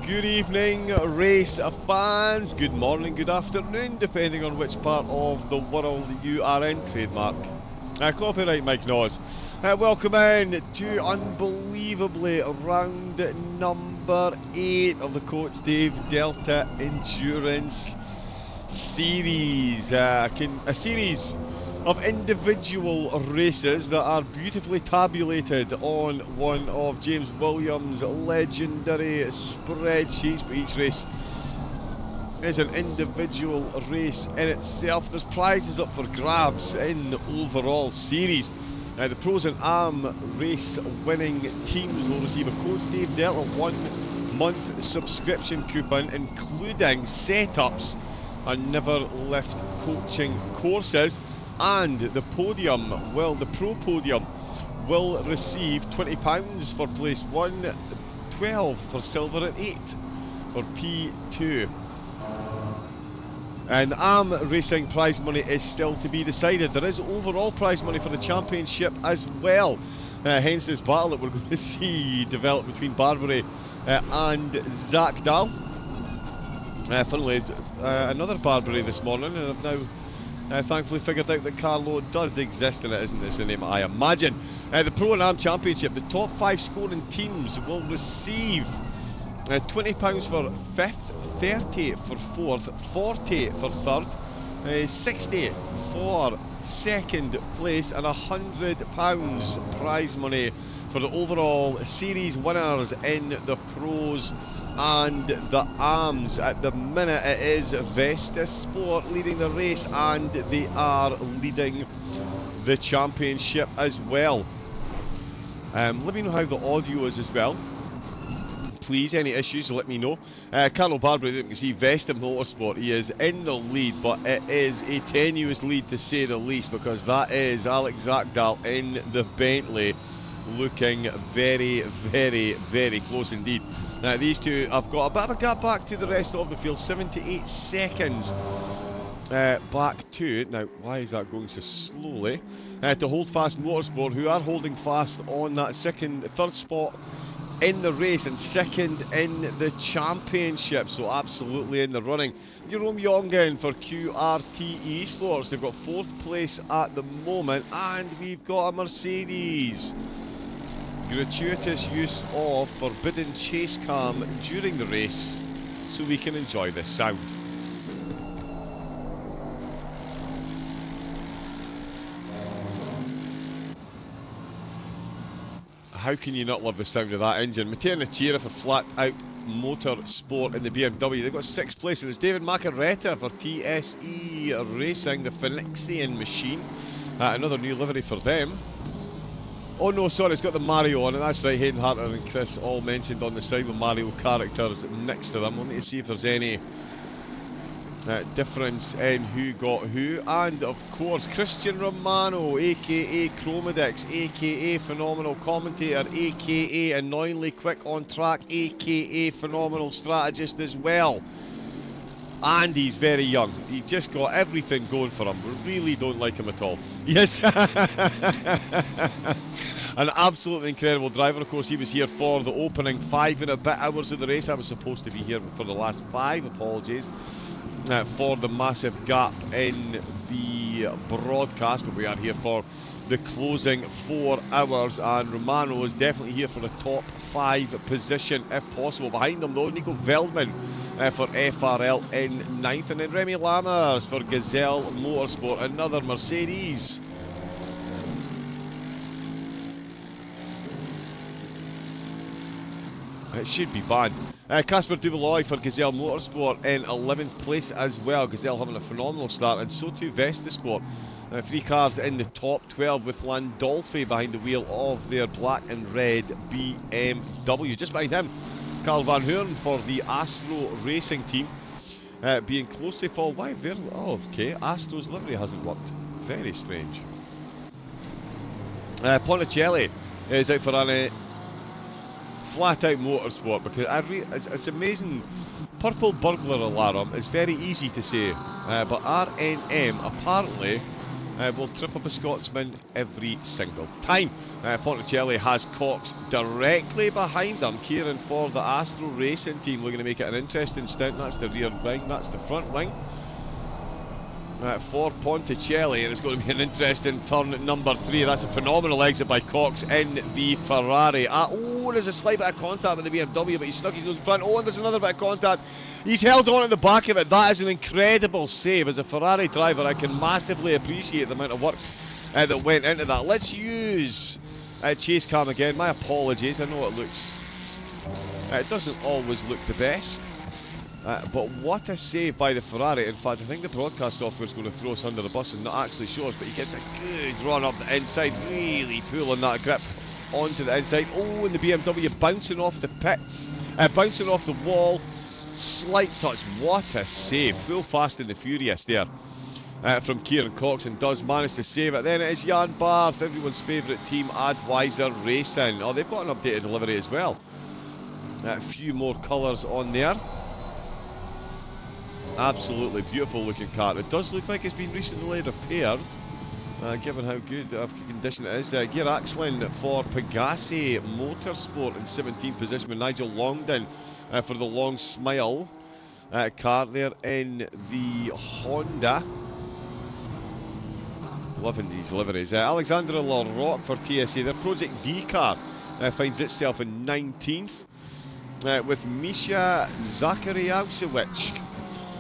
Good evening, race fans. Good morning, good afternoon, depending on which part of the world you are in. Trademark. Copyright Mike Noz. Welcome in to unbelievably round number 8 of the Coach Dave Delta Endurance Series. A series of individual races that are beautifully tabulated on one of James Williams' legendary spreadsheets, but each race is an individual race in itself. There's prizes up for grabs in the overall series. The pros and AM race winning teams will receive a Coach Dave Delta 1 month subscription coupon, including setups and never lift coaching courses. And the podium, well, the pro podium will receive £20 for place 1, 12 for silver and 8 for P2. And AM racing prize money is still to be decided. There is overall prize money for the championship as well. Hence this battle that we're going to see develop between Barbary and Zach Dahl. Funnily, another Barbary this morning, and I've now thankfully figured out that Carlo does exist, and it isn't the name I imagine. The Pro and Am Championship, the top 5 scoring teams will receive £20 for 5th, 30 for 4th, 40 for 3rd, 60 for 2nd place, and £100 prize money for the overall series winners in the Pros and the AMs. At the minute it is Vestas Sport leading the race, and they are leading the championship as well. Let me know how the audio is as well. Please, any issues, let me know. Carlo Barbary, you can see Vesta Motorsport, he is in the lead, but it is a tenuous lead to say the least, because that is Alex Zakdal in the Bentley, looking very, very, very close indeed. Now these two have got a bit of a gap back to the rest of the field, 78 seconds back to, now why is that going so slowly, to Hold Fast Motorsport, who are holding fast on that third spot in the race and 2nd in the championship, so absolutely in the running. Jerome Yongen for QRT Esports, they've got 4th place at the moment, and we've got a Mercedes. Gratuitous use of forbidden chase cam during the race, so we can enjoy this sound. How can you not love the sound of that engine? Matteo Nechira for Flat Out Motorsport in the BMW. They've got 6th place, and it's David Macaretta for TSE Racing, the Phoenixian machine. Another new livery for them. Oh no, sorry, it's got the Mario on it. That's right, Hayden Harter and Chris all mentioned on the side with Mario characters next to them. We'll need to see if there's any difference in who got who. And of course, Christian Romano, aka Chromedix, aka Phenomenal Commentator, aka Annoyingly Quick on Track, aka Phenomenal Strategist as well. And he's very young. He just got everything going for him. We really don't like him at all. Yes. An absolutely incredible driver. Of course, he was here for the opening 5 and a bit hours of the race. I was supposed to be here for the last 5. Apologies for the massive gap in the broadcast. But we are here for the closing 4 hours. And Romano is definitely here for the top 5 position if possible. Behind them though, Nico Veldman for FRL in 9th, and then Remy Lammers for Gazelle Motorsport, another Mercedes. It should be banned. Casper Duvaloy for Gazelle Motorsport in 11th place as well. Gazelle having a phenomenal start, and so too Vestasport. 3 cars in the top 12 with Landolfi behind the wheel of their black and red BMW. Just behind him, Carl Van Hoorn for the Astro Racing team, being closely followed by there. Oh, okay, Astro's livery hasn't worked. Very strange. Ponticelli is out for an flat out motorsport, because it's amazing. Purple burglar alarm is very easy to say, but RNM apparently will trip up a Scotsman every single time. Ponticelli has Cox directly behind him. Kieran for the Astro Racing team looking to make it an interesting stint. That's the rear wing, that's the front wing for Ponticelli, and it's going to be an interesting turn at number 3. That's a phenomenal exit by Cox in the Ferrari. Oh, there's a slight bit of contact with the BMW, but he snuck his nose in front. Oh, and there's another bit of contact. He's held on at the back of it. That is an incredible save. As a Ferrari driver, I can massively appreciate the amount of work that went into that. Let's use chase cam again. My apologies. I know it looks... it doesn't always look the best. But what a save by the Ferrari. In fact, I think the broadcast software is going to throw us under the bus and not actually show us, but he gets a good run up the inside, really pulling that grip onto the inside. Oh, and the BMW bouncing off the pits, bouncing off the wall, slight touch. What a save. Full Fast and the Furious there from Kieran Cox, and does manage to save it. Then it is Jan Barth, everyone's favourite team, Advisor Racing. Oh, they've got an updated delivery as well. A few more colours on there. Absolutely beautiful looking car. It does look like it's been recently repaired, given how good of condition it is. Gear Axlin for Pegasi Motorsport in 17th position with Nigel Longdon for the Long Smile car there in the Honda. Loving these liveries. Alexandra LaRocque for TSA. Their Project D car finds itself in 19th with Misha Zakariausiewicz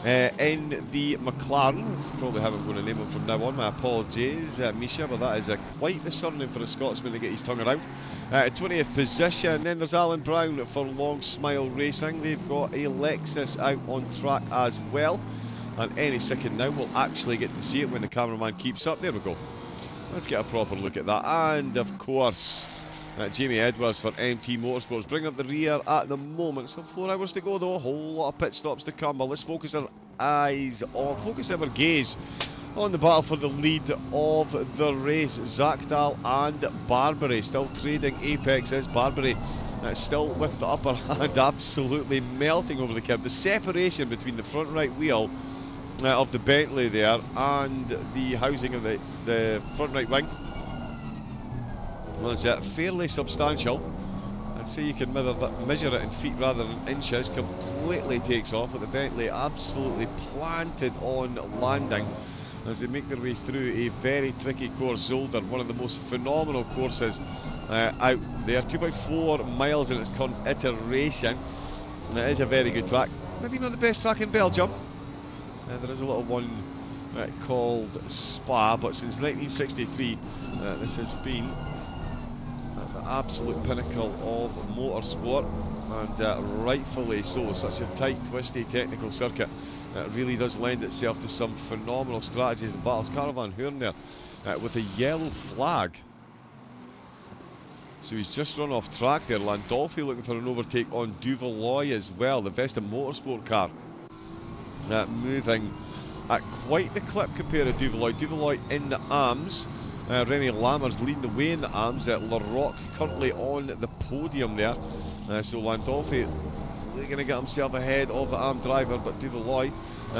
in the McLaren. That's probably how I'm going to name him from now on. My apologies, Misha, but that is quite the surname for a Scotsman to get his tongue around. 20th position. Then there's Alan Brown for Long Smile Racing. They've got a Lexus out on track as well, and any second now we'll actually get to see it when the cameraman keeps up. There we go. Let's get a proper look at that. And of course, Jamie Edwards for MT Motorsports, bring up the rear at the moment. Still 4 hours to go though, a whole lot of pit stops to come. But let's focus our our gaze on the battle for the lead of the race. Zakdal and Barbary still trading apex as Barbary still with the upper hand, absolutely melting over the curb. The separation between the front right wheel of the Bentley there and the housing of the front right wing was fairly substantial. I'd say you can measure it in feet rather than inches. Completely takes off, with the Bentley absolutely planted on landing as they make their way through a very tricky course. Zolder, one of the most phenomenal courses out there. 2.4 miles in its current iteration. It is a very good track. Maybe not the best track in Belgium. There is a little one called Spa, but since 1963 this has been the absolute pinnacle of motorsport, and rightfully so. Such a tight, twisty, technical circuit really does lend itself to some phenomenal strategies and battles. Carl Van Hoorn there with a yellow flag. So he's just run off track there. Landolfi looking for an overtake on Duvaloy as well, the Vesta Motorsport car. Moving at quite the clip compared to Duvaloy. Duvaloy in the arms. Remy Lammers leading the way in the arms. Larocque currently on the podium there. So Landolfi going to get himself ahead of the armed driver, but Duvaloy,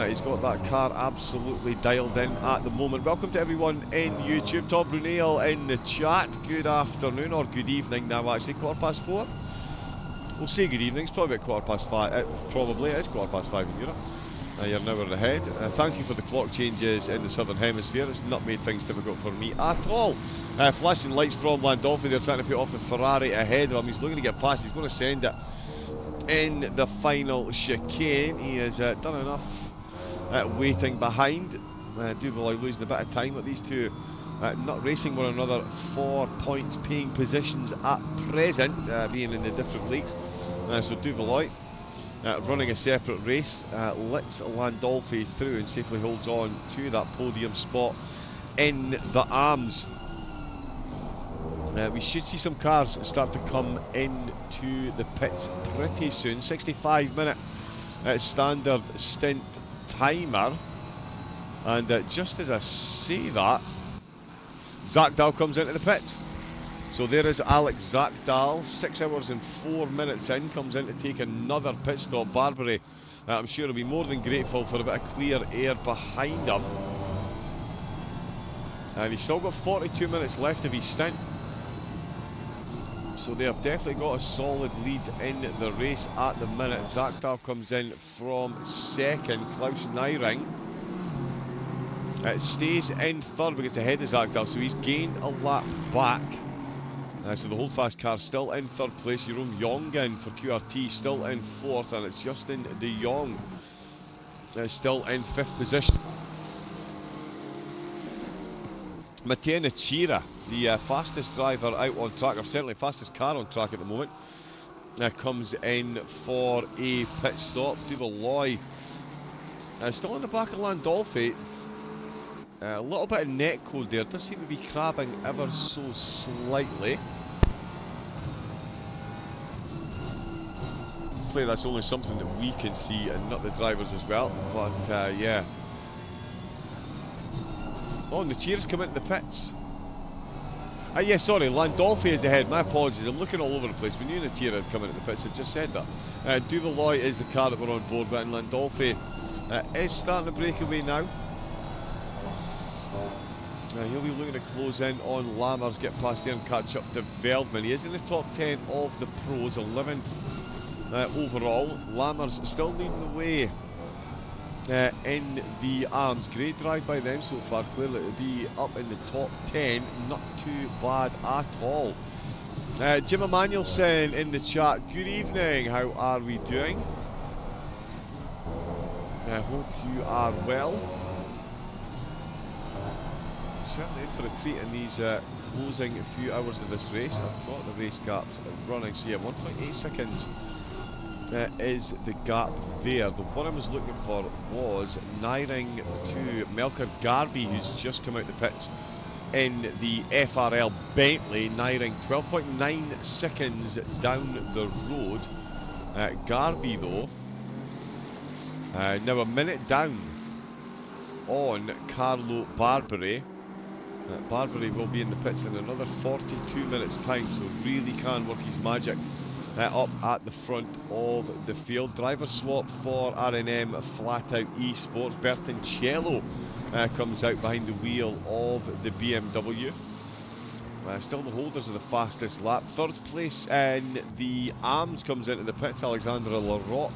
he's got that car absolutely dialed in at the moment. Welcome to everyone in YouTube. Todd Brunel in the chat. Good afternoon, or good evening now actually, 4:15. We'll say good evening, it's probably about 5:15. Probably, it is 5:15 in Europe. You're an hour ahead. Thank you for the clock changes in the southern hemisphere. It's not made things difficult for me at all. Flashing lights from Landolfi. They're trying to put off the Ferrari ahead of him. He's looking to get past. He's going to send it in the final chicane. He has done enough waiting behind. Duvaloy losing a bit of time with these two not racing one another for points paying positions at present, being in the different leagues. So Duvaloy running a separate race, lets Landolfi through and safely holds on to that podium spot in the arms. We should see some cars start to come into the pits pretty soon. 65-minute standard stint timer, and just as I say that, Zakdal comes into the pits. So there is Alex Zakdal, 6 hours and 4 minutes in, comes in to take another pit stop. Barbary, I'm sure he'll be more than grateful for a bit of clear air behind him. And he's still got 42 minutes left of his stint. So they have definitely got a solid lead in the race at the minute. Zakdal comes in from second. Klaus Nyring stays in third because ahead of Zakdal, so he's gained a lap back. So the Holdfast car still in third place. Jerome Jongen for QRT still in fourth, and it's Justin de Jong still in fifth position. Matteo Nechira, the fastest driver out on track, or certainly fastest car on track at the moment, comes in for a pit stop. Duvaloy still in the back of Landolfi. A little bit of net code there, does seem to be crabbing ever so slightly. Hopefully that's only something that we can see and not the drivers as well, but yeah. Oh, Nechira's come into the pits. Yeah, sorry, Landolfi is ahead, my apologies, I'm looking all over the place. We knew Nechira had come into the pits, I just said that. Duvaloy is the car that we're on board with, and Landolfi is starting to break away now. He'll be looking to close in on Lammers, get past there and catch up to Veldman. He is in the top 10 of the pros, 11th overall. Lammers still leading the way in the arms. Great drive by them so far, clearly to be up in the top 10, not too bad at all. Jim Emanuelson in the chat, good evening, how are we doing? I hope you are well. Certainly in for a treat in these closing few hours of this race. I've got the race gaps running, so yeah, 1.8 seconds is the gap there. The one I was looking for was Nyring to Melker Garby, who's just come out the pits in the FRL Bentley. Nyring 12.9 seconds down the road. Garby though, now a minute down on Carlo Barbary. Barbary will be in the pits in another 42 minutes time, so really can work his magic up at the front of the field. Driver swap for R&M Flat Out Esports. Bertoncello comes out behind the wheel of the BMW. Still the holders of the fastest lap. Third place in the arms comes into the pits. Alexandre Larocque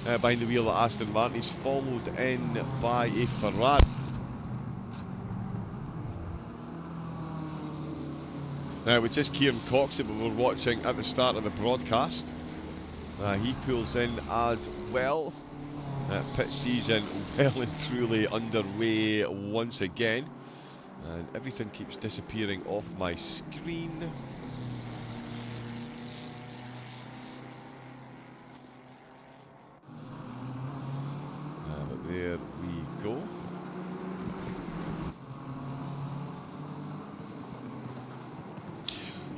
behind the wheel of Aston Martin. He's followed in by a Ferrari. Which is Kieran Cox that we were watching at the start of the broadcast. He pulls in as well. Pit season well and truly underway once again. And everything keeps disappearing off my screen. But there we go.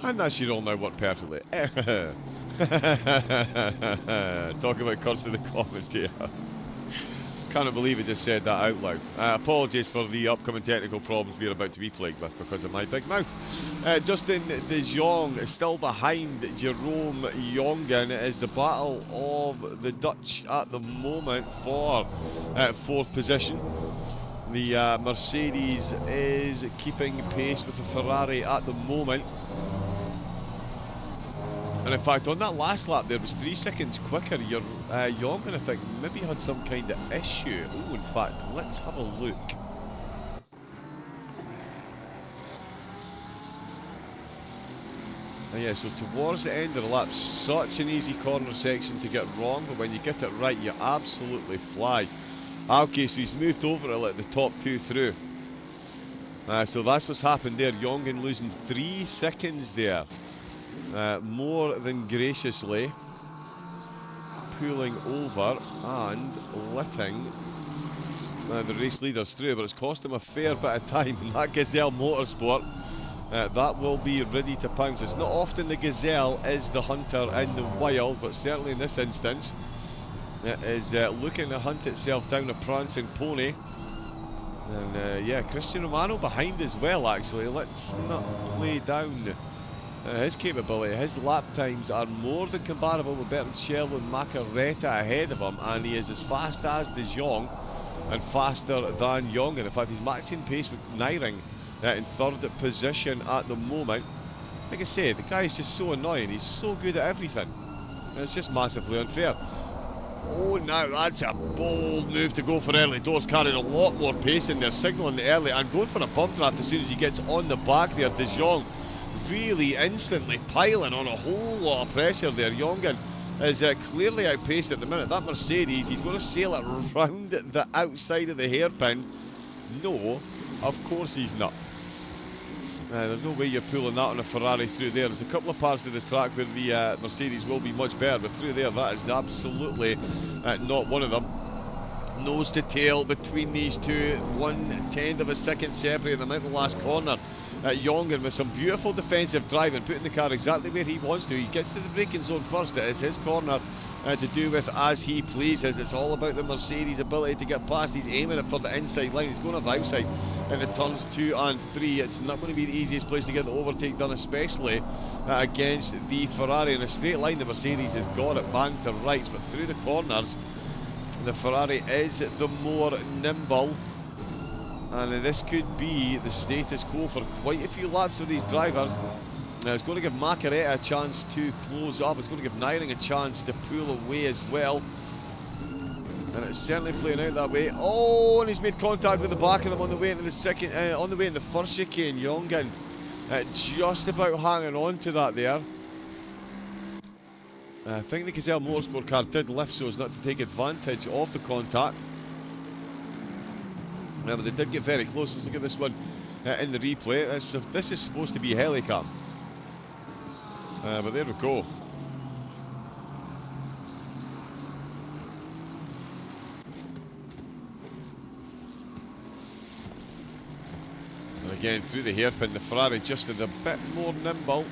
And that should all now work perfectly. Talk about Corsa the commentator. Cannot believe I just said that out loud. Apologies for the upcoming technical problems we are about to be plagued with because of my big mouth. Justin De Jong is still behind Jerome Jongen. It is the battle of the Dutch at the moment for 4th position. The Mercedes is keeping pace with the Ferrari at the moment. And in fact, on that last lap there was 3 seconds quicker. Your Jongen, I think, maybe had some kind of issue. Oh, in fact, let's have a look. Yeah, so towards the end of the lap, such an easy corner section to get wrong, but when you get it right, you absolutely fly. Okay, so he's moved over to let the top 2 through. So that's what's happened there. Jongen losing 3 seconds there. More than graciously pulling over and letting the race leaders through, but it's cost him a fair bit of time. And that Gazelle Motorsport, that will be ready to pounce. It's not often the Gazelle is the hunter in the wild, but certainly in this instance it is looking to hunt itself down a prancing pony. And yeah, Christian Romano behind as well, actually. Let's not play down his capability. His lap times are more than comparable with Bertoncello and Macaretta ahead of him, and he is as fast as De Jong and faster than Jongen. In fact, he's maxing pace with Nijring in 3rd position at the moment. Like I say, the guy is just so annoying. He's so good at everything. It's just massively unfair. Oh, now that's a bold move to go for early doors, carrying a lot more pace in there, signaling the early and going for a bump draft as soon as he gets on the back there. De Jong really instantly piling on a whole lot of pressure there. Jongen is clearly outpaced at the minute. That Mercedes, he's going to sail it round the outside of the hairpin. No, of course he's not. There's no way you're pulling that on a Ferrari through there. There's a couple of parts of the track where the Mercedes will be much better, but through there that is absolutely not one of them. Nose to tail between these two, 1/10 of a second separating them out the last corner. Jongen with some beautiful defensive driving, putting the car exactly where he wants to. He gets to the braking zone first. It is his corner to do with as he pleases. It's all about the Mercedes' ability to get past. He's aiming it for the inside line. He's going on the outside in the turns 2 and 3. It's not going to be the easiest place to get the overtake done, especially against the Ferrari. In a straight line, the Mercedes has got it banged to rights, but through the corners, the Ferrari is the more nimble. And this could be the status quo for quite a few laps for these drivers. It's going to give Macaretta a chance to close up. It's going to give Nijring a chance to pull away as well. And it's certainly playing out that way. Oh, and he's made contact with the back of him on the way into the second, on the way in the first chicane. Jongen just about hanging on to that there. I think the Gazelle Motorsport car did lift so as not to take advantage of the contact. But they did get very close. Let's look at this one in the replay. This is supposed to be a helicam. But there we go. And again, through the hairpin, the Ferrari just a bit more nimble.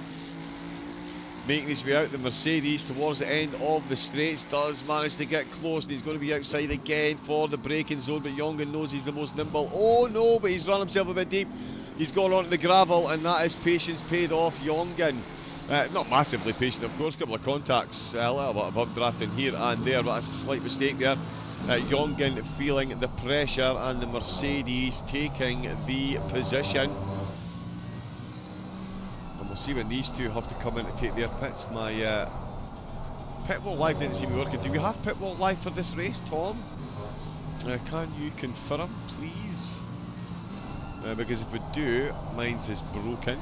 Making his way out the Mercedes towards the end of the straights, does manage to get close, and he's going to be outside again for the braking zone, but Jongen knows he's the most nimble. Oh no, but he's run himself a bit deep. He's gone onto the gravel, and that is patience paid off. Jongen, not massively patient of course, a couple of contacts, a little bit of updrafting here and there, but that's a slight mistake there. Jongen feeling the pressure and the Mercedes taking the position. We'll see when these two have to come in to take their pits. My Pitwall Live didn't seem to be working. Do we have Pitwall Live for this race, Tom? Can you confirm, please? Because if we do, mine's is broken.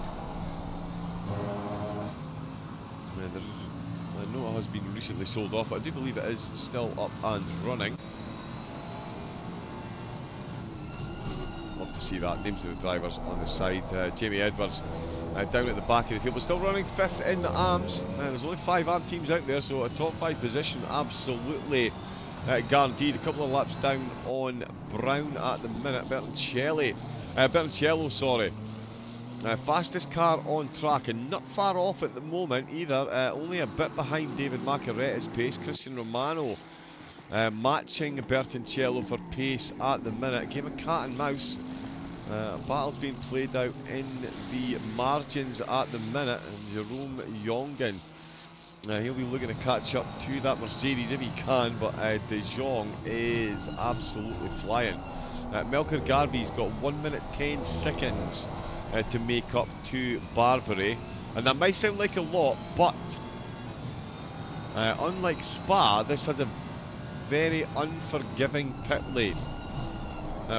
I know it has been recently sold off, but I do believe it is still up and running. Love to see that. Names of the drivers on the side. Jamie Edwards down at the back of the field, but still running 5th in the AMS. There's only 5 AM teams out there, so a top 5 position absolutely guaranteed. A couple of laps down on Brown at the minute. Bertoncello, sorry. Fastest car on track, and not far off at the moment either, only a bit behind David Maccaretta's pace. Christian Romano matching Bertoncello for pace at the minute. Game of cat and mouse. Battle's being played out in the margins at the minute, and Jerome Jongen, he'll be looking to catch up to that Mercedes if he can, but De Jong is absolutely flying. Melker Garby's got 1 minute 10 seconds to make up to Barbary, and that might sound like a lot, but unlike Spa, this has a very unforgiving pit lane.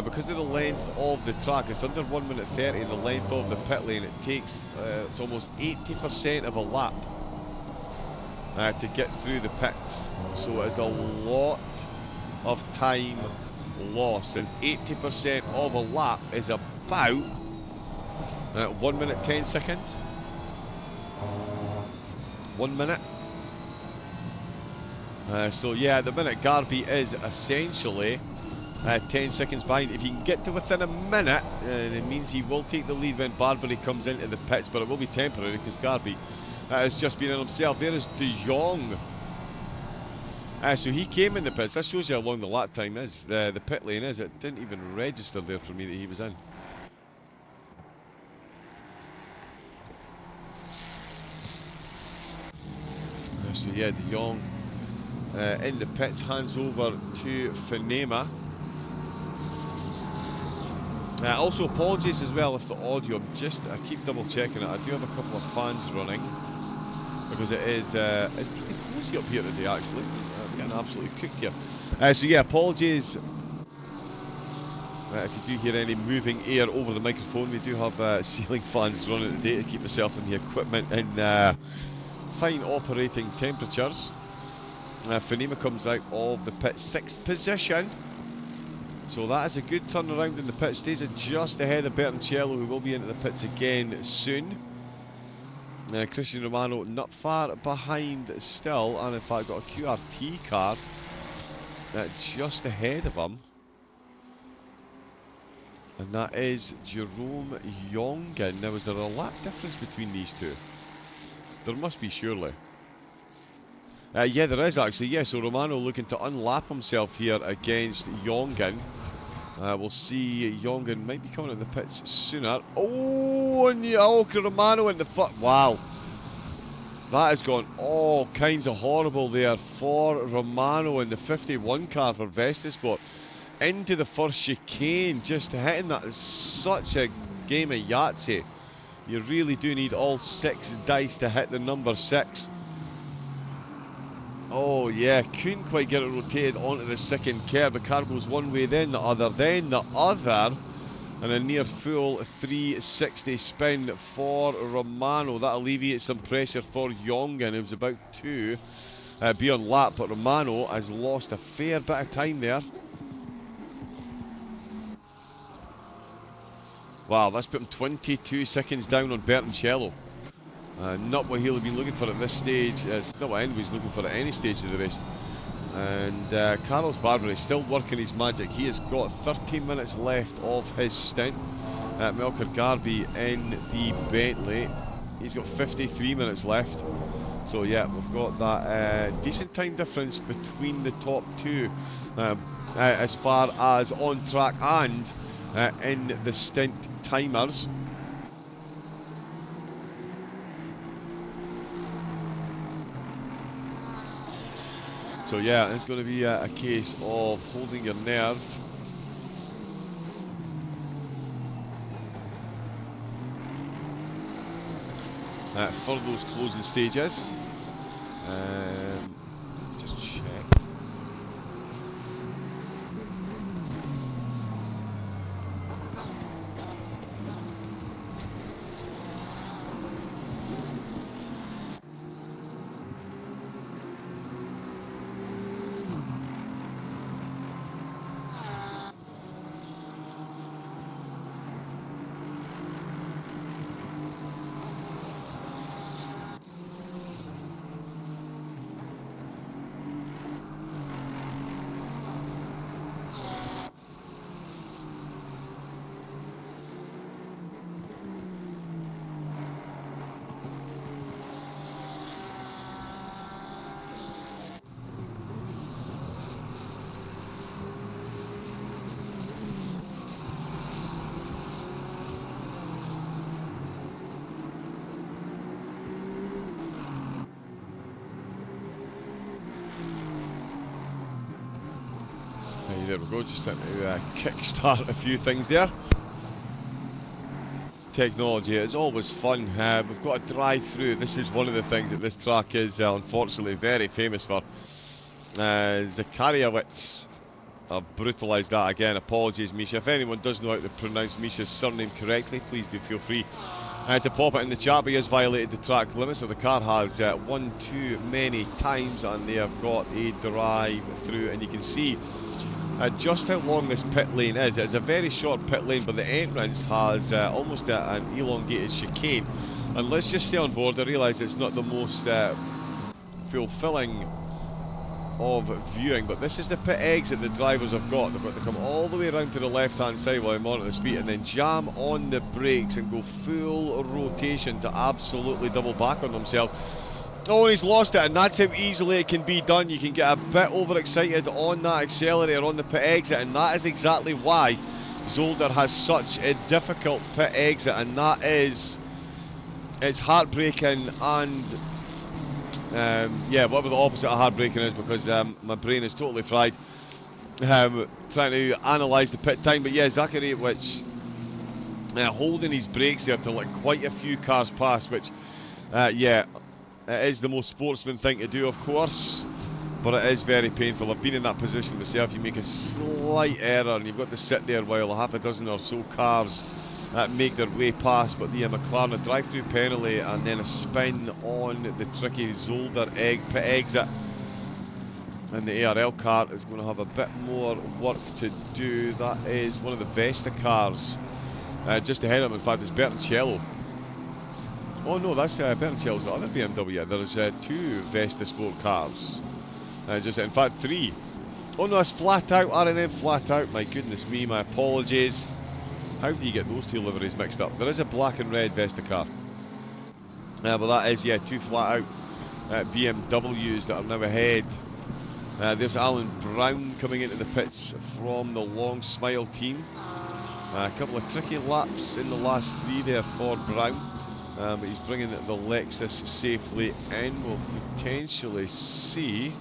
Because of the length of the track, it's under 1 minute 30, and the length of the pit lane, it takes it's almost 80% of a lap to get through the pits. So it's a lot of time lost, and 80% of a lap is about 1 minute 10 seconds. 1 minute. So yeah, at the minute Garby is essentially 10 seconds behind. If you can get to within a minute, it means he will take the lead when Barbary comes into the pits, but it will be temporary because Garby has just been in himself. There is De Jong. So he came in the pits. That shows you how long the lap time is, the pit lane is. It didn't even register there for me that he was in. So yeah, De Jong in the pits, hands over to Finema. Also apologies as well if the audio, I keep double checking it. I do have a couple of fans running because it's pretty cosy up here today actually. We're getting absolutely cooked here. So yeah, apologies if you do hear any moving air over the microphone. We do have ceiling fans running today to keep myself and the equipment in fine operating temperatures. Finema comes out of the pit 6th position. So that is a good turnaround in the pit. Stays just ahead of Bertoncello, who will be into the pits again soon. Christian Romano not far behind still, and in fact got a QRT car just ahead of him. And that is Jerome Jongen. Now, is there a lap difference between these two? There must be, surely. Yeah, there is actually. Yeah, so Romano looking to unlap himself here against Jongen. We'll see. Jongen might be coming out of the pits sooner. Oh, and Romano in the foot. Wow. That has gone all kinds of horrible there for Romano in the 51 car for Vestasport. Into the first chicane, just hitting that is such a game of Yahtzee. You really do need all 6 dice to hit the number 6. Oh yeah, couldn't quite get it rotated onto the second curb. The car goes one way, then the other, and a near full 360 spin for Romano. That alleviates some pressure for Jongen, who was about to be on lap, but Romano has lost a fair bit of time there. Wow, that's put him 22 seconds down on Bertoncello. Not what he'll have been looking for at this stage. It's not what anybody's looking for at any stage of the race. And Carlos Barbary still working his magic. He has got 13 minutes left of his stint. Melker Garby in the Bentley. He's got 53 minutes left. So yeah, we've got that decent time difference between the top two as far as on track and in the stint timers. So yeah, it's going to be a case of holding your nerve. For those closing stages. Just check. there we go, just trying to kick-start a few things there. Technology is always fun. We've got a drive-through. This is one of the things that this track is unfortunately very famous for. Zakariewicz brutalised that again. Apologies, Misha. If anyone does know how to pronounce Misha's surname correctly, please do feel free to pop it in the chat. But he has violated the track limit, so the car has one too many times, and they have got a drive-through. And you can see just how long this pit lane is. It's a very short pit lane, but the entrance has almost an elongated chicane. And let's just say on board, I realise it's not the most fulfilling of viewing, but this is the pit exit the drivers have got. They've got to come all the way around to the left hand side while I'm on at the speed, and then jam on the brakes and go full rotation to absolutely double back on themselves. Oh, and he's lost it, and that's how easily it can be done. You can get a bit overexcited on that accelerator on the pit exit, and that is exactly why Zolder has such a difficult pit exit, and that is, it's heartbreaking. And yeah, whatever the opposite of heartbreaking is, because my brain is totally fried trying to analyse the pit time. But yeah, Zakariewicz holding his brakes there to let quite a few cars pass, which yeah, it is the most sportsman thing to do, of course, but it is very painful. I've been in that position myself. You make a slight error and you've got to sit there while half a dozen or so cars make their way past. But the McLaren, a drive-through penalty and then a spin on the tricky Zolder pit exit, and the ARL car is going to have a bit more work to do. That is one of the Vesta cars just ahead of him. In fact, it's Bertoncello. Oh no, that's Bertoncello's the other BMW. There's two Vesta Sport cars. In fact, three. Oh no, it's flat out, R&M flat out. My goodness me, my apologies. How do you get those two liveries mixed up? There is a black and red Vesta car. But that is, yeah, two flat out BMWs that are now ahead. There's Alan Brown coming into the pits from the Long Smile team. A couple of tricky laps in the last three there for Brown. But he's bringing the Lexus safely in. We'll potentially see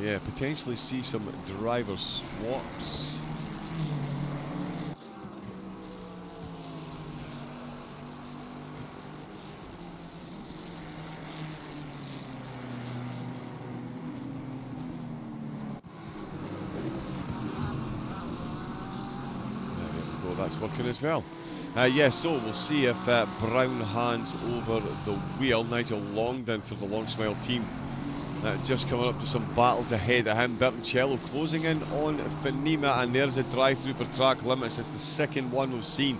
yeah, potentially see some driver swaps. That's working as well. Yeah, so we'll see if Brown hands over the wheel. Nigel Longdon for the Long Smile team just coming up to some battles ahead of him. Bertoncello closing in on Finima, and there's a drive-through for track limits. It's the second one we've seen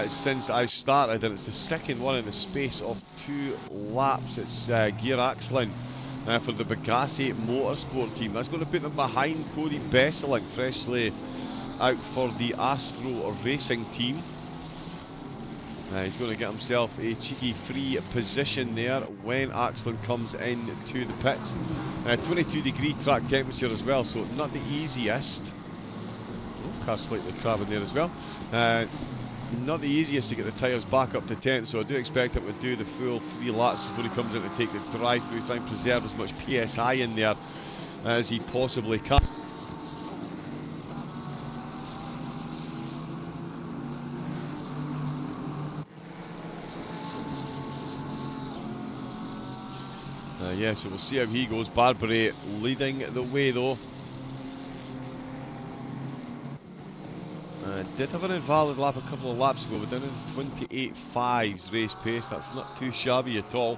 since I started, and it's the second one in the space of 2 laps. It's gear axling for the Bugatti Motorsport team. That's going to put them behind Cody Besselink, freshly out for the Astro Racing team. He's going to get himself a cheeky free position there when Axlin comes into the pits. 22-degree track temperature as well, so not the easiest. Oh, car slightly crabbing there as well. Not the easiest to get the tyres back up to 10, so I do expect him to do the full 3 laps before he comes in to take the drive-through, try and preserve as much PSI in there as he possibly can. Yeah, so we'll see how he goes. Barbary leading the way though. Did have an invalid lap a couple of laps ago, but down in 28.5's race pace. That's not too shabby at all.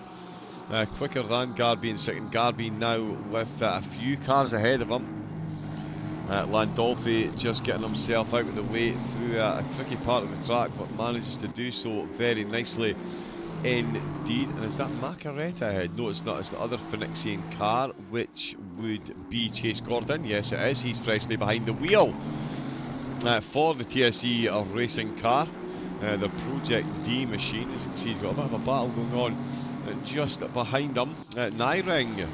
Quicker than Garby in second. Garby now with a few cars ahead of him. Landolfi just getting himself out of the way through a tricky part of the track, but manages to do so very nicely indeed. And is that Macaretta ahead? No, it's not. It's the other Phoenixian car, which would be Chase Gordon. Yes, it is. He's freshly behind the wheel for the TSE racing car. The Project D machine, as you can see, he's got a bit of a battle going on just behind him. Nyring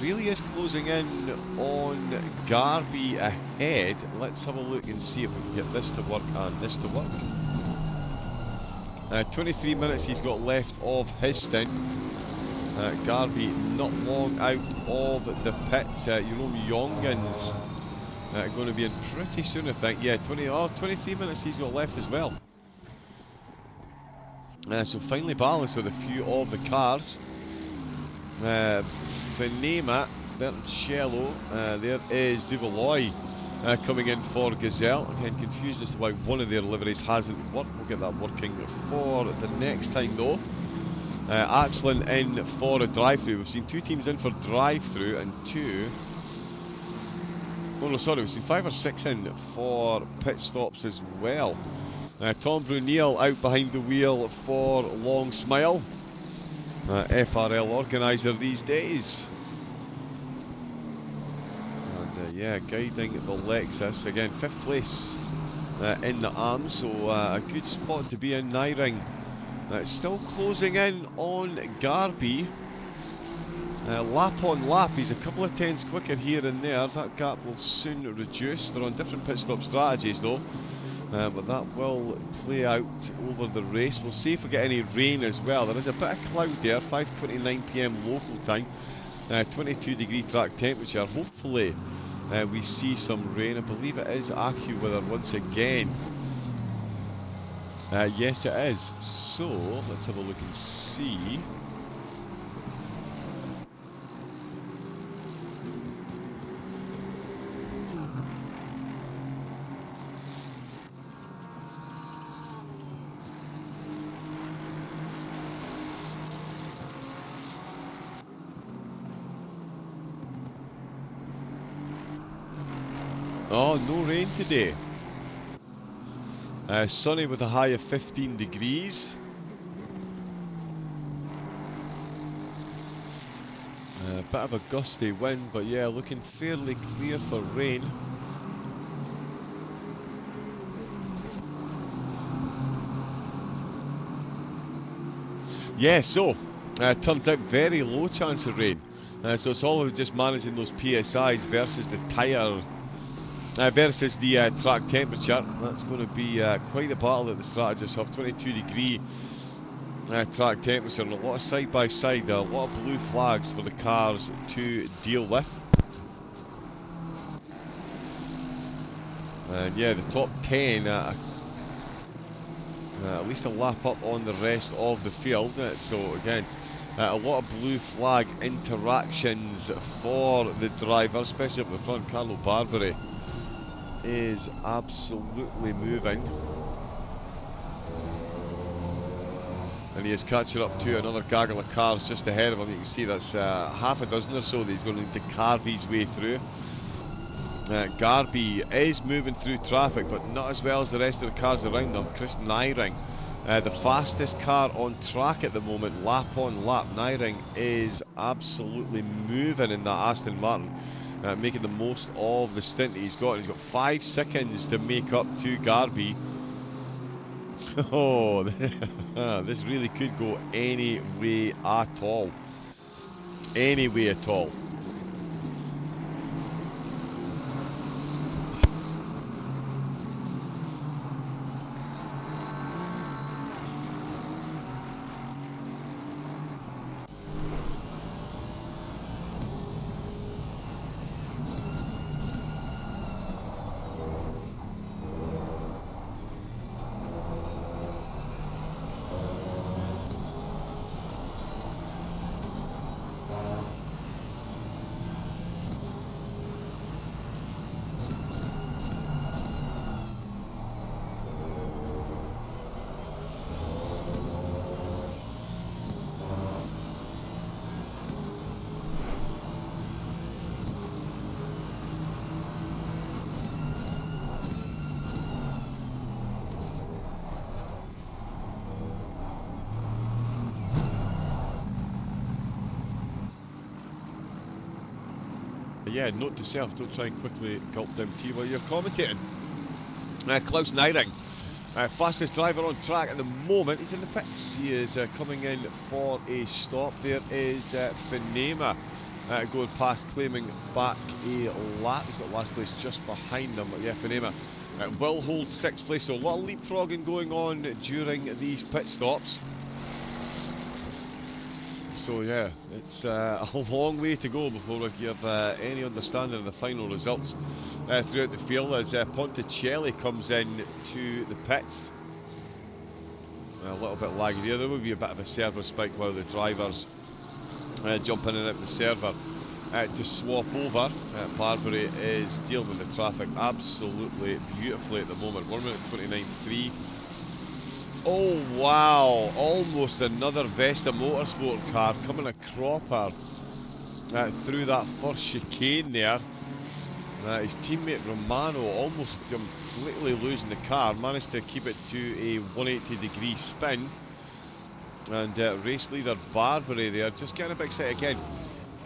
really is closing in on Garby ahead. Let's have a look and see if we can get this to work and this to work. 23 minutes he's got left of his stint. Garvey not long out of the pits. Jerome Jongens going to be in pretty soon, I think. Yeah, 23 minutes he's got left as well. So finally balanced with a few of the cars. Finema, there's Shello, there is Duvaloy coming in for Gazelle. Again, confused as to why one of their liveries hasn't worked. We'll get that working for the next time though. Axlin in for a drive-through. We've seen 2 teams in for drive-through and 2... Oh no, sorry, we've seen 5 or 6 in for pit stops as well. Tom Brunel out behind the wheel for Long Smile. FRL organiser these days. And yeah, guiding the Lexus. Again, 5th place in the arms, so a good spot to be in Nyring. Still closing in on Garby. Lap on lap, he's a couple of tenths quicker here and there. That gap will soon reduce. They're on different pit stop strategies though. But that will play out over the race. We'll see if we get any rain as well. There is a bit of cloud there, 5:29 PM local time, 22-degree track temperature. Hopefully we see some rain. I believe it is AccuWeather once again. Yes it is. So let's have a look and see. Oh, no rain today. Sunny with a high of 15 degrees. Bit of a gusty wind, but yeah, looking fairly clear for rain. Yeah, so turns out very low chance of rain. So it's all about just managing those PSIs versus the tyre. Versus the track temperature. That's going to be quite a battle that the strategists have. 22-degree track temperature and a lot of side-by-side, a lot of blue flags for the cars to deal with. And yeah, the top 10 at least a lap up on the rest of the field. So again, a lot of blue flag interactions for the driver, especially up the front. Carlo Barbary is absolutely moving, and he is catching up to another gaggle of cars just ahead of him. You can see that's half a dozen or so that he's going to need to carve his way through. Garby is moving through traffic, but not as well as the rest of the cars around him. Chris Nyring, the fastest car on track at the moment, lap on lap. Nyring is absolutely moving in that Aston Martin. Making the most of the stint he's got. He's got 5 seconds to make up to Garby. Oh, this really could go any way at all. Any way at all. Yeah, note to self, don't try and quickly gulp down tea while you're commentating. Klaus Nyring, fastest driver on track at the moment. He's in the pits. He is coming in for a stop. There is Finema going past, claiming back a lap. He's got last place just behind him. But yeah, Finema will hold 6th place, so a lot of leapfrogging going on during these pit stops. So yeah, it's a long way to go before we give any understanding of the final results throughout the field, as Ponticelli comes in to the pits. A little bit laggy there. There will be a bit of a server spike while the drivers jump in and out the server to swap over. Barbary is dealing with the traffic absolutely beautifully at the moment. 1 minute 29.3. Oh wow, almost another Vesta Motorsport car coming a cropper through that first chicane there. His teammate Romano almost completely losing the car, managed to keep it to a 180-degree spin. And race leader Barbary there just getting a big set again.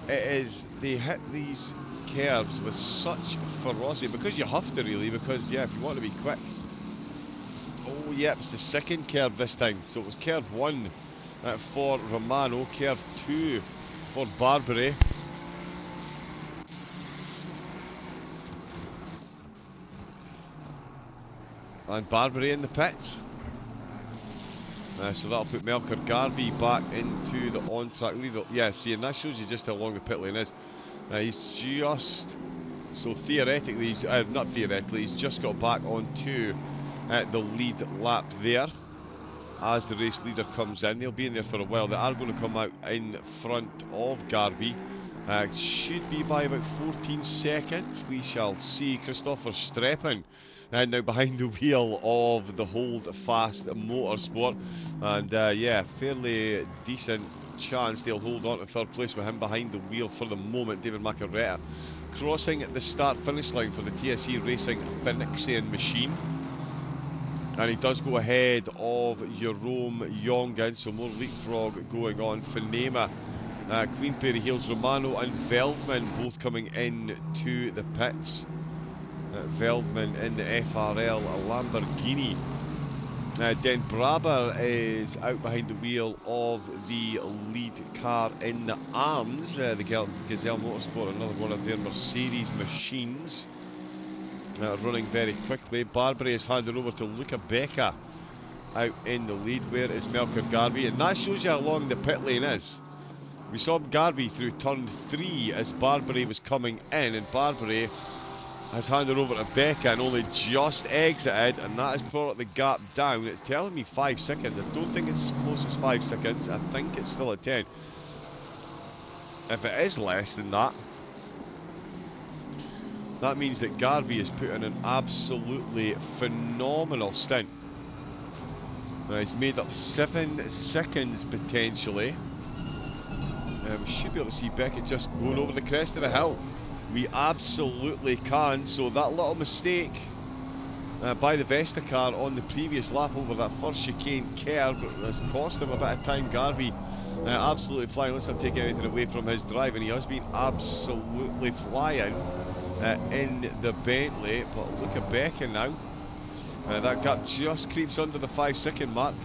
They hit these curves with such ferocity, because you have to really, because yeah, if you want to be quick. Oh yep, it's the second curve this time. So it was curve 1 for Romano, curve 2 for Barbary. And Barbary in the pits. So that'll put Melker Garvey back into the on-track lead. Yeah, see, and that shows you just how long the pit lane is. He's just... So theoretically, not theoretically, he's just got back onto the lead lap there. As the race leader comes in, they'll be in there for a while. They are going to come out in front of Garvey. Should be by about 14 seconds. We shall see. Christopher Streppen now behind the wheel of the Hold Fast Motorsport. And yeah, fairly decent chance they'll hold on to 3rd place with him behind the wheel for the moment. David Macaretta crossing the start-finish line for the TSE Racing Phoenixian machine. And he does go ahead of Jerome Jongen, so more leapfrog going on. Finema, clean pair of heels. Romano and Veldman both coming in to the pits. Veldman in the FRL Lamborghini. Den Braber is out behind the wheel of the lead car in the arms. The Gazelle Motorsport, another one of their Mercedes machines. Running very quickly. Barbary is handed over to Luca Becca out in the lead. Where is Melker Garvey? And that shows you how long the pit lane is. We saw Garvey through turn 3 as Barbary was coming in, and Barbary has handed over to Becca and only just exited, and that has brought the gap down. It's telling me 5 seconds. I don't think it's as close as 5 seconds. I think it's still at 10. If it is less than that, that means that Garvey has put in an absolutely phenomenal stint. He's made up 7 seconds potentially. We should be able to see Beckett just going over the crest of the hill. We absolutely can. So that little mistake by the Vesta car on the previous lap over that first chicane curve has cost him a bit of time. Garvey absolutely flying. Let's not take anything away from his drive, and he has been absolutely flying in the Bentley. But look at Becca now. That gap just creeps under the 5 second mark.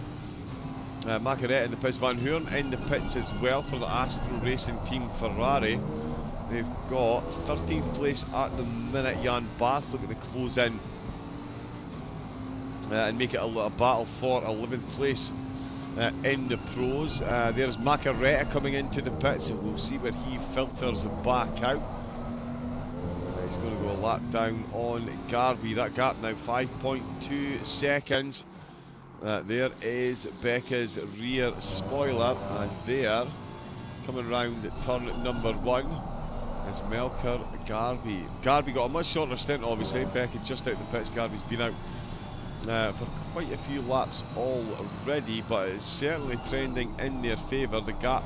Macaretta in the pits, Van Hoorn in the pits as well for the Astro Racing Team Ferrari. They've got 13th place at the minute. Jan Barth looking to close in and make it a battle for 11th place in the pros. There's Macaretta coming into the pits, and we'll see where he filters back out. He's going to go a lap down on Garvey. That gap now 5.2 seconds. There is Becca's rear spoiler, and there, coming round turn number 1, is Melker Garvey. Garvey got a much shorter stint, obviously. Becca just out the pits. Garvey's been out for quite a few laps already, but it's certainly trending in their favour. The gap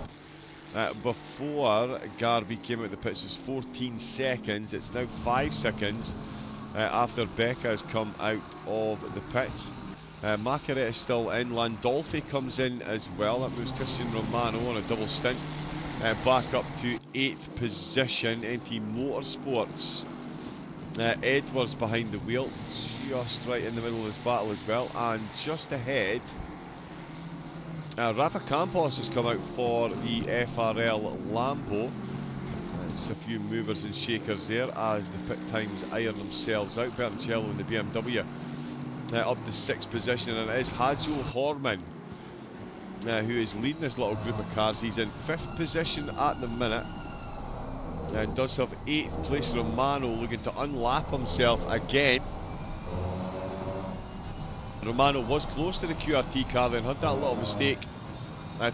before Garvey came out the pits was 14 seconds. It's now 5 seconds after Becca has come out of the pits. Macaretta is still in. Landolfi comes in as well. That moves Christian Romano on a double stint back up to 8th position. MT Motorsports, Edwards behind the wheel, just right in the middle of this battle as well. And just ahead, Rafa Campos has come out for the FRL Lambo. a few movers and shakers there as the pit times iron themselves out. Bertoncello in the BMW up to 6th position, and it is Hajo Horman who is leading this little group of cars. He's in 5th position at the minute and does have 8th place Romano looking to unlap himself again. Romano was close to the QRT car, then had that little mistake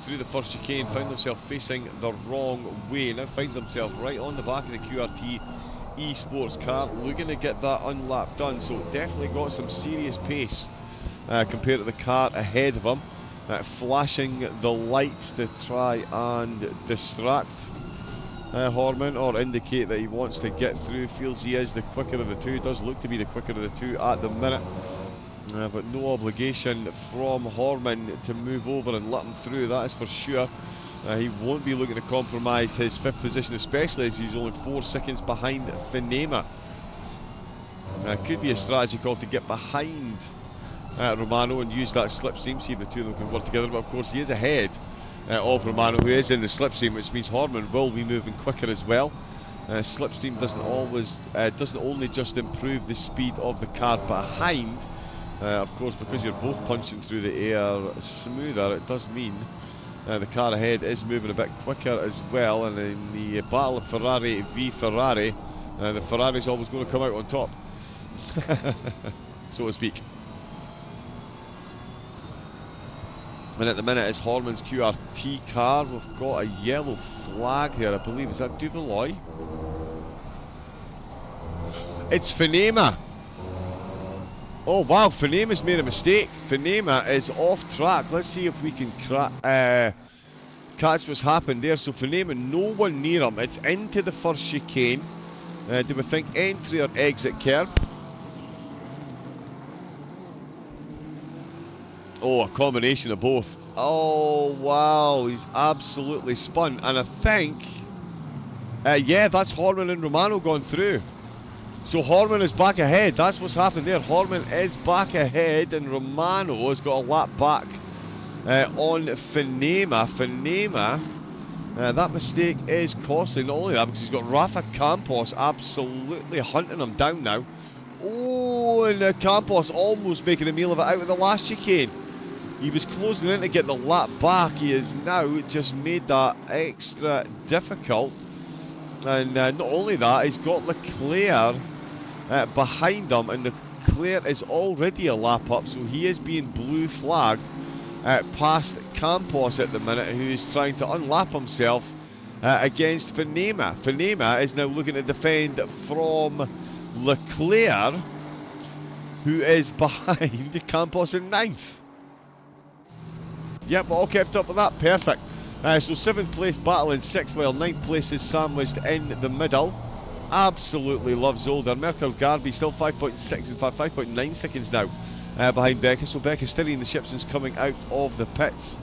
through the first chicane, found himself facing the wrong way. Now finds himself right on the back of the QRT eSports car, looking to get that unlap done. So definitely got some serious pace compared to the car ahead of him, flashing the lights to try and distract Horman, or indicate that he wants to get through. Feels he is the quicker of the two, does look to be the quicker of the two at the minute. But no obligation from Horman to move over and let him through, that is for sure. He won't be looking to compromise his 5th position, especially as he's only 4 seconds behind Finema. Could be a strategy call to get behind Romano and use that slipstream, see if the two of them can work together. But of course he is ahead of Romano, who is in the slipstream, which means Horman will be moving quicker as well. Slipstream doesn't only just improve the speed of the car behind. Of course, because you're both punching through the air smoother, it does mean the car ahead is moving a bit quicker as well. And in the battle of Ferrari v Ferrari, the Ferrari's always going to come out on top, so to speak. And at the minute it's Horman's QRT car. We've got a yellow flag here, I believe. Is that Duvalloy? It's Finema. Oh wow, Finema's made a mistake. Finema is off track. Let's see if we can catch what's happened there. So Finema, no one near him. It's into the first chicane. Do we think entry or exit curb? Oh, a combination of both. Oh wow, he's absolutely spun. And I think, yeah, that's Horman and Romano gone through. So Horman is back ahead. That's what's happened there. Horman is back ahead, and Romano has got a lap back on Finema. Finema, that mistake is costly. Not only that, because he's got Rafa Campos absolutely hunting him down now. Oh, and Campos almost making a meal of it out of the last chicane. He was closing in to get the lap back. He has now just made that extra difficult. And not only that, he's got Leclerc behind him, and Leclerc is already a lap up, so he is being blue flagged past Campos at the minute, who is trying to unlap himself against Finema. Finema is now looking to defend from Leclerc, who is behind Campos in 9th. Yep, all kept up with that, perfect. So 7th place battle in 6th, while 9th place is sandwiched in the middle. Absolutely love Zolder. Merkel Garby still 5.6, in fact 5.9 seconds now behind Becca. So Becca steadying the ship since coming out of the pits.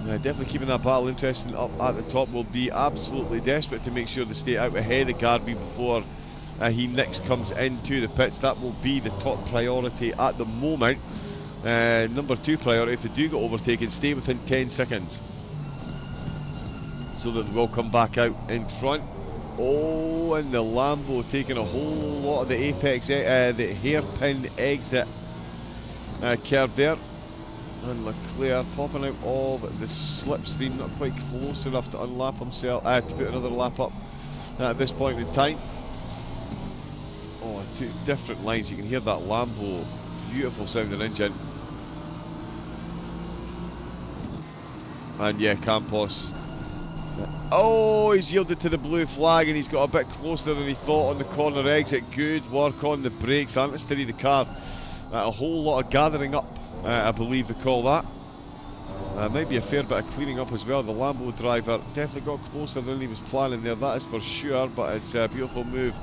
Definitely keeping that battle interesting up at the top. Will be absolutely desperate to make sure they stay out ahead of Garby before he next comes into the pits. That will be the top priority at the moment. Number 2 priority, if they do get overtaken, stay within 10 seconds so that they will come back out in front. Oh, and the Lambo taking a whole lot of the apex, the hairpin exit curve there. And Leclerc popping out of the slipstream, not quite close enough to unlap himself, to put another lap up at this point in time. Oh, 2 different lines. You can hear that Lambo, beautiful sounding engine. And yeah, Campos. Oh, he's yielded to the blue flag, and he's got a bit closer than he thought on the corner exit. Good work on the brakes and to steady the car. A whole lot of gathering up, I believe they call that. Might be a fair bit of cleaning up as well. The Lambo driver definitely got closer than he was planning there, that is for sure. But it's a beautiful move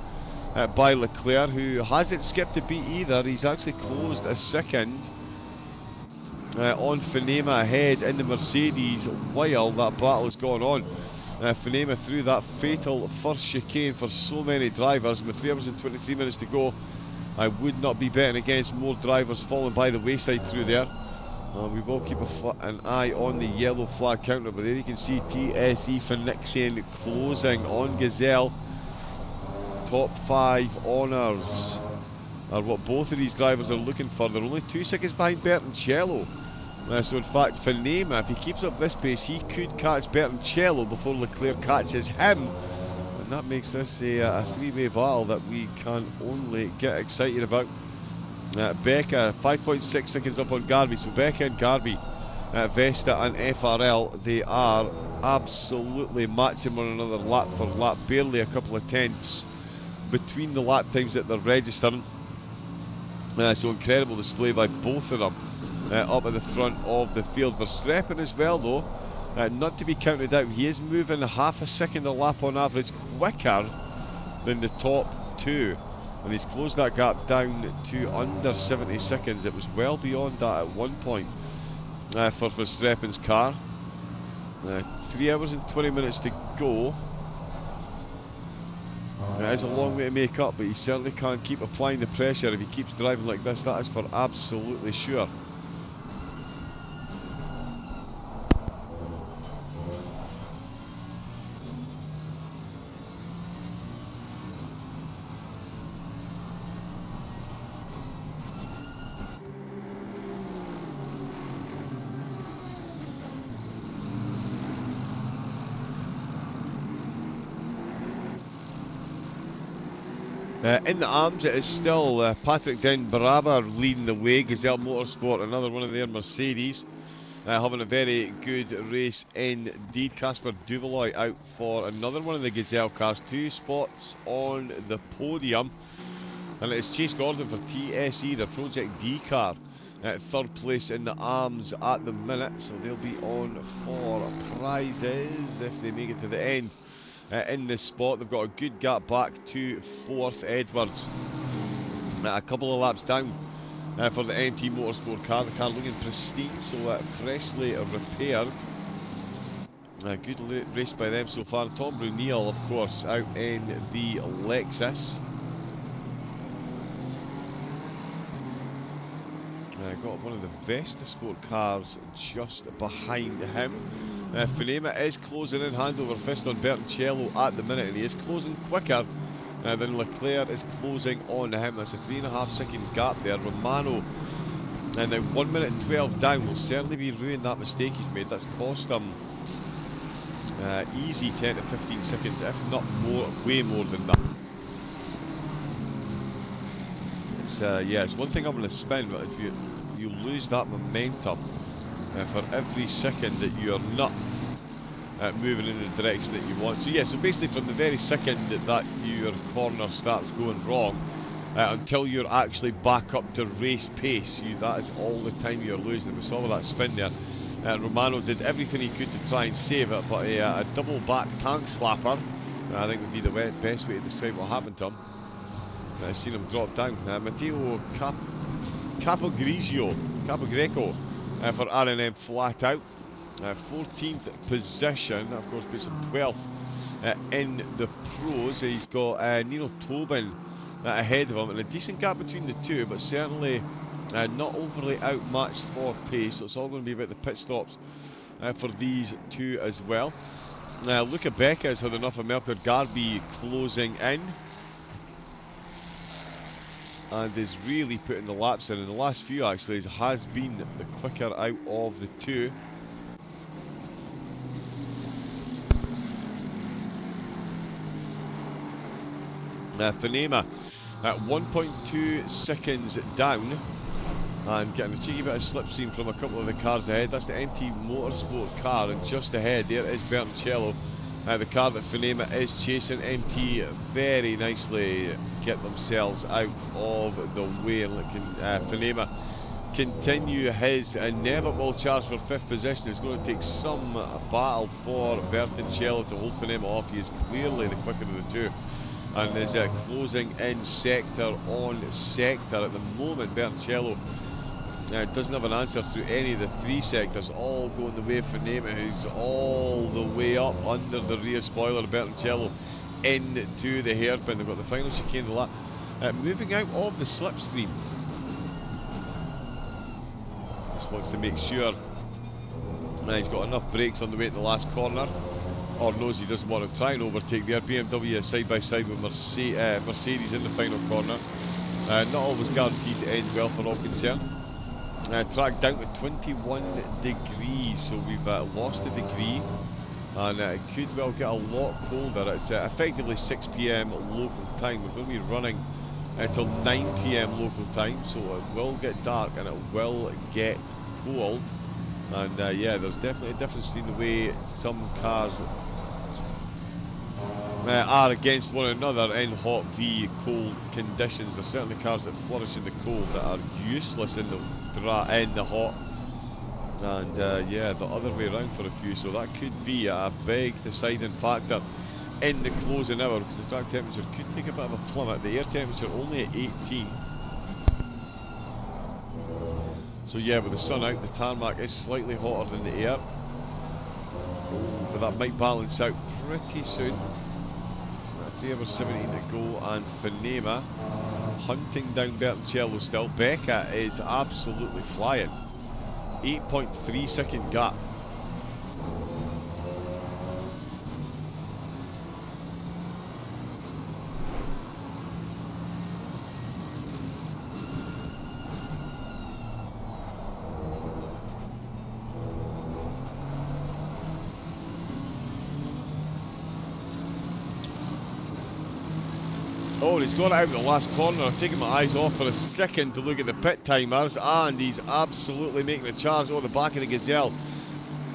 by Leclerc, who hasn't skipped a beat either. He's actually closed a second on Finema ahead in the Mercedes while that battle has gone on. Finema through that fatal first chicane for so many drivers. With 3 hours and 23 minutes to go, I would not be betting against more drivers falling by the wayside through there. We will keep an eye on the yellow flag counter, but there you can see TSE Phoenician closing on Gazelle. Top 5 honours are what both of these drivers are looking for. They're only 2 seconds behind Bertoncello. So in fact, Finema, if he keeps up this pace, he could catch Bertoncello before Leclerc catches him. And that makes this a three-way battle that we can only get excited about. Becca, 5.6 seconds up on Garby. So Becca and Garby, Vesta and FRL, they are absolutely matching one another lap for lap. Barely a couple of tenths between the lap times that they're registering. So incredible display by both of them up at the front of the field. Verstappen as well though, not to be counted out. He is moving half a second a lap on average quicker than the top two. And he's closed that gap down to under 70 seconds. It was well beyond that at one point for Verstappen's car. 3 hours and 20 minutes to go. It is a long way to make up, but he certainly can't keep applying the pressure if he keeps driving like this. That is for absolutely sure. In the arms, it is still Patrick Den Baraba leading the way. Gazelle Motorsport, another one of their Mercedes, having a very good race indeed. Casper Duvaloy out for another one of the Gazelle cars, 2 spots on the podium. And it is Chase Gordon for TSE, the Project D car, 3rd place in the arms at the minute. So they'll be on for prizes if they make it to the end. In this spot, they've got a good gap back to 4th. Edwards a couple of laps down for the MT Motorsport car. The car looking pristine, so freshly repaired. Good race by them so far. Tom Brunel, of course, out in the Lexus. Got one of the Vesta Sport cars just behind him. Finema is closing in, hand over fist on Bertoncello at the minute, and he is closing quicker than Leclerc is closing on him. That's a 3.5 second gap there. Romano, and now 1 minute and 12 down, will certainly be ruining that mistake he's made. That's cost him easy 10 to 15 seconds, if not more, way more than that. It's yeah, it's one thing I'm going to spend, but if you lose that momentum for every second that you're not moving in the direction that you want. So yeah, so basically from the very second that your corner starts going wrong until you're actually back up to race pace, that is all the time you're losing. And we saw with that spin there, Romano did everything he could to try and save it, but a double back tank slapper, I think would be the best way to describe what happened to him. I've seen him drop down. Matteo Capogreco for R&M flat out. 14th position, that of course puts him 12th in the pros. He's got Nino Tobin ahead of him, and a decent gap between the two, but certainly not overly outmatched for pace. So it's all going to be about the pit stops for these two as well. Luca Becca has had enough of Melker Garby closing in, and is really putting the laps in. In the last few actually, has been the quicker out of the two. Finema at 1.2 seconds down, and getting a cheeky bit of slipstream from a couple of the cars ahead. That's the MT Motorsport car, and just ahead there is Bertoncello, the car that Finema is chasing. MT very nicely get themselves out of the way, and looking Finema continue his inevitable charge for 5th position. It's going to take some battle for Bertoncello to hold Finema off. He is clearly the quicker of the two, and is closing in sector on sector at the moment. Bertoncello doesn't have an answer through any of the 3 sectors, all going the way of Finema, who's all the way up under the rear spoiler. Bertoncello into the hairpin. They've got the final chicane of the lap. Moving out of the slipstream. just wants to make sure he's got enough brakes on the way to the last corner, or knows he doesn't want to try and overtake there. BMW is side by side with Mercedes in the final corner. Not always guaranteed to end well for all concerned. Track down to 21 degrees, so we've lost a degree, and it could well get a lot colder. It's effectively 6 PM local time. We're going to be running until 9 PM local time, so it will get dark and it will get cold. And yeah, there's definitely a difference between the way some cars are against one another in hot v cold conditions. There's certainly cars that flourish in the cold that are useless in the hot, and yeah, the other way around for a few. So that could be a big deciding factor in the closing hour, because the track temperature could take a bit of a plummet. The air temperature only at 18. So yeah, with the sun out, the tarmac is slightly hotter than the air, but that might balance out pretty soon. 3 hours 17 to go, and Finema hunting down Bertoncello still. Becca is absolutely flying. 8.3 second gap. Oh, he's got out of the last corner. I've taken my eyes off for a second to look at the pit timers, and he's absolutely making a charge. Oh, the back of the Gazelle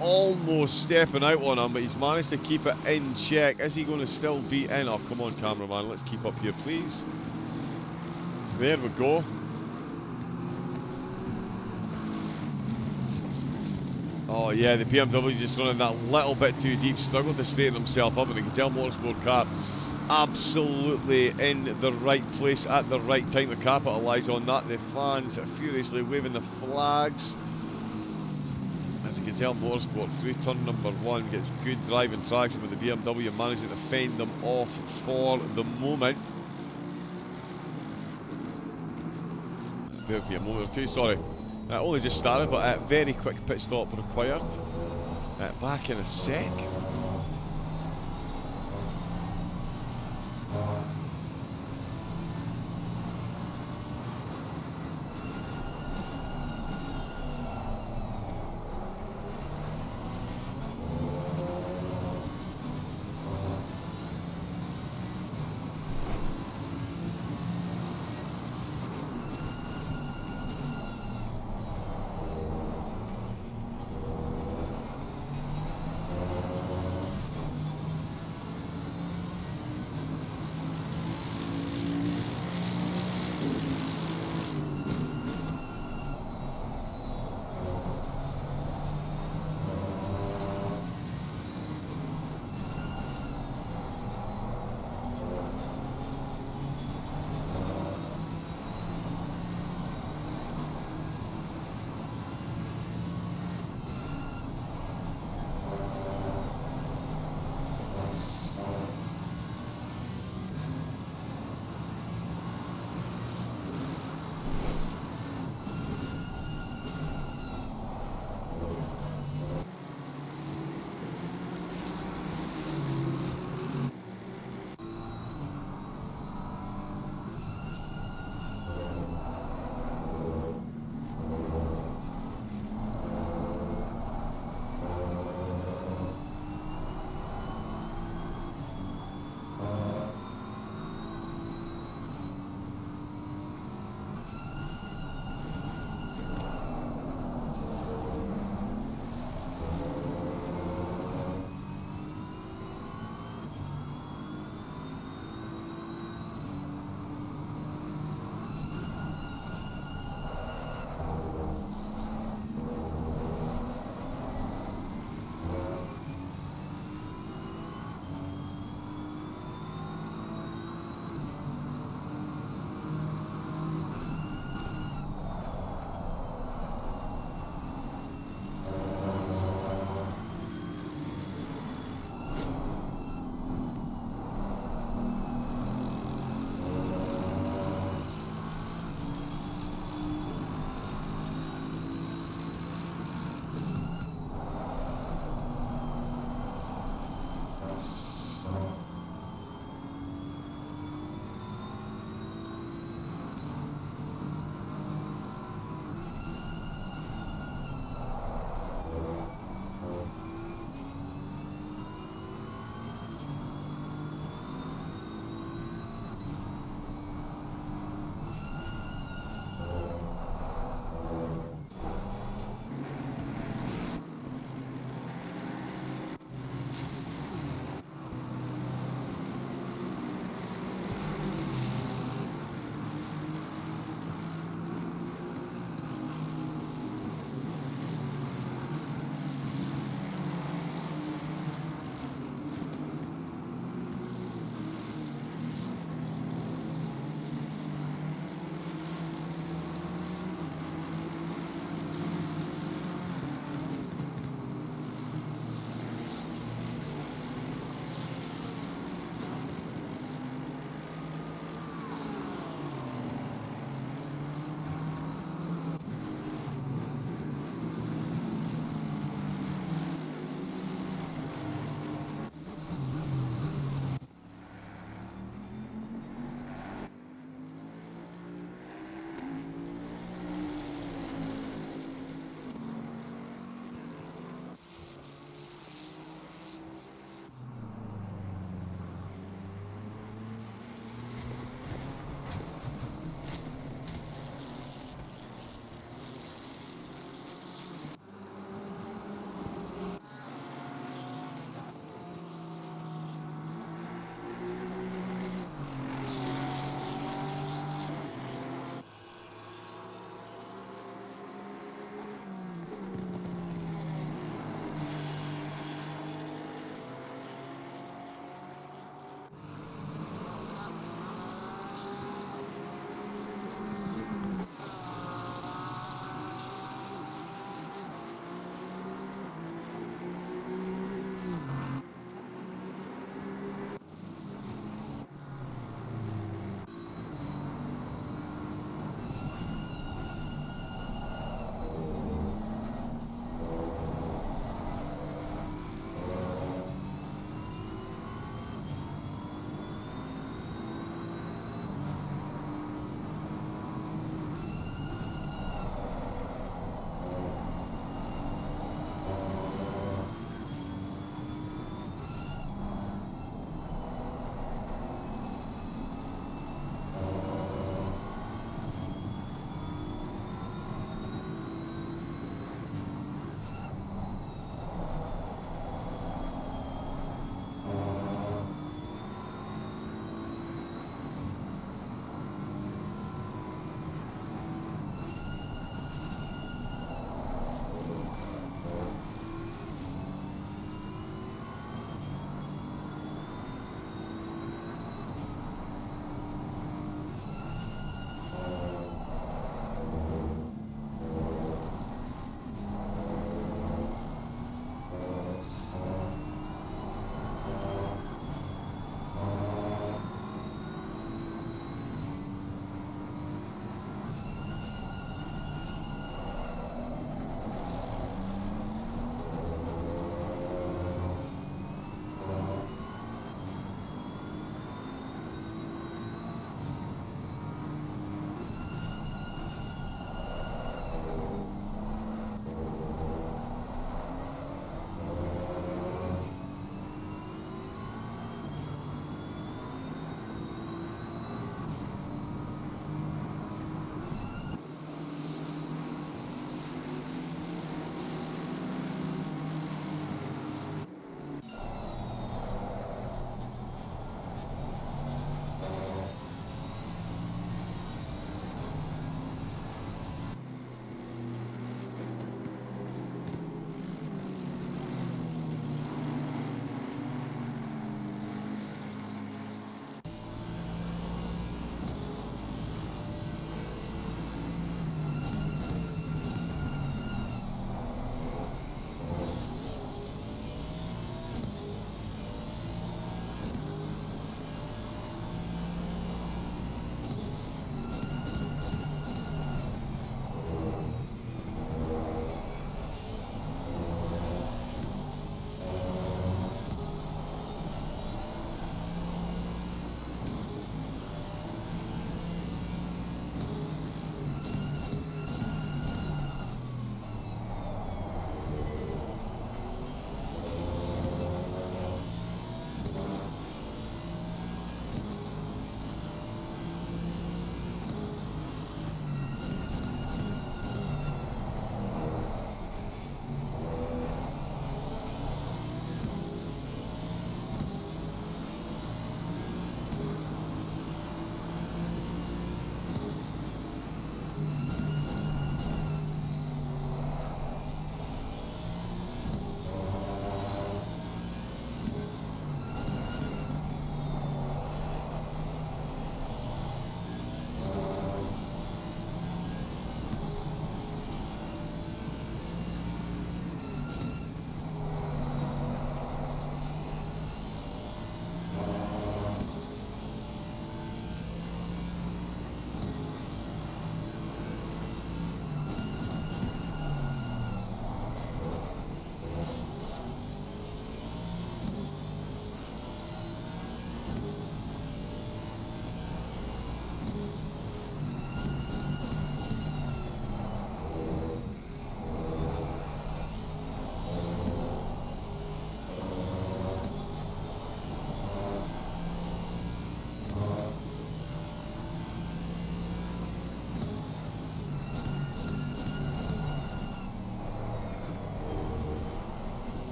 almost stepping out on him, but he's managed to keep it in check. Is he going to still be in? Oh, come on, cameraman, let's keep up here, please. There we go. Oh yeah, the BMW just running that little bit too deep, struggled to straighten himself up, and the Gazelle Motorsport car absolutely in the right place at the right time to capitalise on that. The fans furiously waving the flags as the Gazelle Motorsport through turn number 1 gets good driving traction, with the BMW managing to fend them off for the moment. There'll be a moment or two, sorry. Only just started, but very quick pit stop required. Back in a sec.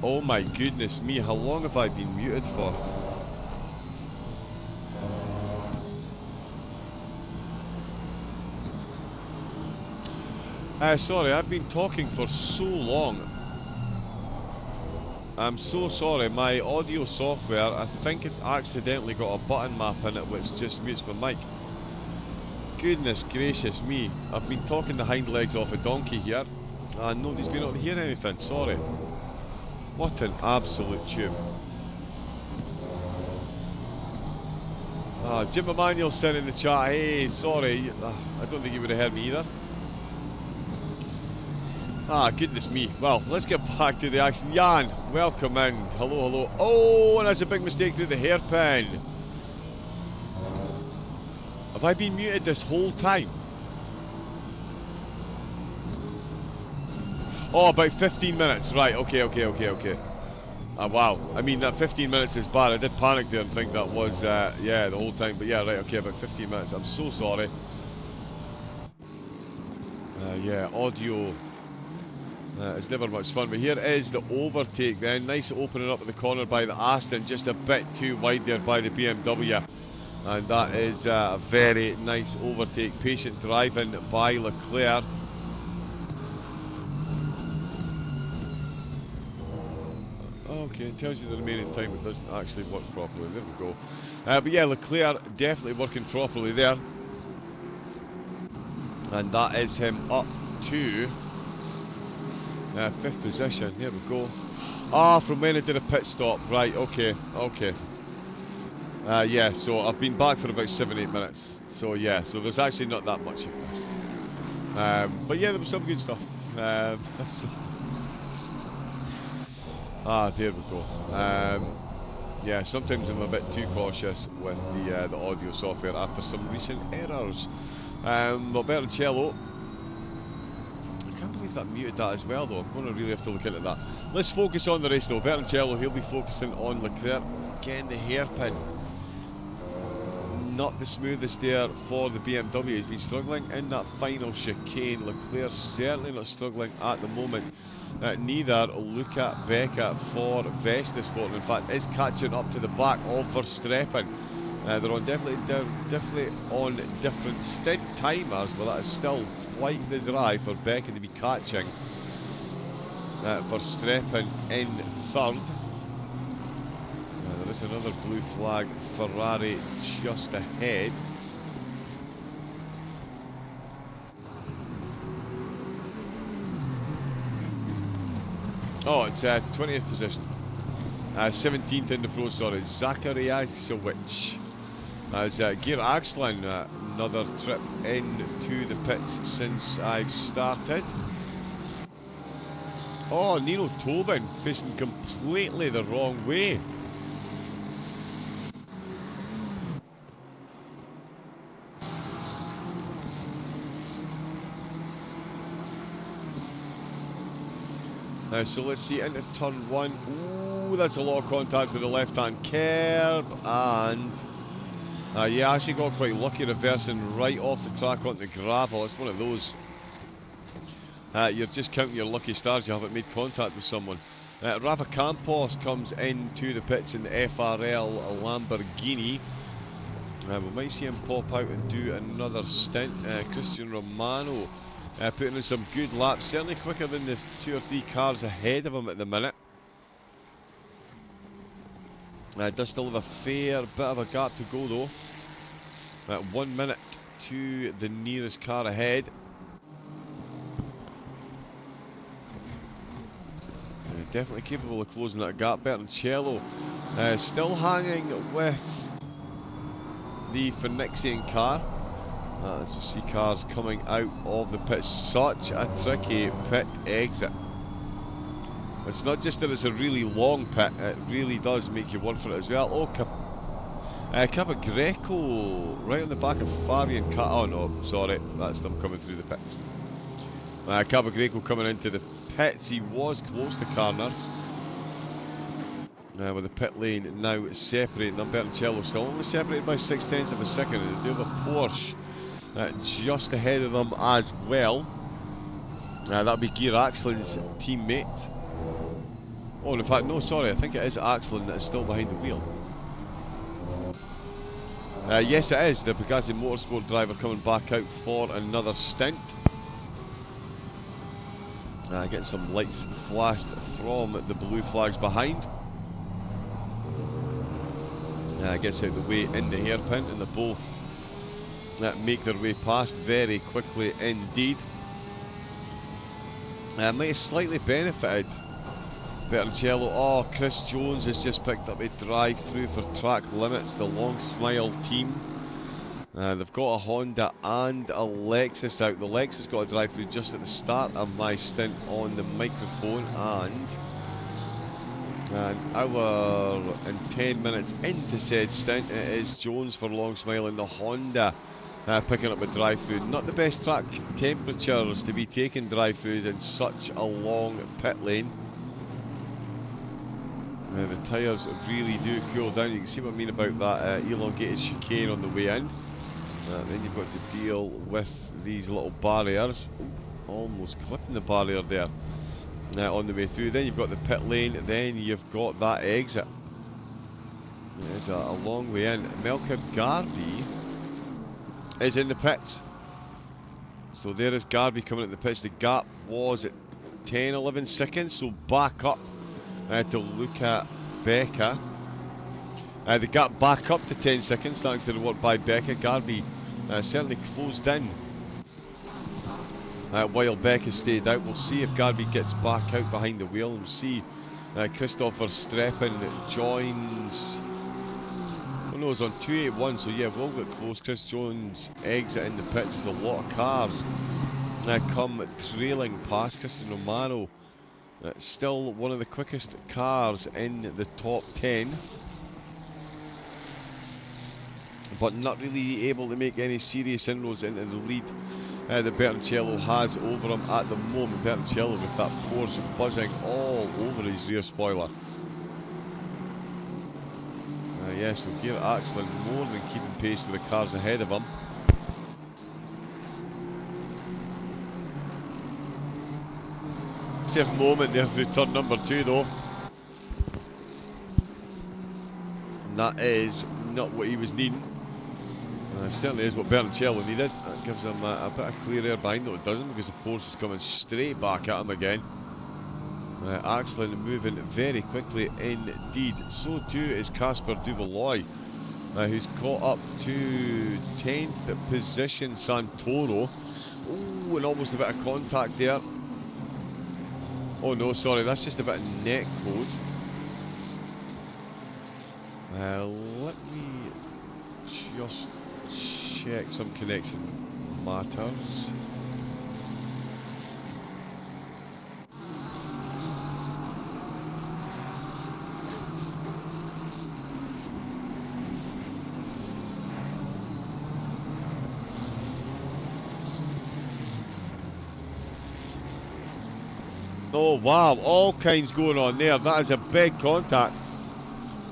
Oh my goodness me, how long have I been muted for? Sorry, I've been talking for so long. I'm so sorry, my audio software, I think it's accidentally got a button map in it which just mutes my mic. Goodness gracious me, I've been talking the hind legs off a donkey here and nobody's been able to hear anything, sorry. What an absolute tube. Jim Emanuel said in the chat, hey, sorry, I don't think you would have heard me either. Goodness me. Well, let's get back to the action. Jan, welcome in. Hello, hello. Oh, and that's a big mistake through the hairpin. Have I been muted this whole time? Oh, about 15 minutes. Right, okay. Wow. I mean, that 15 minutes is bad. I did panic there and think that was, yeah, the whole time. But yeah, right, okay, about 15 minutes. I'm so sorry. Yeah, audio... it's never much fun, but here is the overtake then. Nice opening up at the corner by the Aston, just a bit too wide there by the BMW. And that is a very nice overtake. Patient driving by Leclerc. Okay, it tells you the remaining time, it doesn't actually work properly. There we go. But yeah, Leclerc definitely working properly there. And that is him up to... 5th position, there we go. From when I did a pit stop, right, okay. Yeah, so I've been back for about 7-8 minutes. So yeah, so there's actually not that much you've missed. But yeah, there was some good stuff. There we go. Yeah, sometimes I'm a bit too cautious with the audio software after some recent errors. But Bertoncello, I can't believe that I muted that as well though. I'm going to really have to look into that. Let's focus on the race though. Bertoncello, he'll be focusing on Leclerc. Again, the hairpin. Not the smoothest there for the BMW. He's been struggling in that final chicane. Leclerc certainly not struggling at the moment. Neither Luca Becca for Vestasport. In fact, is catching up to the back of Verstappen. They're on definitely on different stint timers, but that is still quite the drive for Becca to be catching Verstappen in third. There is another blue flag Ferrari just ahead. Oh, it's 20th position. 17th in the Pro, sorry. Zakariasowicz. As Gear Axlin, another trip into the pits since I've started. Oh, Nino Tobin facing completely the wrong way. So let's see, into turn one. Ooh, that's a lot of contact with the left-hand curb, and yeah, I actually got quite lucky reversing right off the track onto the gravel. It's one of those. You're just counting your lucky stars you haven't made contact with someone. Rafa Campos comes into the pits in the FRL Lamborghini. We might see him pop out and do another stint. Christian Romano putting in some good laps, certainly quicker than the 2 or 3 cars ahead of him at the minute. Does still have a fair bit of a gap to go though. 1 minute to the nearest car ahead. Definitely capable of closing that gap. Bertoncello still hanging with the Phoenixian car. As we see cars coming out of the pit. Such a tricky pit exit. It's not just that it's a really long pit, it really does make you run for it as well. Oh, Capagreco right on the back of Fabian oh no, sorry, that's them coming through the pits. Capagreco coming into the pits. He was close to Carner. With the pit lane now separating them. Bertoncello still only separated by 0.6 of a second, and they have a Porsche just ahead of them as well. That'll be Gear Axlin's teammate. Oh, in fact, no, sorry, I think it is Axelin that is still behind the wheel. Yes, it is. The Bugatti Motorsport driver coming back out for another stint. Getting some lights flashed from the blue flags behind. Gets out the way in the hairpin, and they both make their way past very quickly indeed. Might have slightly benefited Bertoncello. Oh, Chris Jones has just picked up a drive-through for track limits. The Long Smile team. They've got a Honda and a Lexus out. The Lexus got a drive-through just at the start of my stint on the microphone, and an hour and 10 minutes into said stint, it is Jones for Long Smile in the Honda picking up a drive-through. Not the best track temperatures to be taking drive-throughs in such a long pit lane. The tyres really do cool down. You can see what I mean about that elongated chicane on the way in. Then you've got to deal with these little barriers. Ooh, almost clipping the barrier there on the way through. Then you've got the pit lane. Then you've got that exit. It's a long way in. Melker Garby is in the pits. So there is Garby coming at the pits. The gap was at 10-11 seconds. So back up to look at Becca. The gap back up to 10 seconds thanks to the work by Becca. Garby certainly closed in while Becca stayed out. We'll see if Garby gets back out behind the wheel. We'll see Christopher Streppen joins. Oh no, it's on 281, so yeah, we'll get close. Chris Jones exit in the pits. There's a lot of cars come trailing past. Christian Romano still one of the quickest cars in the top 10. But not really able to make any serious inroads into the lead that Bertoncello has over him at the moment. Bertoncello with that Porsche buzzing all over his rear spoiler. Yes, so Garrett Axelin more than keeping pace with the cars ahead of him. Safe moment there through turn number 2 though. And that is not what he was needing. Certainly is what Bertoncello needed. That gives him a bit of clear air behind, though it doesn't, because the Porsche is coming straight back at him again. Axelin moving very quickly indeed. So too is Casper Duvaloy, who's caught up to 10th position Santoro. Oh, and almost a bit of contact there. Oh no, sorry, that's just a bit of neck code. Let me just check some connection matters. Oh wow, all kinds going on there. That is a big contact.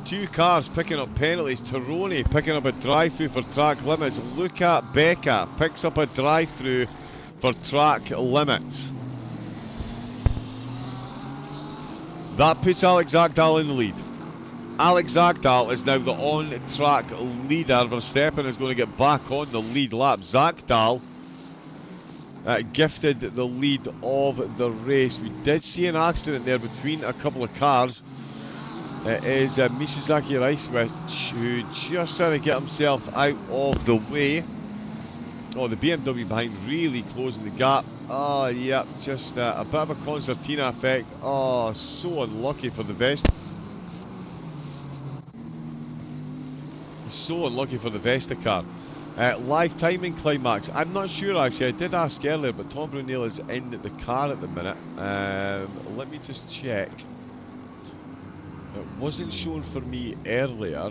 Two cars picking up penalties. Tironi picking up a drive-through for track limits. Look at Becca picks up a drive-through for track limits. That puts Alex Zagdal in the lead. Alex Zagdal is now the on-track leader. Verstappen is going to get back on the lead lap. Zagdal gifted the lead of the race. We did see an accident there between a couple of cars. It is Mishizaki Raiswich who just trying to get himself out of the way. Oh, the BMW behind really closing the gap. Oh, yeah, just a bit of a concertina effect. Oh, so unlucky for the Vesta. So unlucky for the Vesta car. Live timing climax. I'm not sure actually. I did ask earlier, but Tom Brunel is in the car at the minute. Let me just check. It wasn't shown for me earlier.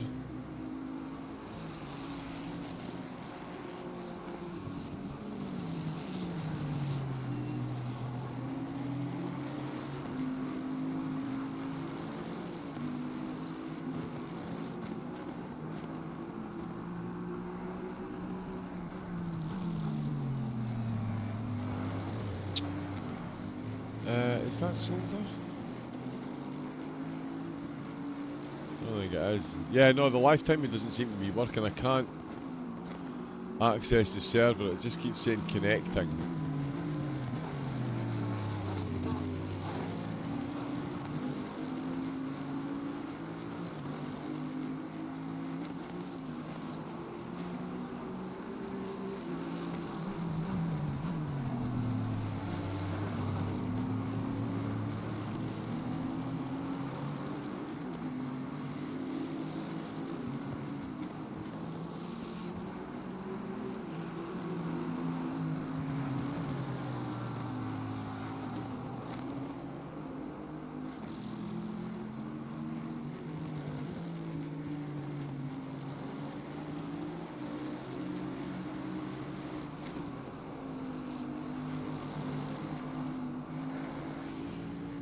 Is that Zolder? think it is. Yeah, no, the live timing doesn't seem to be working. I can't access the server, it just keeps saying connecting.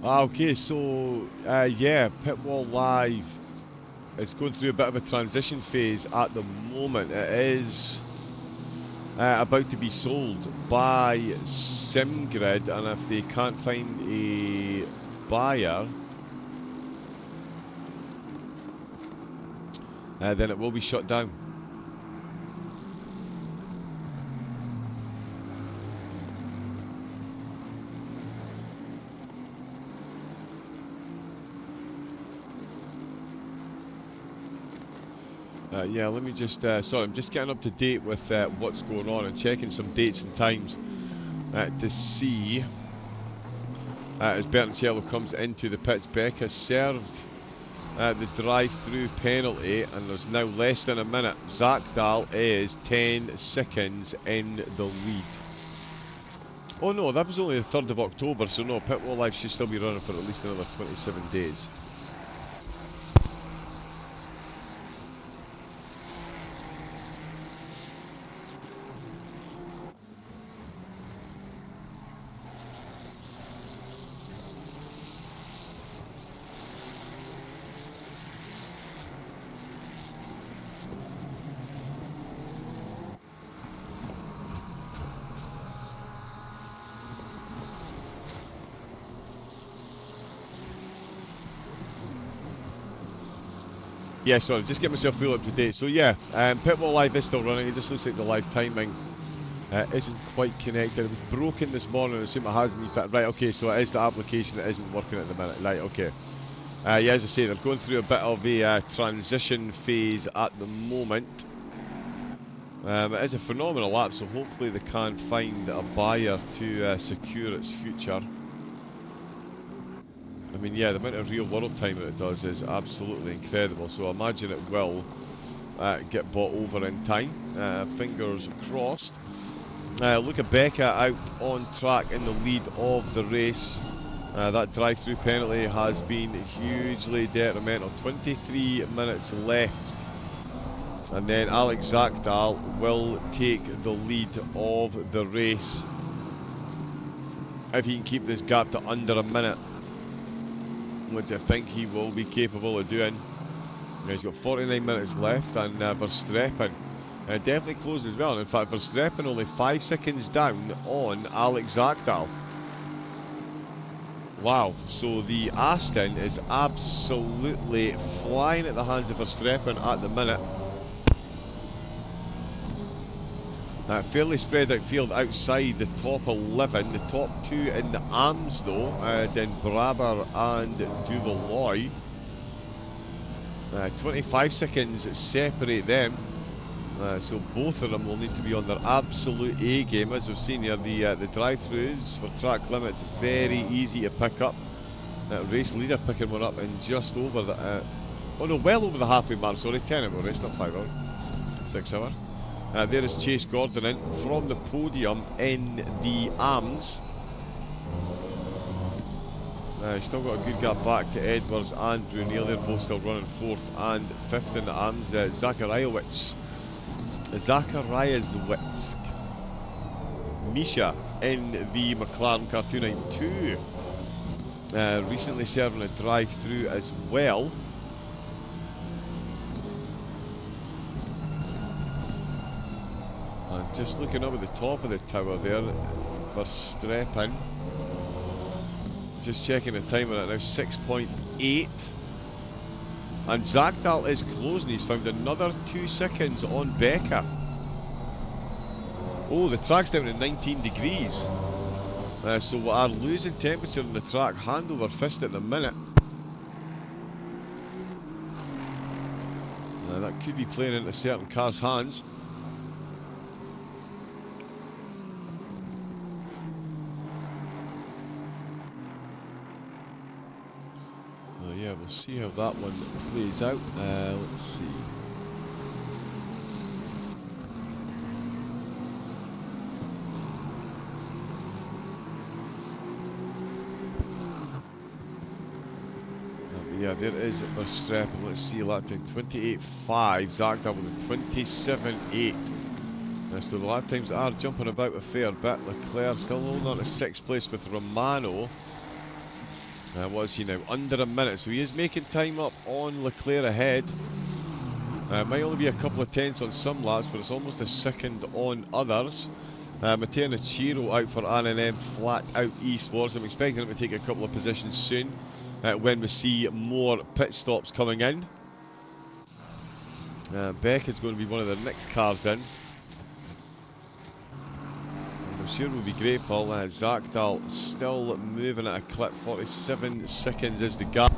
Okay, so yeah, Pitwall Live is going through a bit of a transition phase at the moment. It is about to be sold by SimGrid, and if they can't find a buyer, then it will be shut down. Yeah, let me just, sorry, I'm just getting up to date with what's going on and checking some dates and times to see as Bertoncello comes into the pits. Becca served the drive-through penalty and there's now less than a minute. Zakdal is 10 seconds in the lead. Oh no, that was only the 3rd of October, so no, Pitwall Live should still be running for at least another 27 days. Yeah, sorry, just get myself full up to date. So yeah, Pitwall Live is still running. It just looks like the live timing isn't quite connected. It was broken this morning. I assume it has been fit. Right, okay, so it is the application that isn't working at the minute. Right, okay. Yeah, as I say, they're going through a bit of a transition phase at the moment. It is a phenomenal lap, so hopefully they can find a buyer to secure its future. I mean, yeah, the amount of real world time that it does is absolutely incredible, so I imagine it will get bought over in time. Fingers crossed. Look at Becca out on track in the lead of the race. That drive-through penalty has been hugely detrimental. 23 minutes left. And then Alex Zakdal will take the lead of the race if he can keep this gap to under a minute, which I think he will be capable of doing. He's got 49 minutes left, and Verstappen definitely closed as well. In fact, Verstappen only 5 seconds down on Alex Zakdal. Wow, so the Aston is absolutely flying at the hands of Verstappen at the minute. Fairly spread out field outside the top 11. The top 2 in the AMS though, Den Braber and Duvalloy. 25 seconds separate them. So both of them will need to be on their absolute A game. As we've seen here, the drive-throughs for track limits, very easy to pick up. Race leader picking one up in just over the, oh no, well over the halfway mark, sorry, 10 hour race, not 5 hour, 6 hour. There is Chase Gordon in from the podium in the AMS. He's still got a good gap back to Edwards and Brunel. They're both still running 4th and 5th in the AMS. Zachariaswitz, Misha in the McLaren car 292. Recently serving a drive-through as well. And just looking up at the top of the tower there, And Zagdal is closing. He's found another 2 seconds on Becker. Oh, the track's down to 19 degrees. So we are losing temperature on the track hand over fist at the minute. That could be playing into certain cars' hands. Yeah, we'll see how that one plays out. Let's see. Yeah, there is Verstappen. Let's see, lap time 28.5. Zagdal with a 27.8. So the lap times are jumping about a fair bit. Leclerc still holding on to 6th place with Romano. What is he now? Under a minute. So he is making time up on Leclerc ahead. Might only be a couple of tenths on some laps, but it's almost a second on others. Matteo Chiro out for R&M flat out eastwards. I'm expecting him to take a couple of positions soon when we see more pit stops coming in. Beck is going to be one of the next cars in. I'm sure we'll be grateful. Zagdal still moving at a clip. 47 seconds is the gap.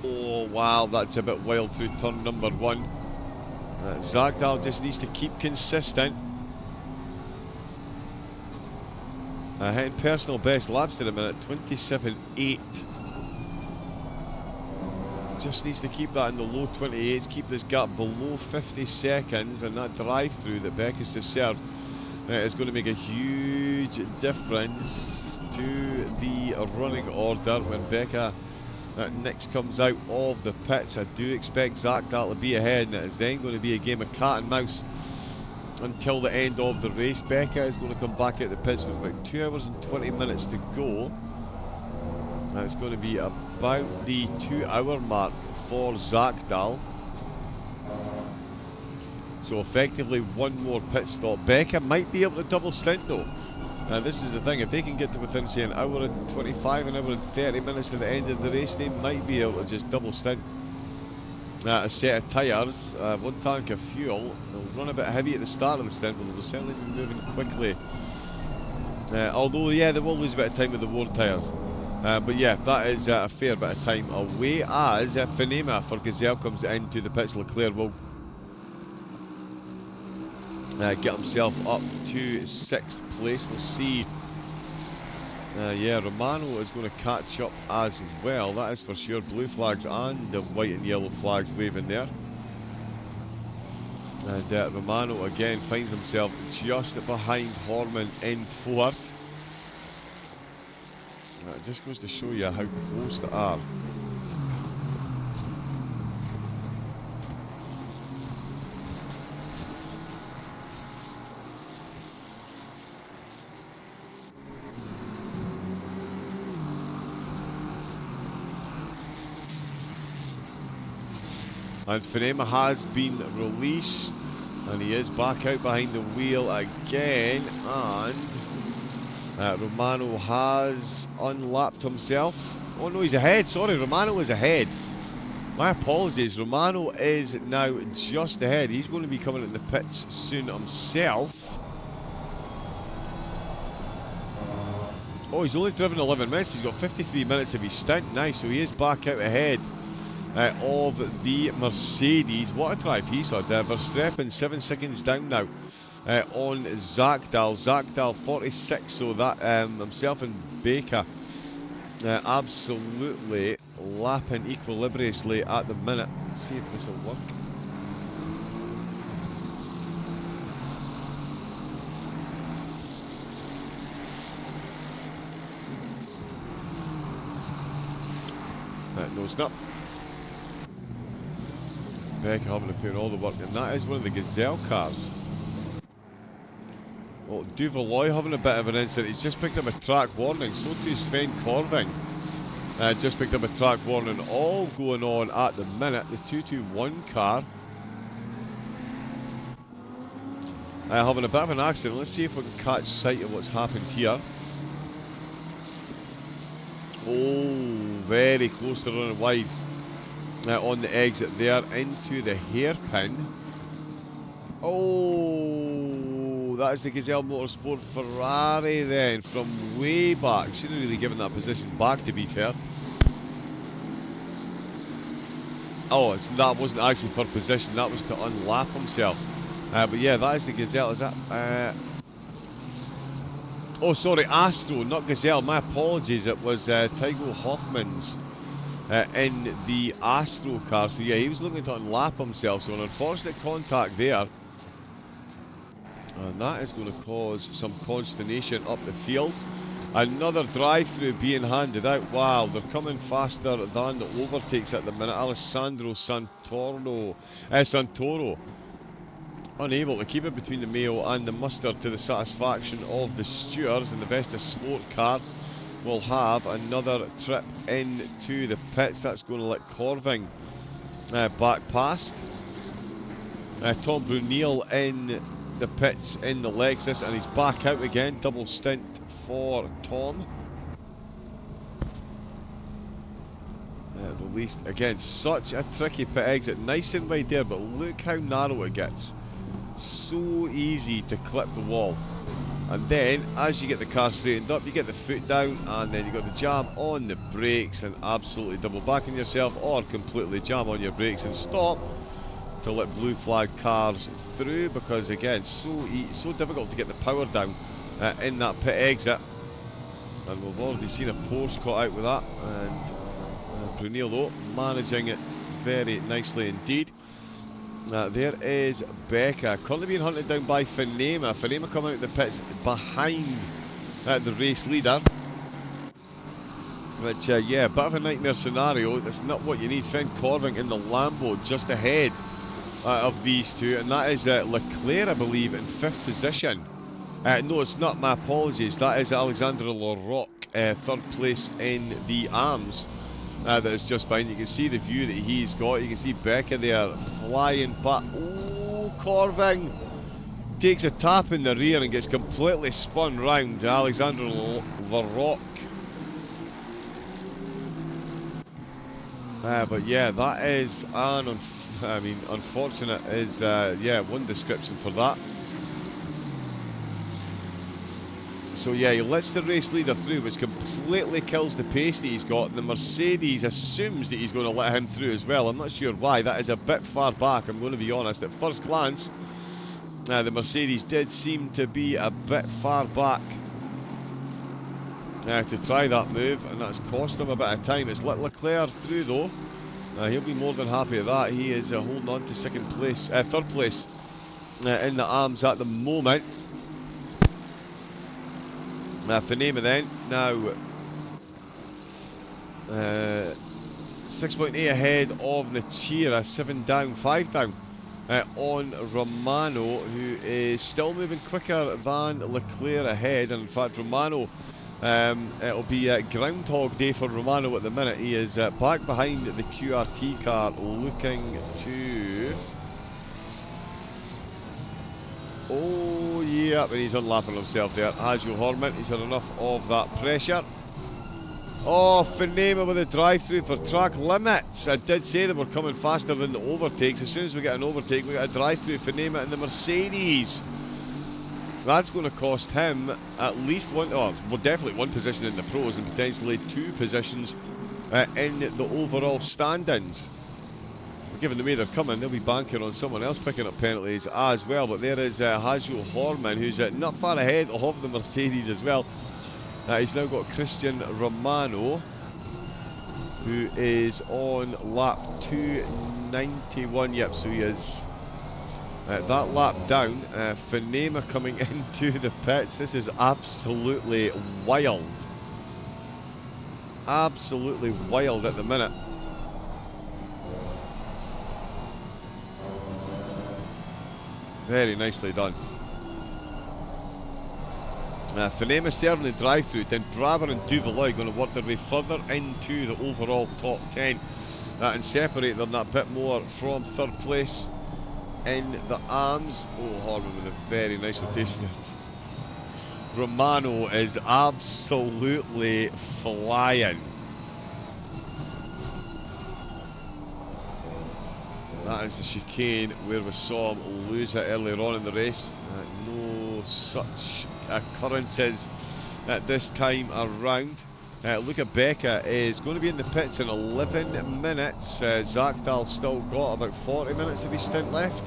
Oh wow, that's a bit wild through turn number 1. Zagdal just needs to keep consistent. Hitting personal best laps to the minute, 27.8. Just needs to keep that in the low 28s, keep this gap below 50 seconds, and that drive through that Beck has just served is going to make a huge difference to the running order when Becca next comes out of the pits. I do expect Zagdal to be ahead, and it is then going to be a game of cat and mouse until the end of the race. Becca is going to come back at the pits with about 2 hours and 20 minutes to go. It's going to be about the 2 hour mark for Zagdal. So effectively one more pit stop. Becca might be able to double stint though. This is the thing, if they can get to within say an hour and 25, an hour and 30 minutes to the end of the race, they might be able to just double stint a set of tyres, 1 tank of fuel. They'll run a bit heavy at the start of the stint, but they'll certainly be moving quickly. Although yeah, they will lose a bit of time with the worn tyres. But yeah, that is a fair bit of time away as Finema for Gazelle comes into the pits. Leclerc will get himself up to 6th place. We'll see. Yeah, Romano is going to catch up as well. That is for sure. Blue flags and the white and yellow flags waving there. And Romano again finds himself just behind Horman in 4th. It just goes to show you how close they are. And Finema has been released, and he is back out behind the wheel again, and Romano has unlapped himself. Oh no, he's ahead, sorry, Romano is ahead. My apologies, Romano is now just ahead. He's going to be coming in the pits soon himself. Oh, he's only driven 11 minutes, he's got 53 minutes of his stint, nice, so he is back out ahead of the Mercedes. What a drive he's had. Verstappen 7 seconds down now on Zagdal. Zagdal 46, so that himself and Baker absolutely lapping equilibriously at the minute. Let's see if this will work. No, it's not. Becker having to put in all the work, and that is one of the Gazelle cars. Well, Duvaloy having a bit of an incident. He's just picked up a track warning. So too Sven Corving. Just picked up a track warning. All going on at the minute. The 221 car having a bit of an accident. Let's see if we can catch sight of what's happened here. Oh, very close to running wide on the exit there into the hairpin. Oh, that is the Gazelle Motorsport Ferrari then from way back. Shouldn't have really given that position back, to be fair. Oh, that wasn't actually for position, that was to unlap himself. But yeah, that is the Gazelle. Is that... oh, sorry, Astro, not Gazelle. My apologies. It was Tygo Hoffman's in the Astro car. So yeah, he was looking to unlap himself. So an unfortunate contact there. And that is going to cause some consternation up the field. Another drive-through being handed out. Wow, they're coming faster than the overtakes at the minute. Alessandro Santoro unable to keep it between the Mayo and the Mustard to the satisfaction of the stewards, and the Vesta Sport car will have another trip into the pits. That's going to let Corving back past. Tom Brunel in the pits in the Lexus, and he's back out again. Double stint for Tom. Released again. Such a tricky pit exit. Nice and wide there, but look how narrow it gets. So easy to clip the wall. And then as you get the car straightened up, you get the foot down, and then you got the jam on the brakes and absolutely double back on yourself, or completely jam on your brakes and stop to let blue flag cars through, because again, so difficult to get the power down in that pit exit. And we've already seen a Porsche caught out with that, and Brunel though managing it very nicely indeed. There is Becca, currently being hunted down by Finema. Finema coming out of the pits behind the race leader. Which, yeah, bit of a nightmare scenario. That's not what you need. Sven Corving in the Lambo just ahead of these two. And that is Leclerc, I believe, in 5th position. No, it's not, my apologies. That is Alexandre Leroc, 3rd place in the arms. That is just behind. You can see the view that he's got. You can see Becca there flying back. Oh, Corving takes a tap in the rear and gets completely spun round. Alexandre Leroc. But yeah, that is unfortunate is yeah, one description for that. So yeah, he lets the race leader through, which completely kills the pace that he's got. And the Mercedes assumes that he's going to let him through as well. I'm not sure why. That is a bit far back, I'm going to be honest. At first glance, the Mercedes did seem to be a bit far back to try that move, and that's cost him a bit of time. It's let Leclerc through though. He'll be more than happy with that. He is holding on to 3rd place in the arms at the moment. Finema then, now 6.8 ahead of Nachira, 7 down, 5 down on Romano, who is still moving quicker than Leclerc ahead. And in fact, Romano, it'll be Groundhog Day for Romano at the minute. He is back behind the QRT car, looking to... Oh, yeah, and he's unlapping himself there. Hajo Horman, he's had enough of that pressure. Oh, Finema with a drive-through for track limits. I did say they were coming faster than the overtakes. As soon as we get an overtake, we get a drive-through. Finema in the Mercedes. That's going to cost him at least one, well, definitely one position in the pros and potentially 2 positions in the overall standings. Given the way they're coming, they'll be banking on someone else picking up penalties as well. But there is Hajo Horman, who's not far ahead of the Mercedes as well. He's now got Christian Romano, who is on lap 291. Yep, so he is that lap down. Finema coming into the pits. This is absolutely wild. Absolutely wild at the minute. Very nicely done. Finema serving the drive-through, then Braver and Duvaloy going to work their way further into the overall top 10 and separate them that bit more from 3rd place in the arms. Oh, Horman with a very nice rotation there. Romano is absolutely flying. as the chicane where we saw him lose it earlier on in the race. No such occurrences at this time around. Luca Becca is going to be in the pits in 11 minutes. Zakdal's still got about 40 minutes of his stint left.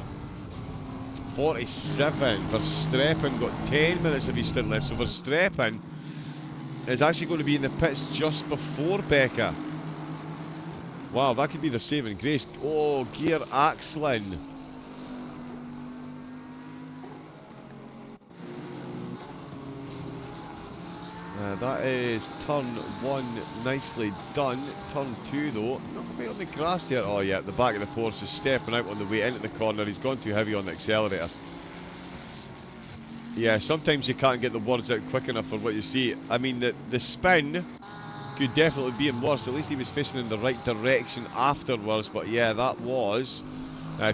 47. Verstappen got 10 minutes of his stint left. So Verstappen is actually going to be in the pits just before Becca. Wow, that could be the saving grace. Oh, gear axling. That is turn 1, nicely done. Turn 2 though, not quite on the grass yet. Oh yeah, the back of the Porsche is stepping out on the way into the corner. He's gone too heavy on the accelerator. Yeah, sometimes you can't get the words out quick enough for what you see. I mean, the spin could definitely be worse. At least he was facing in the right direction afterwards. But yeah, that was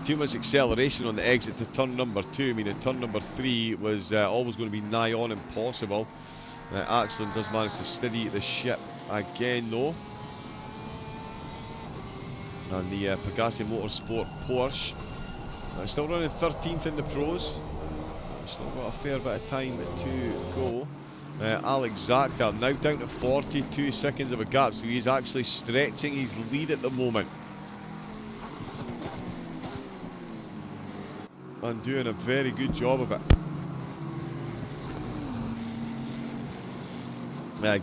too much acceleration on the exit to turn number 2. I mean, in turn number 3 was always going to be nigh on impossible. Axel does manage to steady the ship again though. And the Pagasi Motorsport Porsche still running 13th in the pros. Still got a fair bit of time to go. Alex Zakdal now down to 42 seconds of a gap, so he's actually stretching his lead at the moment. And doing a very good job of it.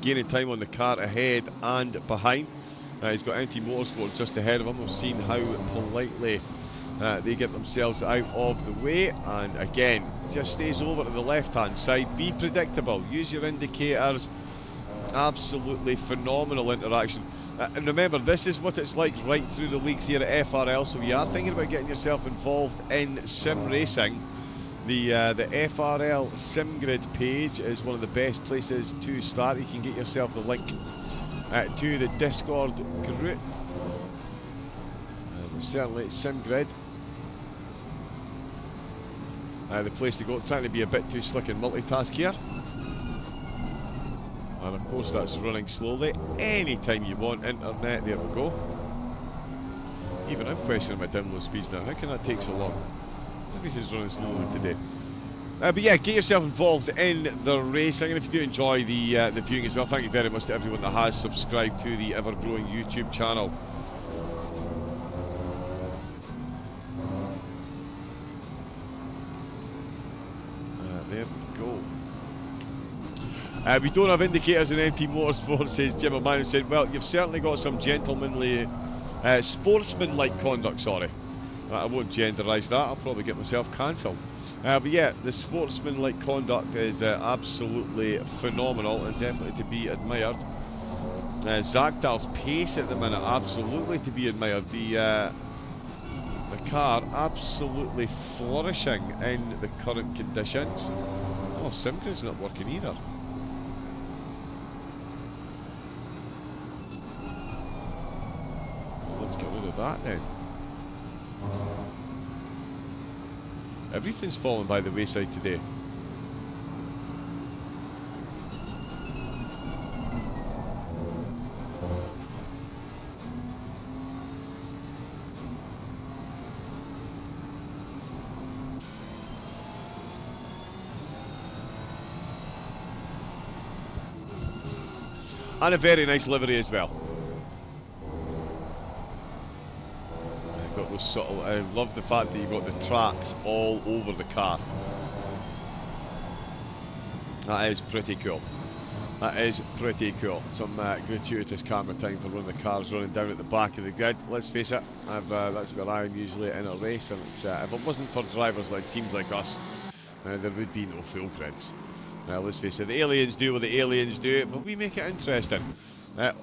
Gaining time on the car ahead and behind. He's got NT Motorsport just ahead of him. We've seen how politely they get themselves out of the way. And again, just stays over to the left hand side. Be predictable. Use your indicators. Absolutely phenomenal interaction. And remember, this is what it's like right through the leagues here at FRL. So if you are thinking about getting yourself involved in sim racing, the FRL SimGrid page is one of the best places to start. You can get yourself the link to the Discord group. Certainly SimGrid, the place to go. I'm trying to be a bit too slick and multitask here. And of course that's running slowly. Anytime you want internet, there we go. Even I'm questioning my download speeds now. How can that take so long? Everything's running slowly today. But yeah, get yourself involved in the racing, and if you do enjoy the viewing as well, thank you very much to everyone that has subscribed to the ever-growing YouTube channel. There we go. We don't have indicators in NT Motorsport, says Jim O'Mahony. Said, well, you've certainly got some gentlemanly, sportsman-like conduct, sorry. I won't genderise that, I'll probably get myself cancelled. But yeah, the sportsman-like conduct is absolutely phenomenal and definitely to be admired. Zakdal's pace at the minute, absolutely to be admired. The car absolutely flourishing in the current conditions. Oh, SimGrid's not working either. Well, let's get rid of that then. Everything's fallen by the wayside today. And a very nice livery as well. Got those subtle. I love the fact that you've got the tracks all over the car. That is pretty cool. That is pretty cool. Some gratuitous camera time for one of the cars running down at the back of the grid. Let's face it, that's where I am usually in a race, and it's, if it wasn't for drivers like teams like us, there would be no full grids. Let's face it, the aliens do what the aliens do, but we make it interesting.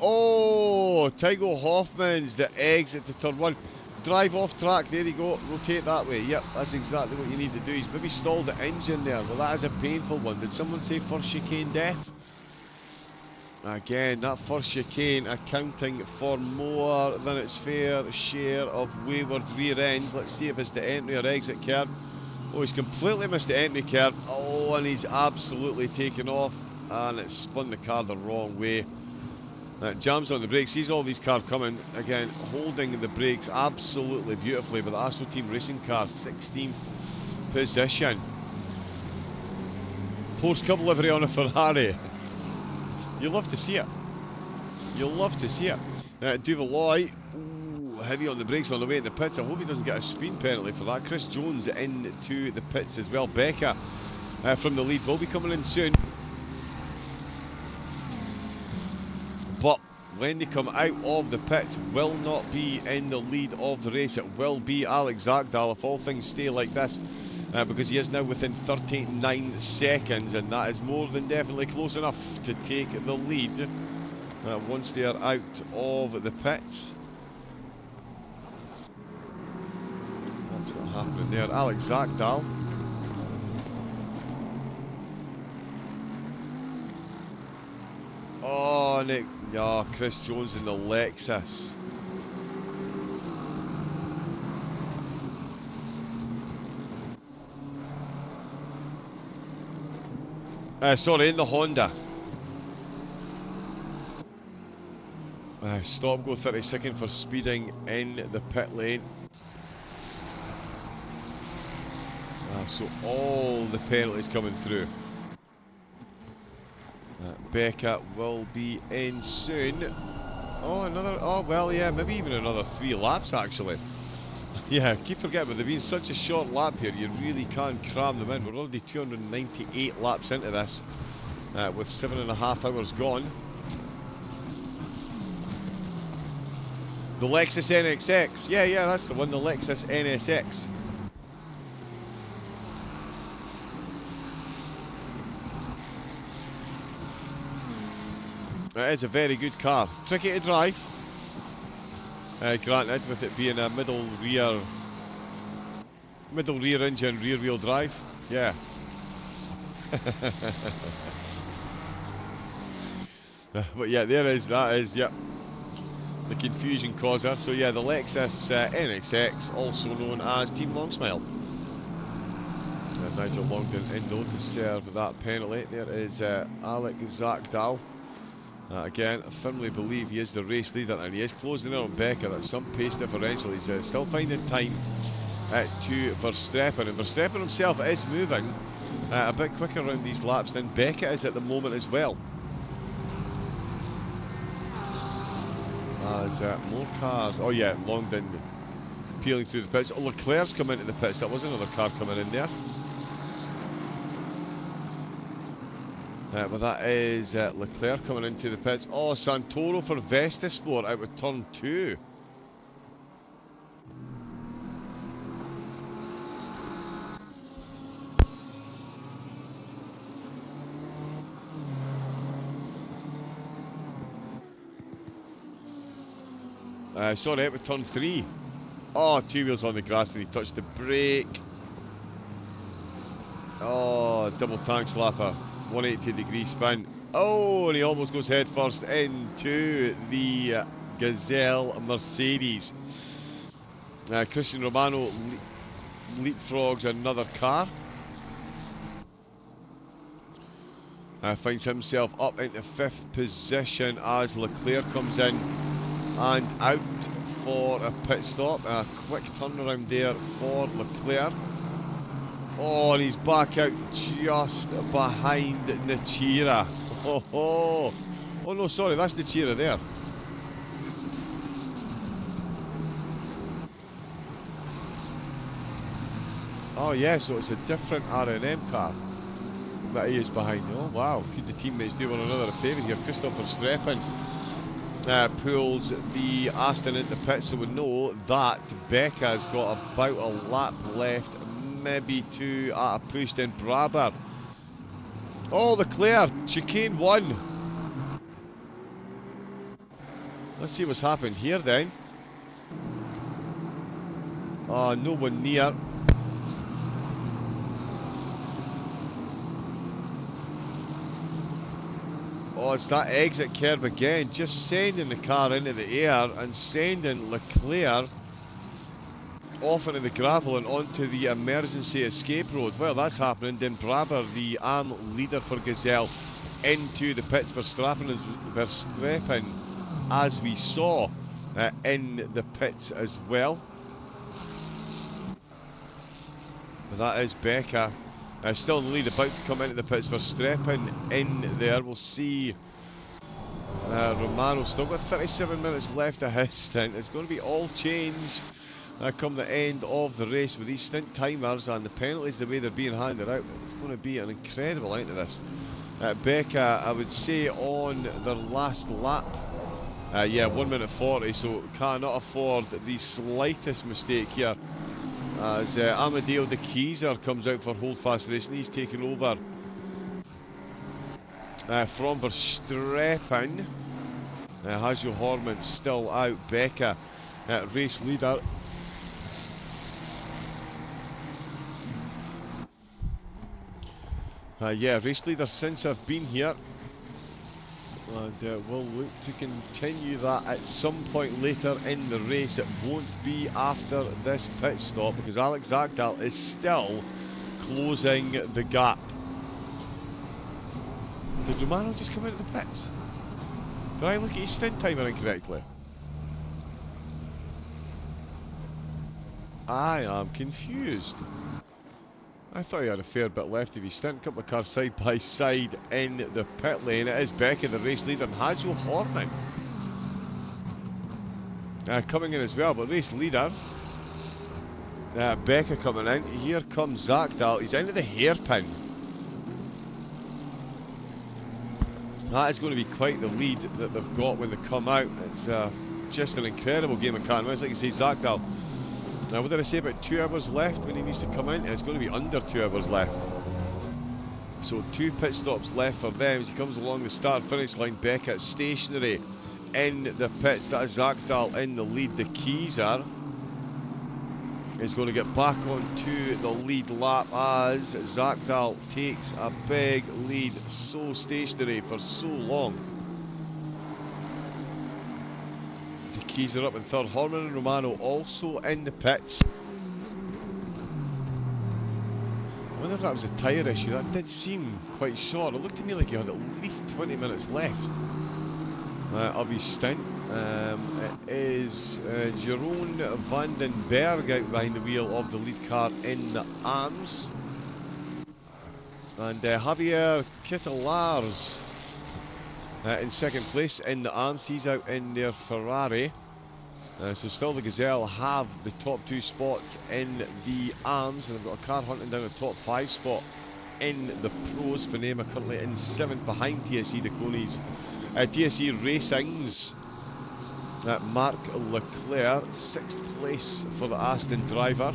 Oh, Tygo Hoffman's the exit to turn 1. Drive off track, there you go, rotate that way. Yep, that's exactly what you need to do. He's maybe stalled the engine there. Well, that is a painful one. Did someone say first chicane death? Again, that first chicane accounting for more than its fair share of wayward rear ends. Let's see if it's the entry or exit curve. Oh, he's completely missed the entry curve. Oh, and he's absolutely taken off. And it's spun the car the wrong way. Jams on the brakes, sees all these cars coming, again holding the brakes absolutely beautifully, but the Assetto team racing car, 16th position. Porsche Cup livery on a Ferrari. You love to see it. You'll love to see it. Duvaloy, heavy on the brakes on the way in the pits. I hope he doesn't get a speed penalty for that. Chris Jones into the pits as well. Becca from the lead will be coming in soon. But when they come out of the pits, will not be in the lead of the race. It will be Alex Zagdal if all things stay like this, because he is now within 39 seconds, and that is more than definitely close enough to take the lead once they are out of the pits. That's not happening there. Alex Zagdal. Oh, Nick. Yeah, Chris Jones in the Lexus. Sorry, in the Honda. Stop, go 30-second for speeding in the pit lane. So all the penalties coming through. Becca will be in soon. Oh, another. Oh, well, yeah, maybe even another 3 laps actually. Yeah, keep forgetting, but they've been such a short lap here, you really can't cram them in. We're already 298 laps into this, with 7.5 hours gone. The Lexus NXX. Yeah, that's the one, the Lexus NSX. It is a very good car. Tricky to drive. Granted, with it being a middle rear engine, rear wheel drive. Yeah. But yeah, that is, yep. The confusion causer. So yeah, the Lexus NXX, also known as Team Longsmile. Nigel Longdon in though to serve that penalty. There is Alex Zagdal. Again, I firmly believe he is the race leader, and he is closing in on Becca at some pace differential. He's still finding time to Verstappen, and Verstappen himself is moving a bit quicker around these laps than Becca is at the moment as well. As more cars, oh yeah, Longdon peeling through the pits. Oh, Leclerc's come into the pits, that was another car coming in there. But that is Leclerc coming into the pits. Oh, Santoro for Vestasport out with turn 2. Sorry, out with turn 3. Oh, 2 wheels on the grass and he touched the brake. Oh, double tank slapper. 180-degree spin. Oh, and he almost goes head first into the Gazelle Mercedes. Christian Romano leapfrogs another car. Finds himself up into 5th position as Leclerc comes in and out for a pit stop. A quick turnaround there for Leclerc. Oh, and he's back out just behind Nachira. Oh no, sorry, that's Nachira there. Oh yeah, so it's a different R&M car that he is behind. Oh wow, could the teammates do one another a favour here? Christopher Streppen pulls the Aston into pit, so we know that Becca's got about a lap left, maybe 2 at a push. Then Brabber. Oh, Leclerc, chicane 1. Let's see what's happened here then. Oh, no one near. Oh, it's that exit curve again, just sending the car into the air and sending Leclerc off into the gravel and onto the emergency escape road. Well, that's happening. Then Brabber, the arm leader for Gazelle, into the pits. Verstappen as we saw in the pits as well. But that is Becca still in the lead, about to come into the pits. Verstappen in there. We'll see Romano still got 37 minutes left of his stint. It's going to be all change come the end of the race with these stint timers and the penalties the way they're being handed out. It's going to be an incredible end to this. Becca, I would say, on their last lap. Yeah, 1 minute 40, so cannot afford the slightest mistake here. As Amadeo de Keyser comes out for Holdfast Racing. He's taken over from Verstappen. Hajo Horman still out. Becca, race leader. Yeah, race leader since I've been here. And we'll look to continue that at some point later in the race. It won't be after this pit stop because Alex Zagdal is still closing the gap. Did Romano just come out of the pits? Did I look at his stint timer incorrectly? I am confused. I thought he had a fair bit left of his stint. A couple of cars side by side in the pit lane. It is Becca, the race leader, and Hajo Horman coming in as well. But race leader, Becca coming in. Here comes Zagdal. He's into the hairpin. That is going to be quite the lead that they've got when they come out. It's just an incredible game of cat and mouse. Like you say, Zagdal. Now, what did I say about 2 hours left when he needs to come in? It's going to be under 2 hours left. So 2 pit stops left for them as he comes along the start-finish line. Becca stationary in the pits. That is Zagdal in the lead. The Keyser is going to get back onto the lead lap as Zagdal takes a big lead. So stationary for so long. Keys are up in third. Horman and Romano also in the pits. I wonder if that was a tyre issue. That did seem quite short. It looked to me like he had at least 20 minutes left of his stint. It is Jeroen van den Berg out behind the wheel of the lead car in the arms. And Javier Kittelars in second place in the arms. He's out in their Ferrari. So still the Gazelle have the top 2 spots in the arms, and they've got a car hunting down a top 5 spot in the pros. Fanema currently in 7th behind TSE Duconi's TSE Racing's Mark Leclerc. 6th place for the Aston driver,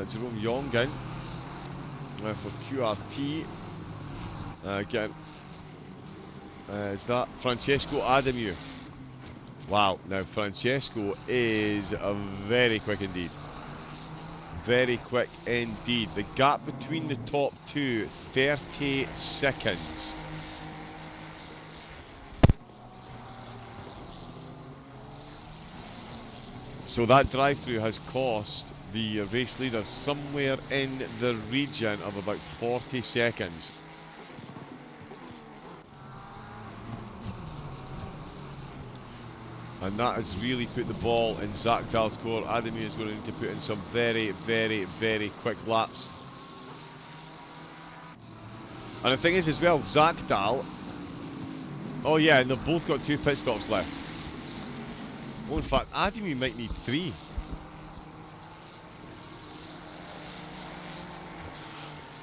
Jerome Jongen for QRT. Again, is that Francesco Adamiu? Wow, now Francesco is very quick indeed. Very quick indeed. The gap between the top 2, 30 seconds. So that drive-through has cost the race leader somewhere in the region of about 40 seconds. And that has really put the ball in Zagdal's court. Adamiu is going to need to put in some very, very, very quick laps. And the thing is as well, Zagdal... Oh yeah, and they've both got 2 pit stops left. Oh, in fact, Adamiu might need 3.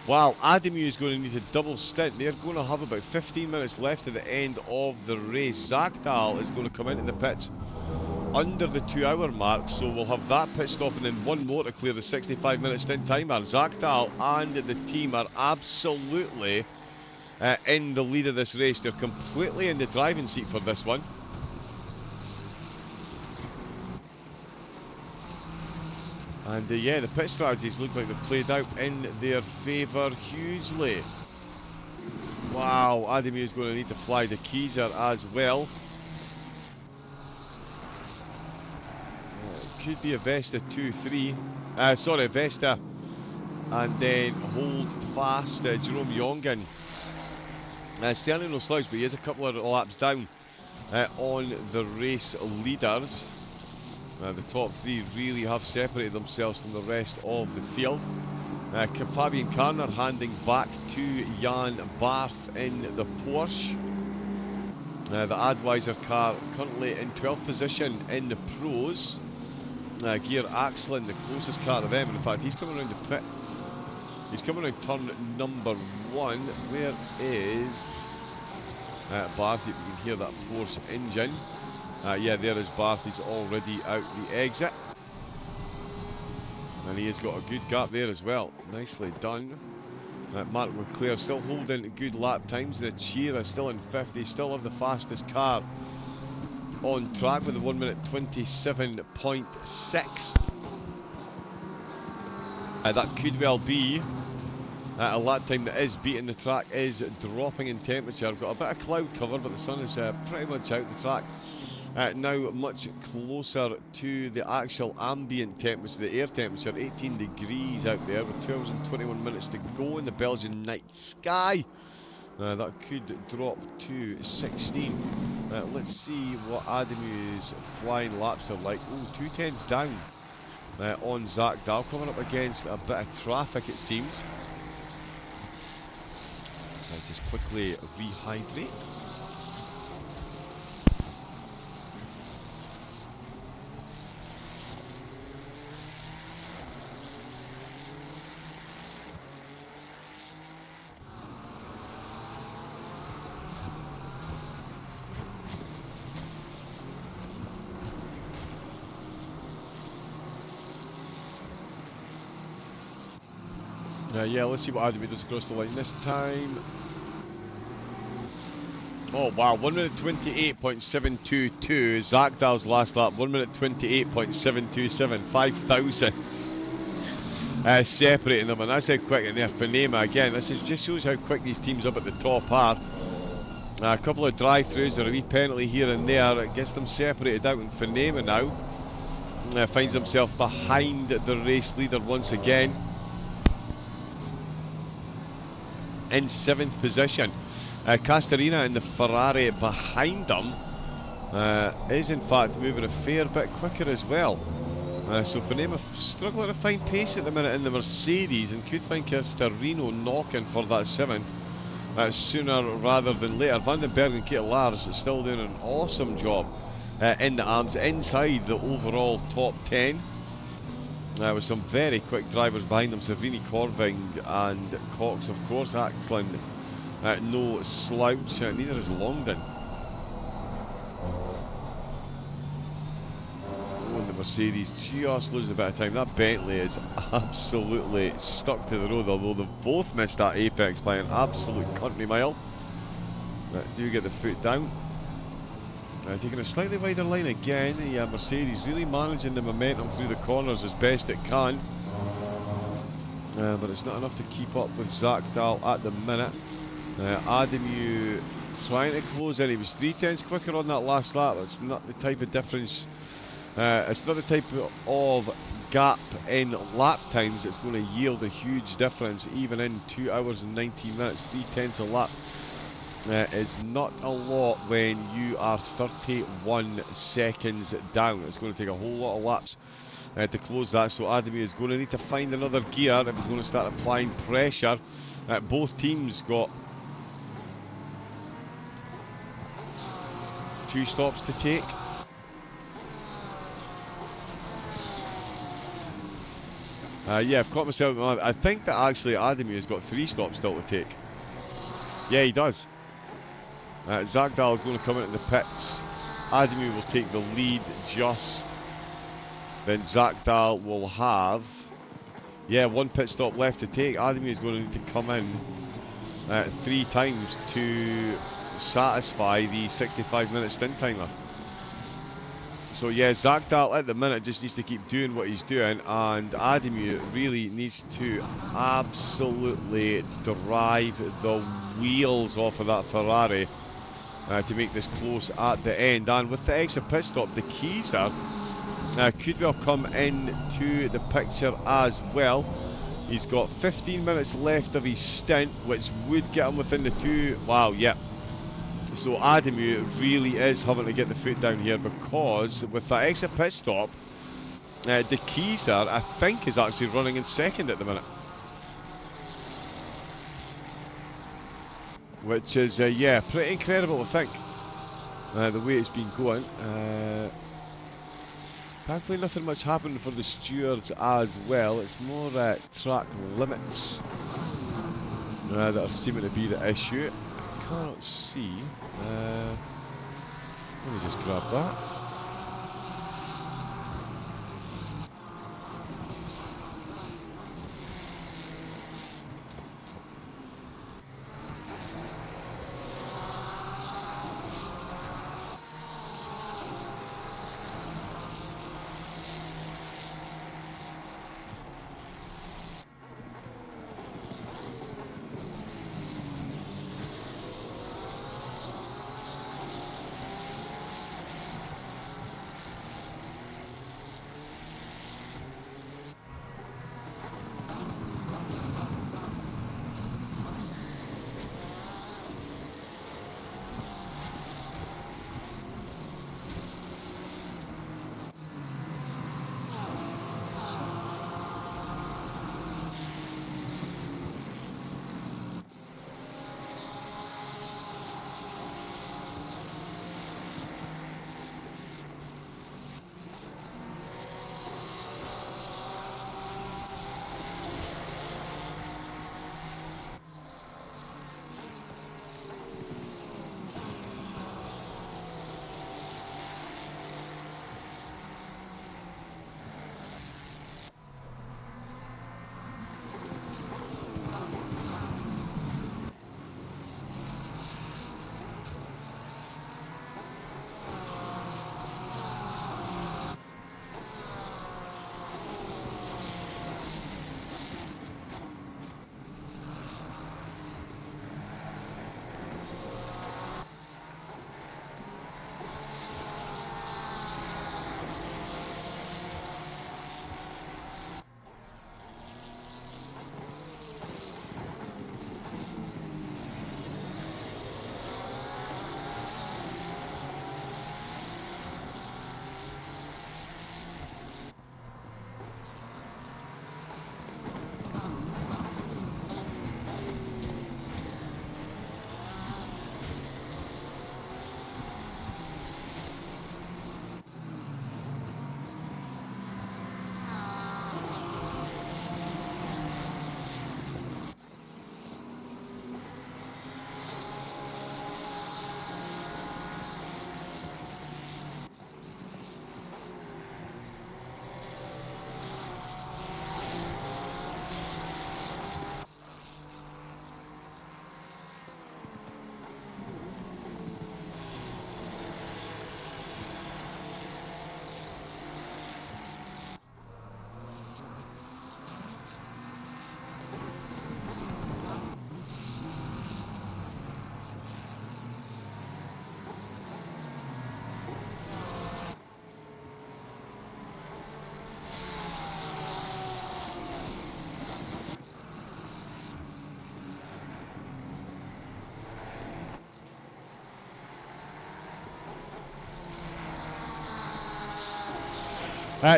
Wow, Adamiu is going to need a double stint. They're going to have about 15 minutes left at the end of the race. Zagdal is going to come into the pits under the 2 hour mark, so we'll have that pit stop and then one more to clear the 65-minute stint timer. Zagdal and the team are absolutely in the lead of this race. They're completely in the driving seat for this one. And yeah, the pit strategies look like they've played out in their favour hugely. Wow, Adamiu is going to need to fly the Keyser as well. Could be a Vesta 2-3. Sorry, Vesta. And then hold fast Jerome Jongen. Certainly no slouch, but he is a couple of laps down on the race leaders. The top three really have separated themselves from the rest of the field. Fabian Karner handing back to Jan Barth in the Porsche. The Advisor car currently in 12th position in the pros. Gear Axlin, the closest car to them, and in fact he's coming around the pit. He's coming around turn number 1. Where is Barth? You can hear that Porsche engine. Yeah, there is Barth. He's already out the exit. And he has got a good gap there as well. Nicely done. Mark Leclerc still holding good lap times. The Chira still in 5th. They still have the fastest car on track with a 1 minute 27.6. That could well be a lap time that is beating. The track is dropping in temperature. I've got a bit of cloud cover, but the sun is pretty much out. The track now much closer to the actual ambient temperature, the air temperature, 18 degrees out there with 12 hours and 21 minutes to go in the Belgian night sky. That could drop to 16. Let's see what Adamu's flying laps are like. Oh, 2 tenths down on Zach Dahl, coming up against a bit of traffic it seems. So I just quickly rehydrate. Yeah, let's see what Adamu does across the line this time. Oh wow, 1 minute 28.722. Zach Dahl's last lap, 1 minute 28.727. 5 thousandths separating them, and that's how quick. And there, Fanema again. This just shows how quick these teams up at the top are. A couple of drive-throughs or a wee penalty here and there. It gets them separated out, and Fanema now finds himself behind the race leader once again. In 7th position. Castorina in the Ferrari behind them is in fact moving a fair bit quicker as well. So Fanema struggling to find pace at the minute in the Mercedes, and could find Castorino knocking for that 7th sooner rather than later. Vandenberg and Ketelaars is still doing an awesome job in the arms inside the overall top 10. With some very quick drivers behind them, Savrini, Corving and Cox, of course. Axlin, no slouch, neither is Longden. Oh, and the Mercedes just losing a bit of time. That Bentley is absolutely stuck to the road, although they've both missed that apex by an absolute country mile. Do get the foot down. Taking a slightly wider line again. The Mercedes really managing the momentum through the corners as best it can, but it's not enough to keep up with Zach Dahl at the minute. Adamu trying to close in. He was 3 tenths quicker on that last lap. It's not the type of difference. It's not the type of gap in lap times that's going to yield a huge difference, even in 2 hours and 19 minutes. 3 tenths a lap is not a lot when you are 31 seconds down. It's going to take a whole lot of laps to close that, so Adamu is going to need to find another gear if he's going to start applying pressure. Both teams got 2 stops to take. Yeah, I've caught myself. I think that actually Adamu has got 3 stops still to take. Yeah, he does. Zach Dahl is going to come into the pits. Adamu will take the lead just. Then Zach Dahl will have, 1 pit stop left to take. Adamu is going to need to come in 3 times to satisfy the 65-minute stint timer. So yeah, Zach Dahl at the minute just needs to keep doing what he's doing, and Adamu really needs to absolutely drive the wheels off of that Ferrari to make this close at the end. And with the extra pit stop, the Keyser could well come into the picture as well. He's got 15 minutes left of his stint, which would get him within the 2. Wow, yep. So Ademu really is having to get the foot down here, because with that extra pit stop, De Keyser, I think, is actually running in second at the minute. Which is, yeah, pretty incredible, I think, the way it's been going. Thankfully nothing much happened for the stewards as well. It's more track limits that are seeming to be the issue. I cannot see. Let me just grab that.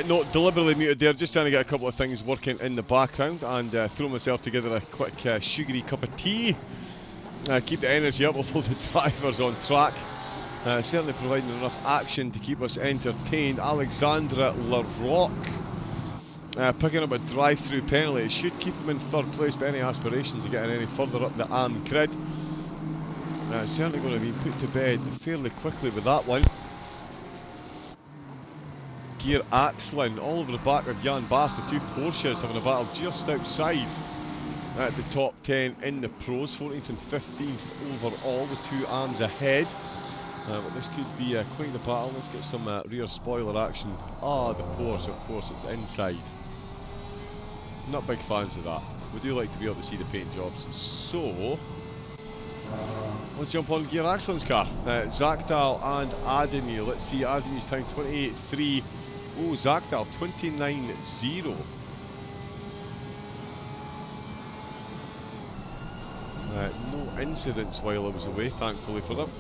No, deliberately muted there, just trying to get a couple of things working in the background and throw myself together a quick sugary cup of tea. Keep the energy up with all the drivers on track. Certainly providing enough action to keep us entertained. Alexandra Larocque picking up a drive-through penalty. It should keep him in third place, but any aspirations of getting any further up the grid certainly going to be put to bed fairly quickly with that one. Gear Axlin all over the back of Jan Barth, the two Porsches having a battle just outside at the top 10 in the pros, 14th and 15th overall, the two arms ahead. But this could be quite the battle. Let's get some rear spoiler action. The Porsche, of course, it's inside. Not big fans of that. We do like to be able to see the paint jobs. So, let's jump on Gear Axlin's car. Zakdal and Ademu. Let's see, Ademu's time 28.3. Oh, Zakdal 29.0. No incidents while I was away, thankfully for them.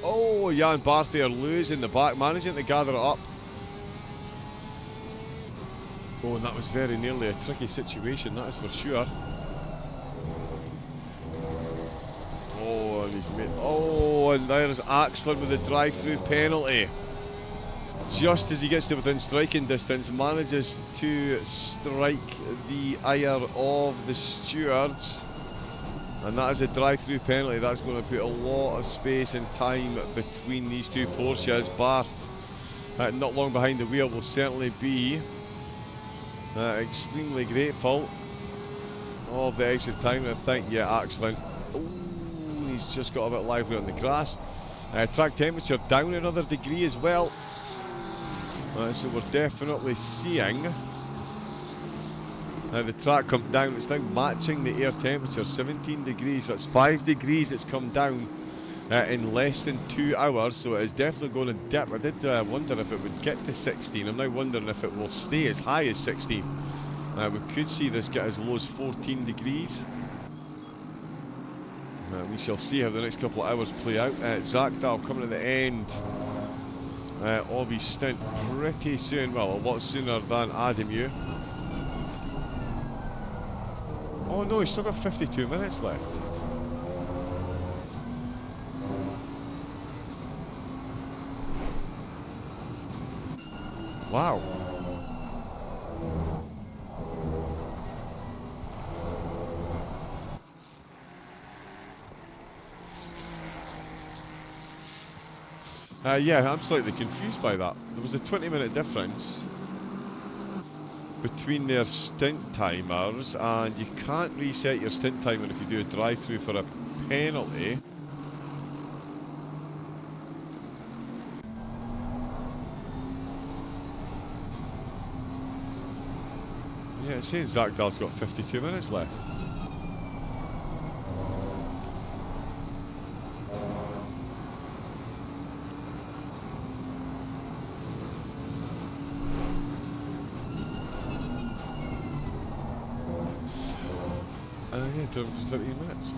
Oh, Jan Barthy are losing the back, managing to gather it up. Oh, and that was very nearly a tricky situation, that is for sure. Oh, and he's made. Oh, and there's Axland with the drive-through penalty. Just as he gets to within striking distance, manages to strike the ire of the stewards. And that is a drive-through penalty. That's going to put a lot of space and time between these two Porsches. Barth, not long behind the wheel, will certainly be extremely grateful of the extra time. I think, yeah, Axland. Oh, he's just got a bit lively on the grass. Track temperature down another degree as well. So we're definitely seeing the track come down. It's now matching the air temperature, 17 degrees. That's 5 degrees it's come down in less than 2 hours, so it is definitely going to dip. I did wonder if it would get to 16. I'm now wondering if it will stay as high as 16. We could see this get as low as 14 degrees. We shall see how the next couple of hours play out. Zakdal coming to the end of his stint pretty soon, well, a lot sooner than Adamu. Oh no, he's still got 52 minutes left. Wow. Yeah, I'm slightly confused by that. There was a 20-minute difference between their stint timers, and you can't reset your stint timer if you do a drive-through for a penalty. Yeah, it's saying Zakdal's got 52 minutes left. Yeah, for 13 minutes.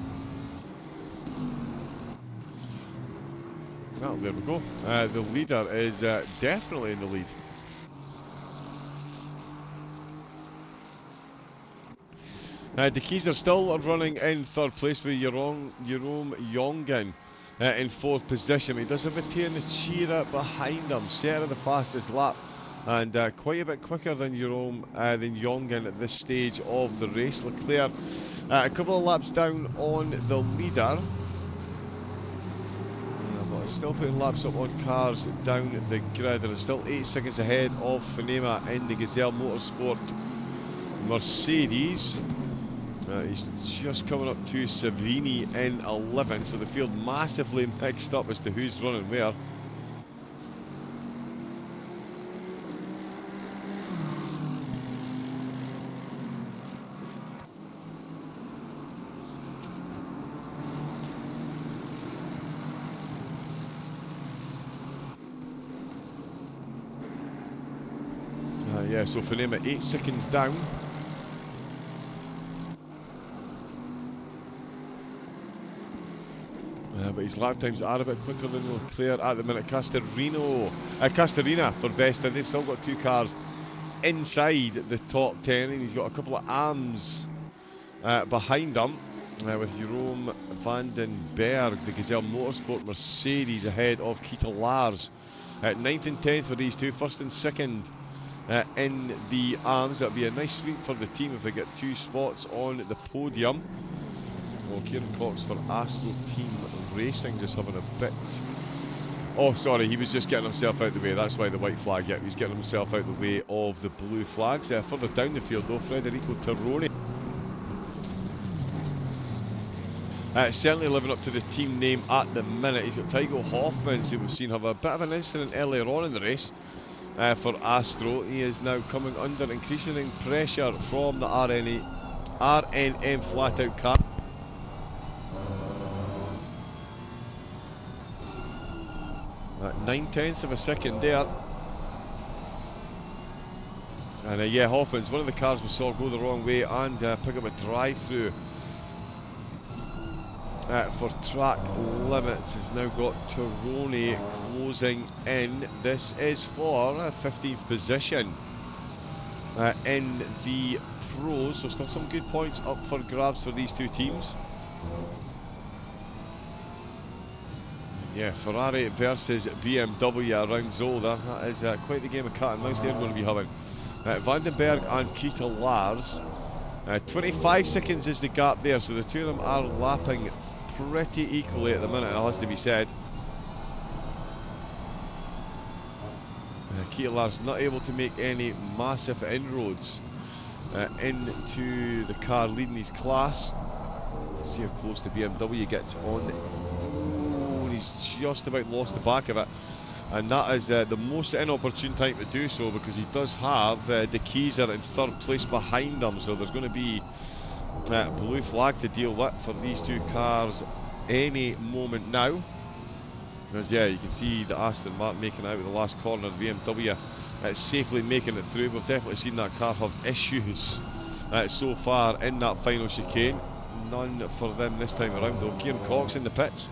Well, there we go. The leader is definitely in the lead. De Keys are still running in third place with Jerome Jongen in fourth position. He does have Matteo Nechira behind him, setting the fastest lap, and quite a bit quicker than Jongen at this stage of the race. Leclerc a couple of laps down on the leader, but it's still putting laps up on cars down the grid, and it's still 8 seconds ahead of Fonema in the Gazelle Motorsport Mercedes. He's just coming up to Savini in 11, so the field massively mixed up as to who's running where. Yeah, so Fonema 8 seconds down. But his lap times are a bit quicker than Leclerc at the minute. Castorina for Vesta. They've still got two cars inside the top 10, and he's got a couple of arms behind him with Jerome Vandenberg, the Gazelle Motorsport Mercedes, ahead of Keita Lars. 9th and 10th for these two, first and second in the arms. That'll be a nice sweep for the team if they get 2 spots on the podium. Well, Kieran Cox for Astro Team Racing just having a bit... Oh, sorry, he was just getting himself out of the way. That's why the white flag, yeah, he's getting himself out of the way of the blue flags. Further down the field, though, Federico Terroni. Certainly living up to the team name at the minute. He's got Tygo Hoffmans, who we've seen have a bit of an incident earlier on in the race for Astro. He is now coming under increasing pressure from the RNM flat-out car. 9/10 of a second there. And yeah, Hoffman's one of the cars we saw go the wrong way and pick up a drive-through for track limits has now got Tirone closing in. This is for 15th position in the pros, so still some good points up for grabs for these two teams. Yeah, Ferrari versus BMW around Zolder. That is quite the game of cat and mouse they're going to be having. Vandenberg and Kita Lars. 25 seconds is the gap there, so the two of them are lapping pretty equally at the minute, it has to be said. Kita Lars not able to make any massive inroads into the car leading his class. Let's see how close the BMW gets on. Oh, he's just about lost the back of it. And that is the most inopportune time to do so, because he does have De Keyser in third place behind him, so there's going to be blue flag to deal with for these two cars any moment now. Because yeah, you can see the Aston Martin making out with the last corner, the BMW safely making it through. We've definitely seen that car have issues so far in that final chicane. None for them this time around though. Kieran Cox in the pits.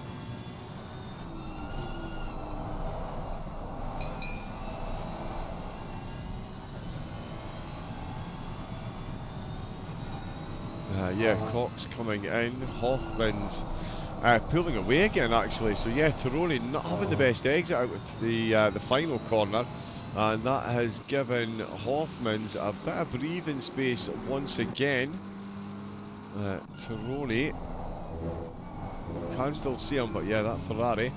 Yeah, Cox coming in, Hoffman's pulling away again actually, so yeah, Tirone not having the best exit out of the final corner, and that has given Hoffman's a bit of breathing space once again. Tirone can still see him, but yeah, that Ferrari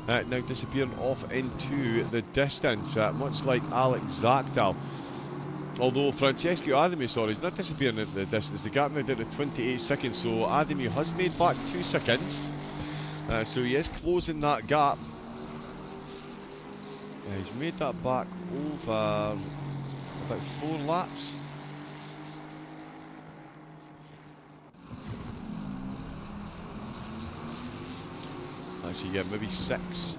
now disappearing off into the distance, much like Alex Zakdal. Although Francesco Ademu, sorry, is not disappearing into the distance. The gap now down to 28 seconds, so Ademu has made back 2 seconds. So he is closing that gap. He's made that back over about 4 laps. Actually, yeah, maybe 6.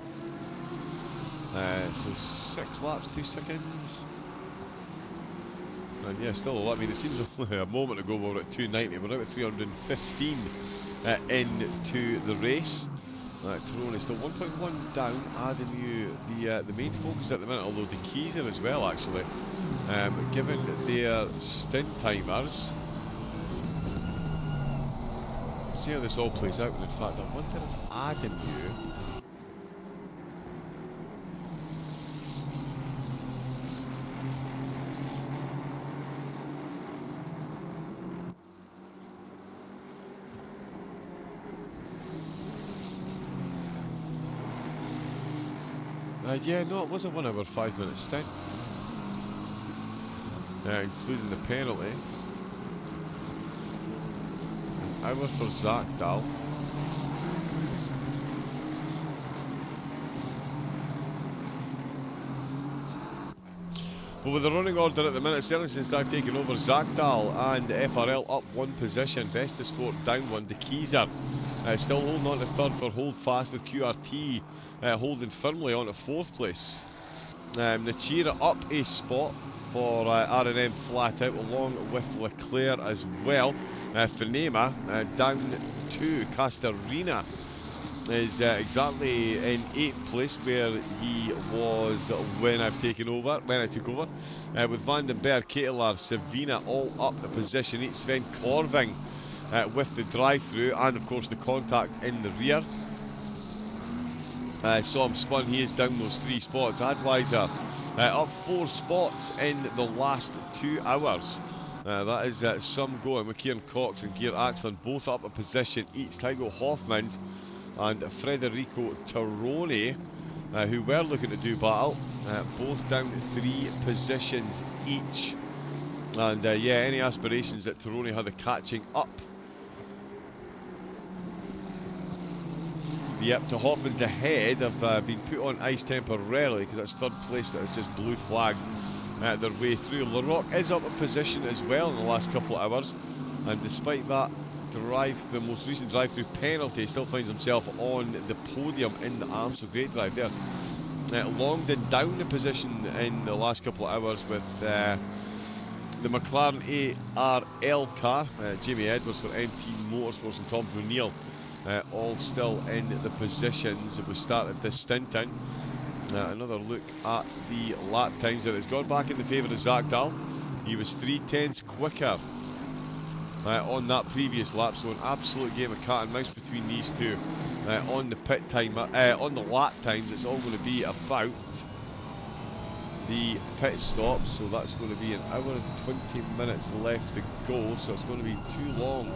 So 6 laps, 2 seconds. And yeah, still, I mean, it seems only a moment ago we were at 290, we're now at 315 into the race. Tirone still 1.1 down. Ademu, the main focus at the minute, although De Keyser as well, actually. Given their stint timers. See how this all plays out, and in fact, I wonder if Ademu. Yeah, no, it was a 1 hour 5 minute stint, including the penalty. An hour for Zakdal. Well, with the running order at the minute, certainly since I've taken over, Zakdal and FRL up 1 position, Best of Sport down 1, De Keyser still holding on to third for Hold Fast, with QRT holding firmly on to 4th place. Nachira up a spot for R&M flat out, along with Leclerc as well. Finema down to Castorina is exactly in 8th place where he was when I took over. With Vandenberg, Ketelar, Savina all up a position each. Sven Corving with the drive-through, and of course the contact in the rear. Saw him spun, he is down those 3 spots. Advisor up 4 spots in the last 2 hours. That is some going, with Kieran Cox and Geert Axland both up a position each. Tygo Hoffmans and Federico Tirone, who were looking to do battle, both down 3 positions each. And yeah, any aspirations that Tirone had of catching up, yep, to Hoffman's ahead have been put on ice temporarily, because that's 3rd place that has just blue flagged their way through. Larocque is up a position as well in the last couple of hours, and despite that the most recent drive-through penalty, he still finds himself on the podium in the arms. So great drive there. Longdon down a position in the last couple of hours, with the McLaren ARL car, Jamie Edwards for MT Motorsports and Tom Brunel, all still in the positions that we started this stint in. Another look at the lap times there. It's gone back in the favour of Zach Dahl. He was 3/10 quicker on that previous lap, so an absolute game of cat and mouse between these two. On the pit time, on the lap times, it's all going to be about the pit stop, so that's going to be an hour and 20 minutes left to go, so it's going to be too long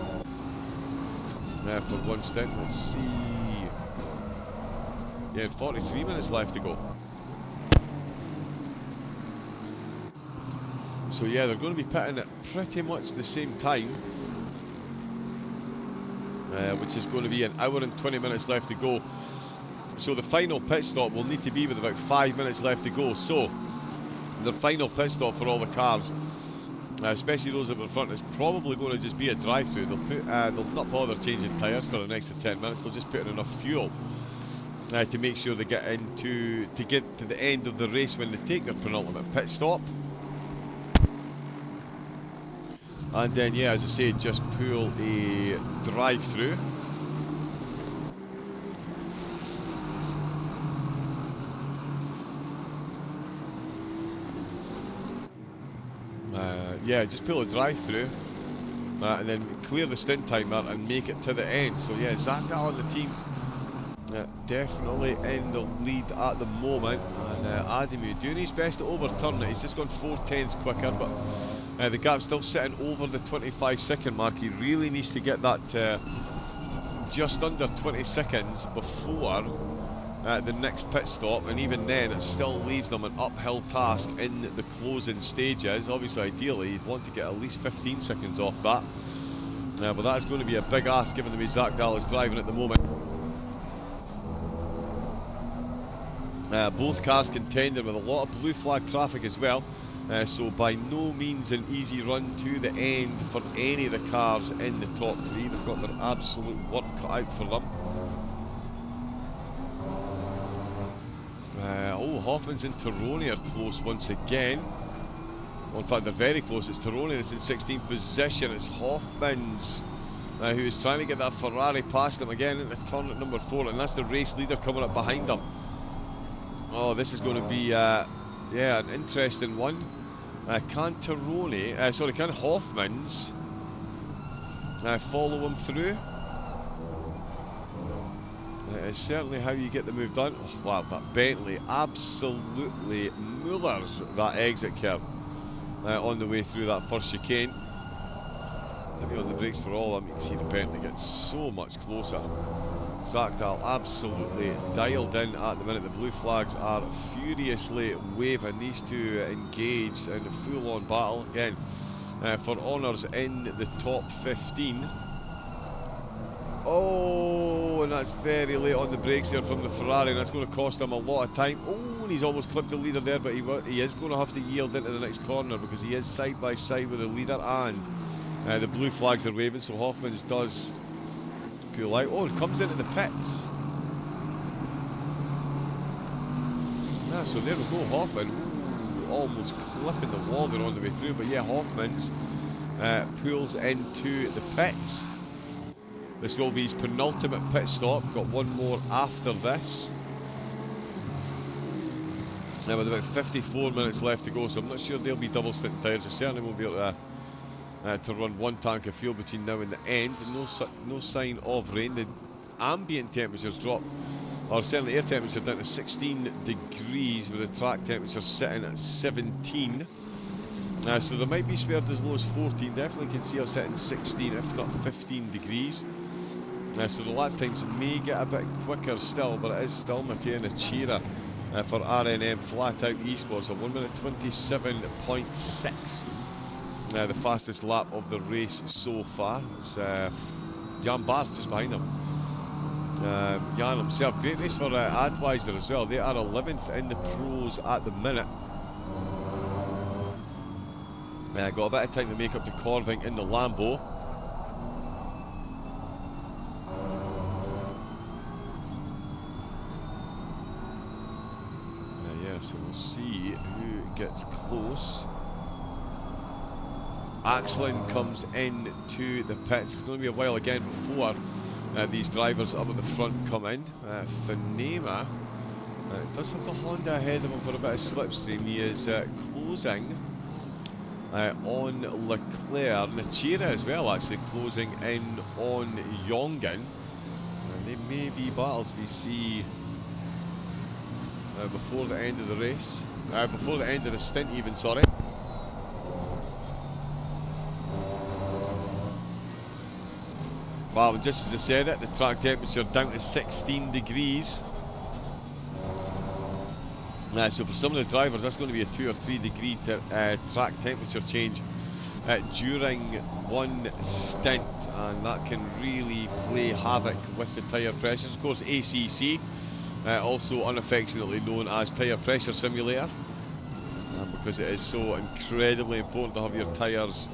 for one stint. Let's see. Yeah, 43 minutes left to go. So yeah, they're going to be pitting at pretty much the same time, which is going to be an hour and 20 minutes left to go. So the final pit stop will need to be with about 5 minutes left to go. So the final pit stop for all the cars, especially those that were in front, is probably going to just be a drive-through. They'll not bother changing tyres for an extra 10 minutes. They'll just put in enough fuel to make sure they get to get to the end of the race when they take their penultimate pit stop. And then, yeah, as I say, just pull a drive-through. Yeah, just pull a drive-through. And then clear the stint timer and make it to the end. So yeah, Zach Dahl and the team definitely in the lead at the moment. And Ademu doing his best to overturn it. He's just gone 4/10 quicker, but the gap's still sitting over the 25-second mark. He really needs to get that just under 20 seconds before the next pit stop, and even then it still leaves them an uphill task in the closing stages. Obviously, ideally, you'd want to get at least 15 seconds off that, but that's going to be a big ask given the way Zach Dahl is driving at the moment. Both cars contending with a lot of blue flag traffic as well, so by no means an easy run to the end for any of the cars in the top three. They've got their absolute work cut out for them. Hoffman's and Tironi are close once again. Well, in fact, they're very close. It's Tironi that's in 16th position. It's Hoffman's who is trying to get that Ferrari past them again into turn at number 4, and that's the race leader coming up behind them. Oh, this is going to be yeah, an interesting one. Can Hoffman's follow him through? It's certainly how you get the move done. Oh, wow, that Bentley absolutely mullers that exit curve on the way through that first chicane. Maybe on the brakes for all of them. You can see the Bentley gets so much closer. Zach Dahl absolutely dialed in at the minute. The blue flags are furiously waving. These two engaged in a full-on battle again for honours in the top 15. Oh, and that's very late on the brakes there from the Ferrari, and that's going to cost him a lot of time. Oh, and he's almost clipped the leader there, but he is going to have to yield into the next corner because he is side by side with the leader, and the blue flags are waving, so Hoffman's does pull out. Oh, it comes into the pits. So there we go, Hoffman. Ooh, almost clipping the wall there on the way through, but yeah, Hoffman's pulls into the pits. This will be his penultimate pit stop. Got one more after this. Now with about 54 minutes left to go, so I'm not sure they'll be double stint tyres. They certainly won't be able to run one tank of fuel between now and the end. No sign of rain. The ambient temperatures drop, or certainly air temperature down to 16 degrees, with the track temperature sitting at 17. So there might be spared as low as 14. Definitely can see us hitting 16, if not 15 degrees. So the lap times may get a bit quicker still, but it is still Matteo Nacira for RNM Flat Out Esports, a 1 minute 27.6. The fastest lap of the race so far. It's Jan Barth just behind him. Jan himself, great race for Adweiser as well. They are 11th in the pros at the minute. Got a bit of time to make up to Corving in the Lambo. So we'll see who gets close. Axlin comes into the pits. It's going to be a while again before these drivers up at the front come in. Thanema does have the Honda ahead of him for a bit of slipstream. He is closing on Leclerc. Nachira as well, actually closing in on Jongen. They may be battles we see before the end of the race. Before the end of the stint even, sorry. Wow, and just as I said it, the track temperature down to 16 degrees. So for some of the drivers, that's going to be a 2 or 3 degree track temperature change during one stint, and that can really play havoc with the tyre pressures. Of course, ACC, also unaffectionately known as Tyre Pressure Simulator, because it is so incredibly important to have your tyres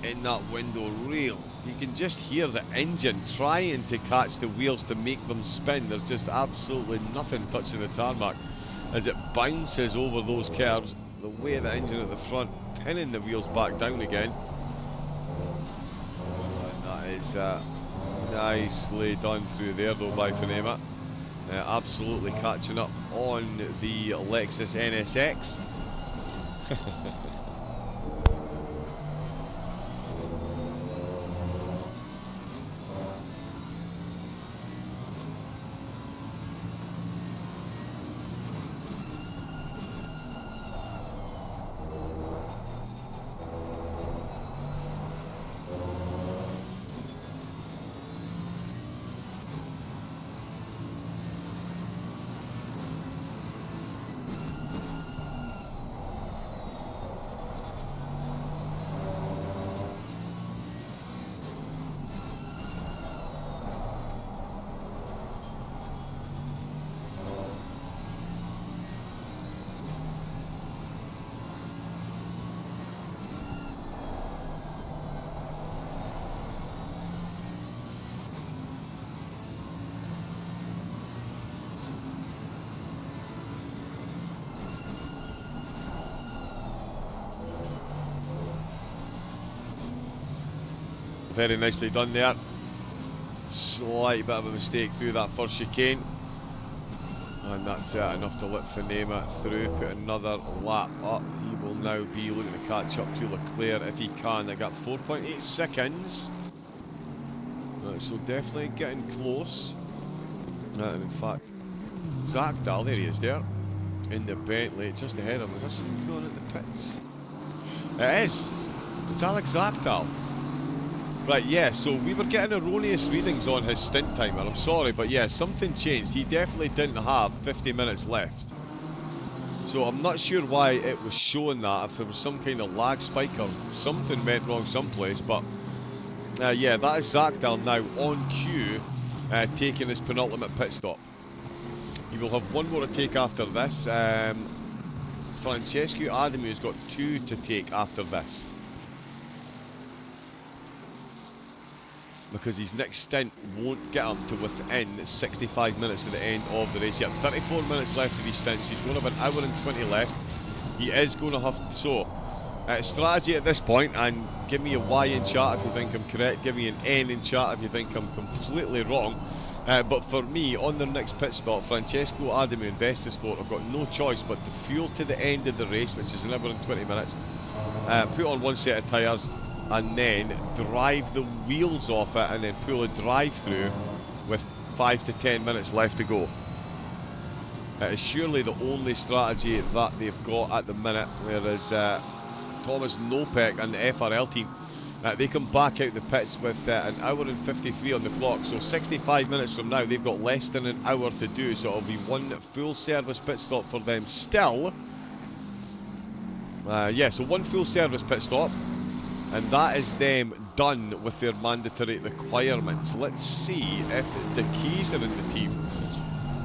in that window reel. You can just hear the engine trying to catch the wheels to make them spin. There's just absolutely nothing touching the tarmac as it bounces over those curves. The way the engine at the front pinning the wheels back down again. And that is nicely done through there though by Thanema. Absolutely catching up on the Lexus NSX. Very nicely done there. Slight bit of a mistake through that first chicane, and that's enough to let Thanema through. Put another lap up. He will now be looking to catch up to Leclerc if he can. They got 4.8 seconds, so definitely getting close. And in fact, Zagdal, there he is there in the Bentley just ahead of him. Is this him going in the pits? It is. It's Alex Zagdal. Right, yeah, so we were getting erroneous readings on his stint timer. I'm sorry, but yeah, something changed. He definitely didn't have 50 minutes left. So I'm not sure why it was showing that, if there was some kind of lag spike or something went wrong someplace, but yeah, that is Zagdal now on cue, taking his penultimate pit stop. He will have one more to take after this. Francesco Adami has got 2 to take after this, because his next stint won't get him to within 65 minutes of the end of the race. He had 34 minutes left of his stint. He's going to have an hour and 20 left. He is going to have to, so strategy at this point, and give me a Y in chat if you think I'm correct, give me an N in chat if you think I'm completely wrong, but for me, on their next pit stop, Francesco Adami and Vestasport have got no choice but to fuel to the end of the race, which is an hour and 20 minutes, put on one set of tyres, and then drive the wheels off it, and then pull a drive through with 5 to 10 minutes left to go. It is surely the only strategy that they've got at the minute, whereas Thomas Nopek and the FRL team, they come back out the pits with an hour and 53 on the clock, so 65 minutes from now they've got less than an hour to do, so it'll be one full service pit stop for them still. Yeah, so one full service pit stop, and that is them done with their mandatory requirements. Let's see if the keys are in the team.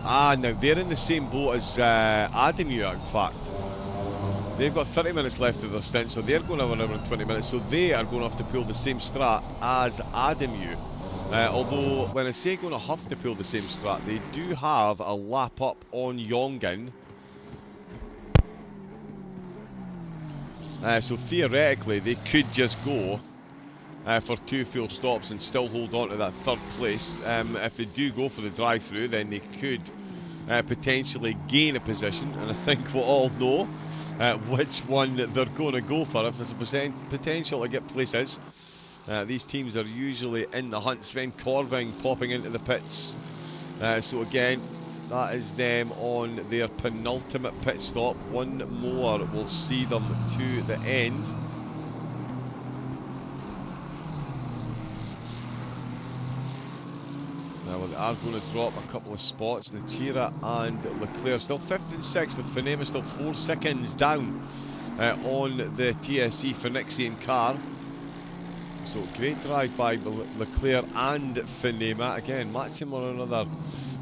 Now they're in the same boat as Adamua, in fact. They've got 30 minutes left of their stint, so they're going to have an hour and 20 minutes, so they are going to have to pull the same strat as Adamua. Although, when I say going to have to pull the same strat, they do have a lap up on Jongen. So theoretically they could just go for 2 full stops and still hold on to that 3rd place. If they do go for the drive-through, then they could potentially gain a position, and I think we'll all know which one they're going to go for if there's a potential to get places. These teams are usually in the hunt. Sven Corving popping into the pits. So again, that is them on their penultimate pit stop. One more will see them to the end. Well, they are going to drop a couple of spots. Natira and Leclerc still 5th and 6th, with Finema still 4 seconds down on the TSC Phoenixian car. So great drive by Leclerc and Finema. Again, matching one another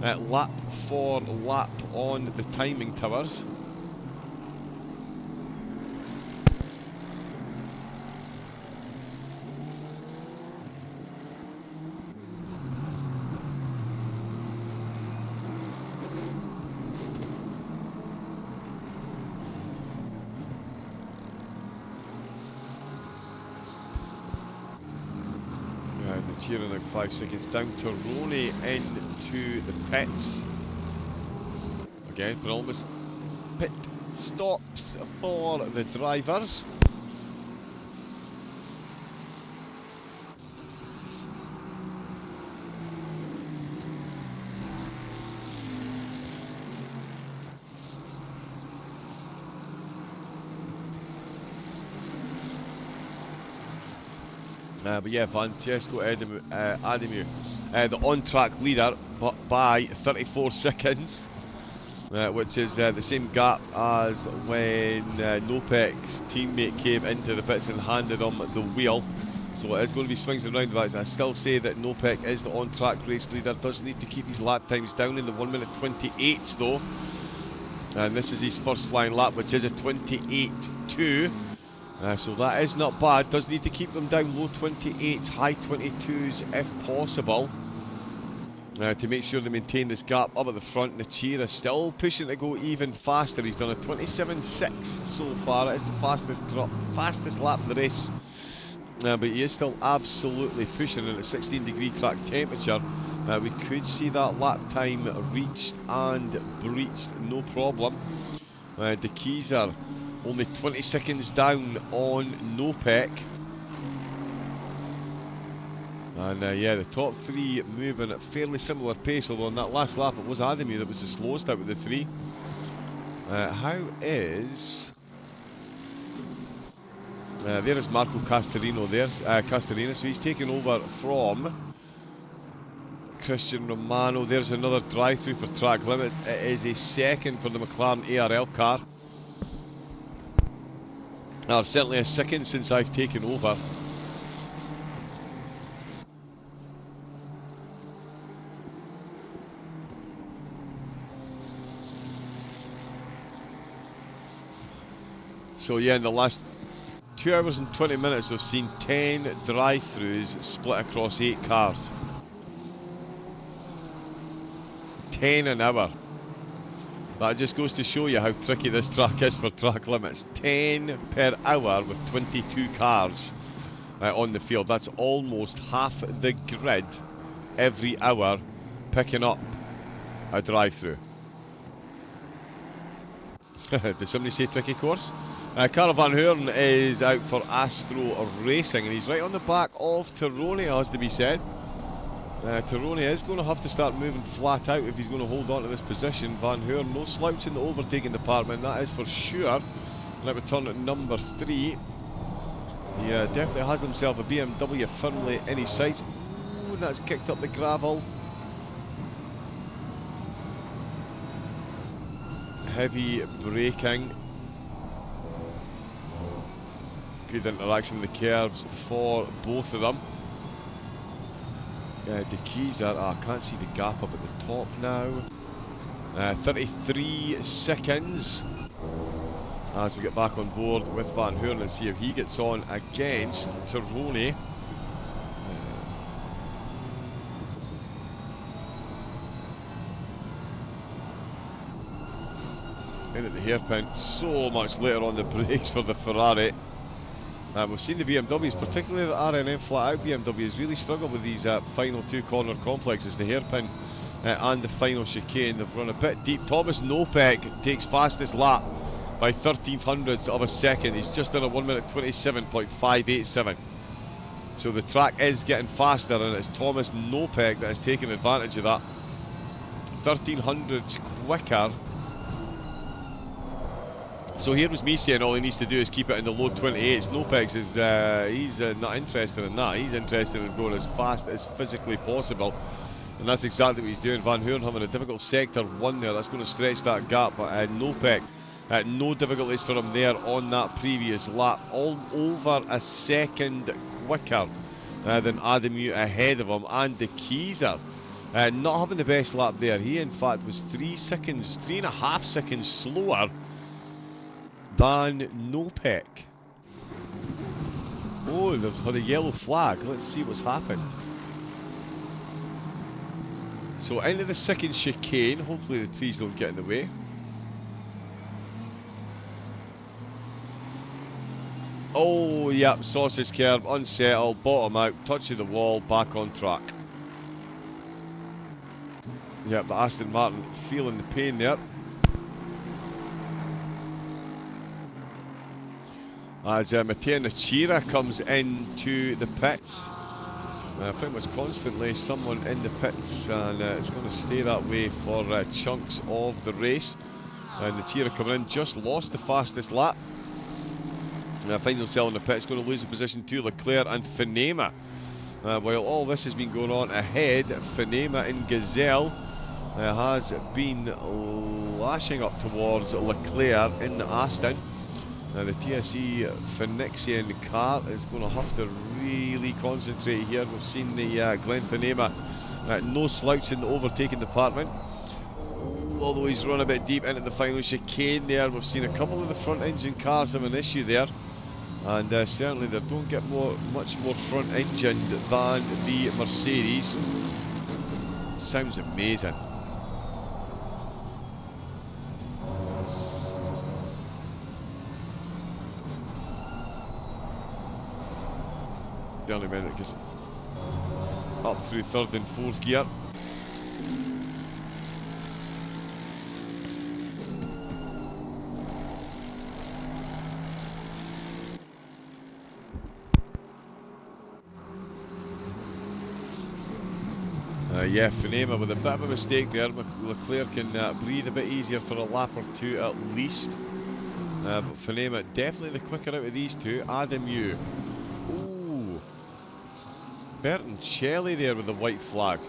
lap for lap on the timing towers. Here now 5 seconds down. Torrone into the pits. Again, penultimate pit stops for the drivers. But yeah, Francesco Adamu, the on-track leader, but by 34 seconds, which is the same gap as when Nopek's teammate came into the pits and handed him the wheel. So it is going to be swings and roundabouts. I still say that Nopek is the on-track race leader, does need to keep his lap times down in the 1 minute 28 though. And this is his first flying lap, which is a 28.2. So that is not bad. Does need to keep them down low 28s, high 22s if possible, to make sure they maintain this gap up at the front. Nachira still pushing to go even faster. He's done a 27.6 so far. It is the fastest lap of the race, but he is still absolutely pushing. And at 16-degree track temperature, we could see that lap time reached and breached, no problem. De Keyser only 20 seconds down on Nopek. And yeah, the top 3 moving at fairly similar pace, although on that last lap it was Adamu that was the slowest out of the 3. How is... there is Marco Castorino there, Castorina, so he's taken over from Christian Romano. There's another drive-through for track limits. It is a second for the McLaren ARL car. Certainly a second since I've taken over. So yeah, in the last 2 hours and 20 minutes we've seen 10 drive-throughs split across 8 cars. 10 an hour. That just goes to show you how tricky this track is for track limits. 10 per hour with 22 cars on the field. That's almost half the grid every hour picking up a drive-through. Did somebody say tricky course? Carl Van Hoorn is out for Astro Racing, and he's right on the back of Torrone, has to be said. Torrone is going to have to start moving flat out if he's going to hold on to this position. Van Hoorn, no slouch in the overtaking department, that is for sure. Let me turn at number 3. He definitely has himself a BMW firmly in his sights. Ooh, that's kicked up the gravel. Heavy braking. Good interaction with the curbs for both of them. De Keyser, I can't see the gap up at the top now. 33 seconds as we get back on board with Van Hoorn and see if he gets on against Torrone. In at the hairpin, so much later on the brakes for the Ferrari. We've seen the BMWs, particularly the RNM flat-out BMWs, really struggle with these final two corner complexes, the hairpin and the final chicane. They've run a bit deep. Thomas Nopek takes fastest lap by 1300ths of a second. He's just done a 1 minute 27.587. So the track is getting faster, and it's Thomas Nopek that has taken advantage of that. 1300ths quicker. So here was me saying all he needs to do is keep it in the low 28s. Nopek is he's not interested in that. He's interested in going as fast as physically possible, and that's exactly what he's doing. Van Hoorn having a difficult sector 1 there. That's going to stretch that gap, but Nopek, no difficulties for him there on that previous lap. All over a second quicker than Adamu ahead of him, and the Keyser not having the best lap there. He in fact was 3.5 seconds slower than Nopek. Oh, they've had a yellow flag. Let's see what's happened. So into the second chicane. Hopefully the trees don't get in the way. Oh, yep, sausage curb, unsettled, bottom out, touch of the wall, back on track. Yep, the Aston Martin feeling the pain there. As Matteo Nachira comes into the pits. Pretty much constantly someone in the pits, and it's going to stay that way for chunks of the race. Nachira coming in, just lost the fastest lap. Finds himself in the pits, going to lose the position to Leclerc and Finema. While all this has been going on ahead, Finema in Gazelle has been lashing up towards Leclerc in the Aston. The TSE Phoenixian car is going to have to really concentrate here. We've seen the Glenn Finema no slouch in the overtaking department, although he's run a bit deep into the final chicane there. We've seen a couple of the front engine cars have an issue there, and certainly they don't get much more front engined than the Mercedes. Sounds amazing. The only minute gets up through third and fourth gear. Yeah, Finema with a bit of a mistake there. Leclerc can breathe a bit easier for a lap or two at least. But Finema definitely the quicker out of these two. Adamu. Ooh. Bertoncelli there with the white flag.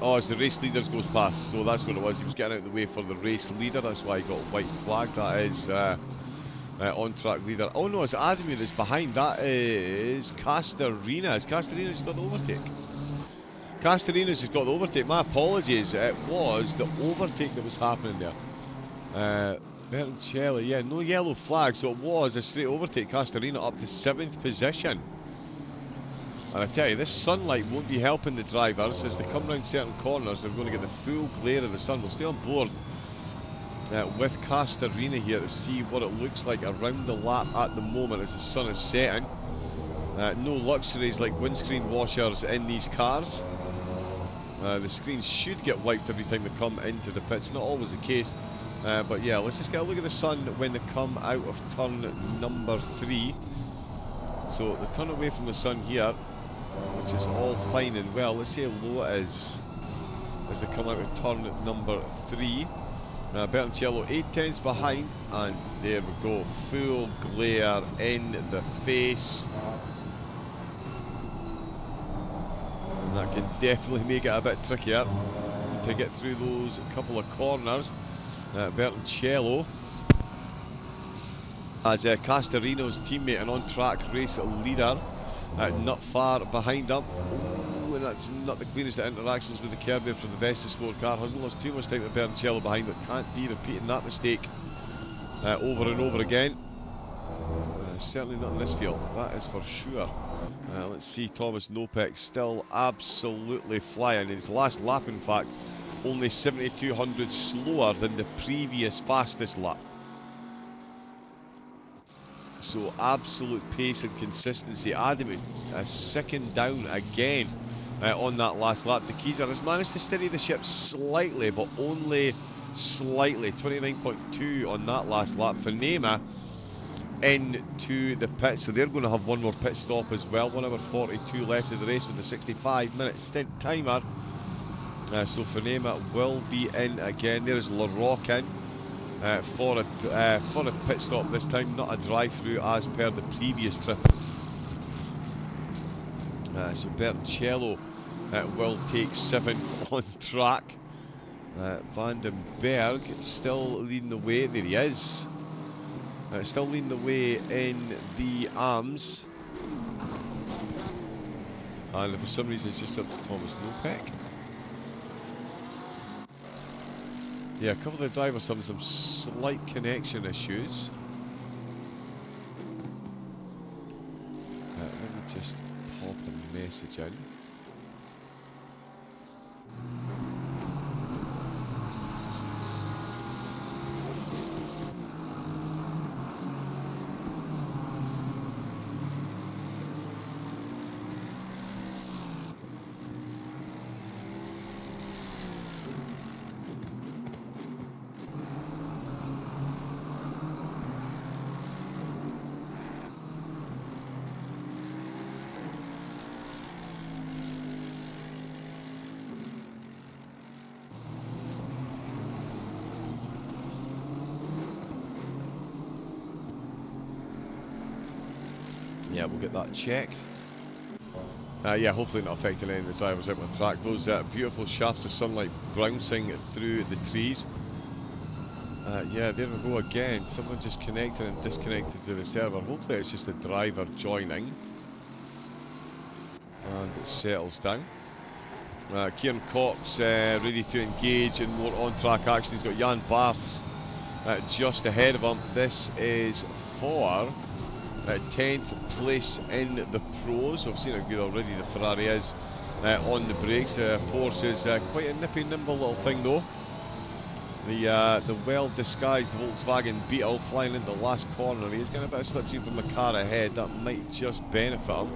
Oh, as the race leaders goes past. So that's what it was. He was getting out of the way for the race leader. That's why he got a white flag. That is on-track leader. Oh no, it's Adamu that's behind. That is Castorina. Is Castorina who's got the overtake? Castorina's has got the overtake. My apologies. It was the overtake that was happening there. Bertoncelli, yeah, no yellow flag, so it was a straight overtake. Castorina up to 7th position. And I tell you, this sunlight won't be helping the drivers as they come round certain corners. They're going to get the full glare of the sun. We'll stay on board with Castorina here to see what it looks like around the lap at the moment as the sun is setting. No luxuries like windscreen washers in these cars. The screens should get wiped every time they come into the pits. Not always the case. But yeah, let's just get a look at the sun when they come out of turn number 3. So they turn away from the sun here, which is all fine and well. Let's see how low it is as they come out of turn number 3. Bertoncelli 8/10ths behind, and there we go. Full glare in the face. And that can definitely make it a bit trickier to get through those couple of corners. Bertoncelli as Castorino's teammate and on-track race leader, not far behind him. Ooh, and that's not the cleanest of interactions with the curb there for the Vestas car. Hasn't lost too much time with Bertoncelli behind, but can't be repeating that mistake over and over again. Certainly not in this field, that is for sure. Let's see, Thomas Nopek still absolutely flying. His last lap, in fact, only 7,200 slower than the previous fastest lap. So absolute pace and consistency. Adam second down again on that last lap. De Keyser has managed to steady the ship slightly, but only slightly. 29.2 on that last lap. Fanema into the pit, so they're going to have one more pit stop as well. 1 hour 42 left of the race with the 65-minute stint timer. So Fanema will be in again. There's LaRock in for a pit stop this time, not a drive-through as per the previous trip. So Bertoncello will take 7th on track. Vandenberg still leading the way. There he is. Still leading the way in the arms. And for some reason it's just up to Thomas Nopek. Yeah, a couple of the drivers having some slight connection issues. Let me just pop a message in. Yeah, we'll get that checked. Yeah, hopefully not affecting any of the drivers out on track. Those beautiful shafts of sunlight bouncing through the trees. Yeah, there we go again. Someone just connected and disconnected to the server. Hopefully it's just a driver joining. And it settles down. Kieran Cox ready to engage in more on-track action. He's got Jan Barth just ahead of him. This is for 10th place in the pros. We've seen how good already the Ferrari is on the brakes. Porsche is quite a nippy, nimble little thing though. The well-disguised Volkswagen Beetle flying into the last corner. He's getting a bit of slipstream from the car ahead. That might just benefit him.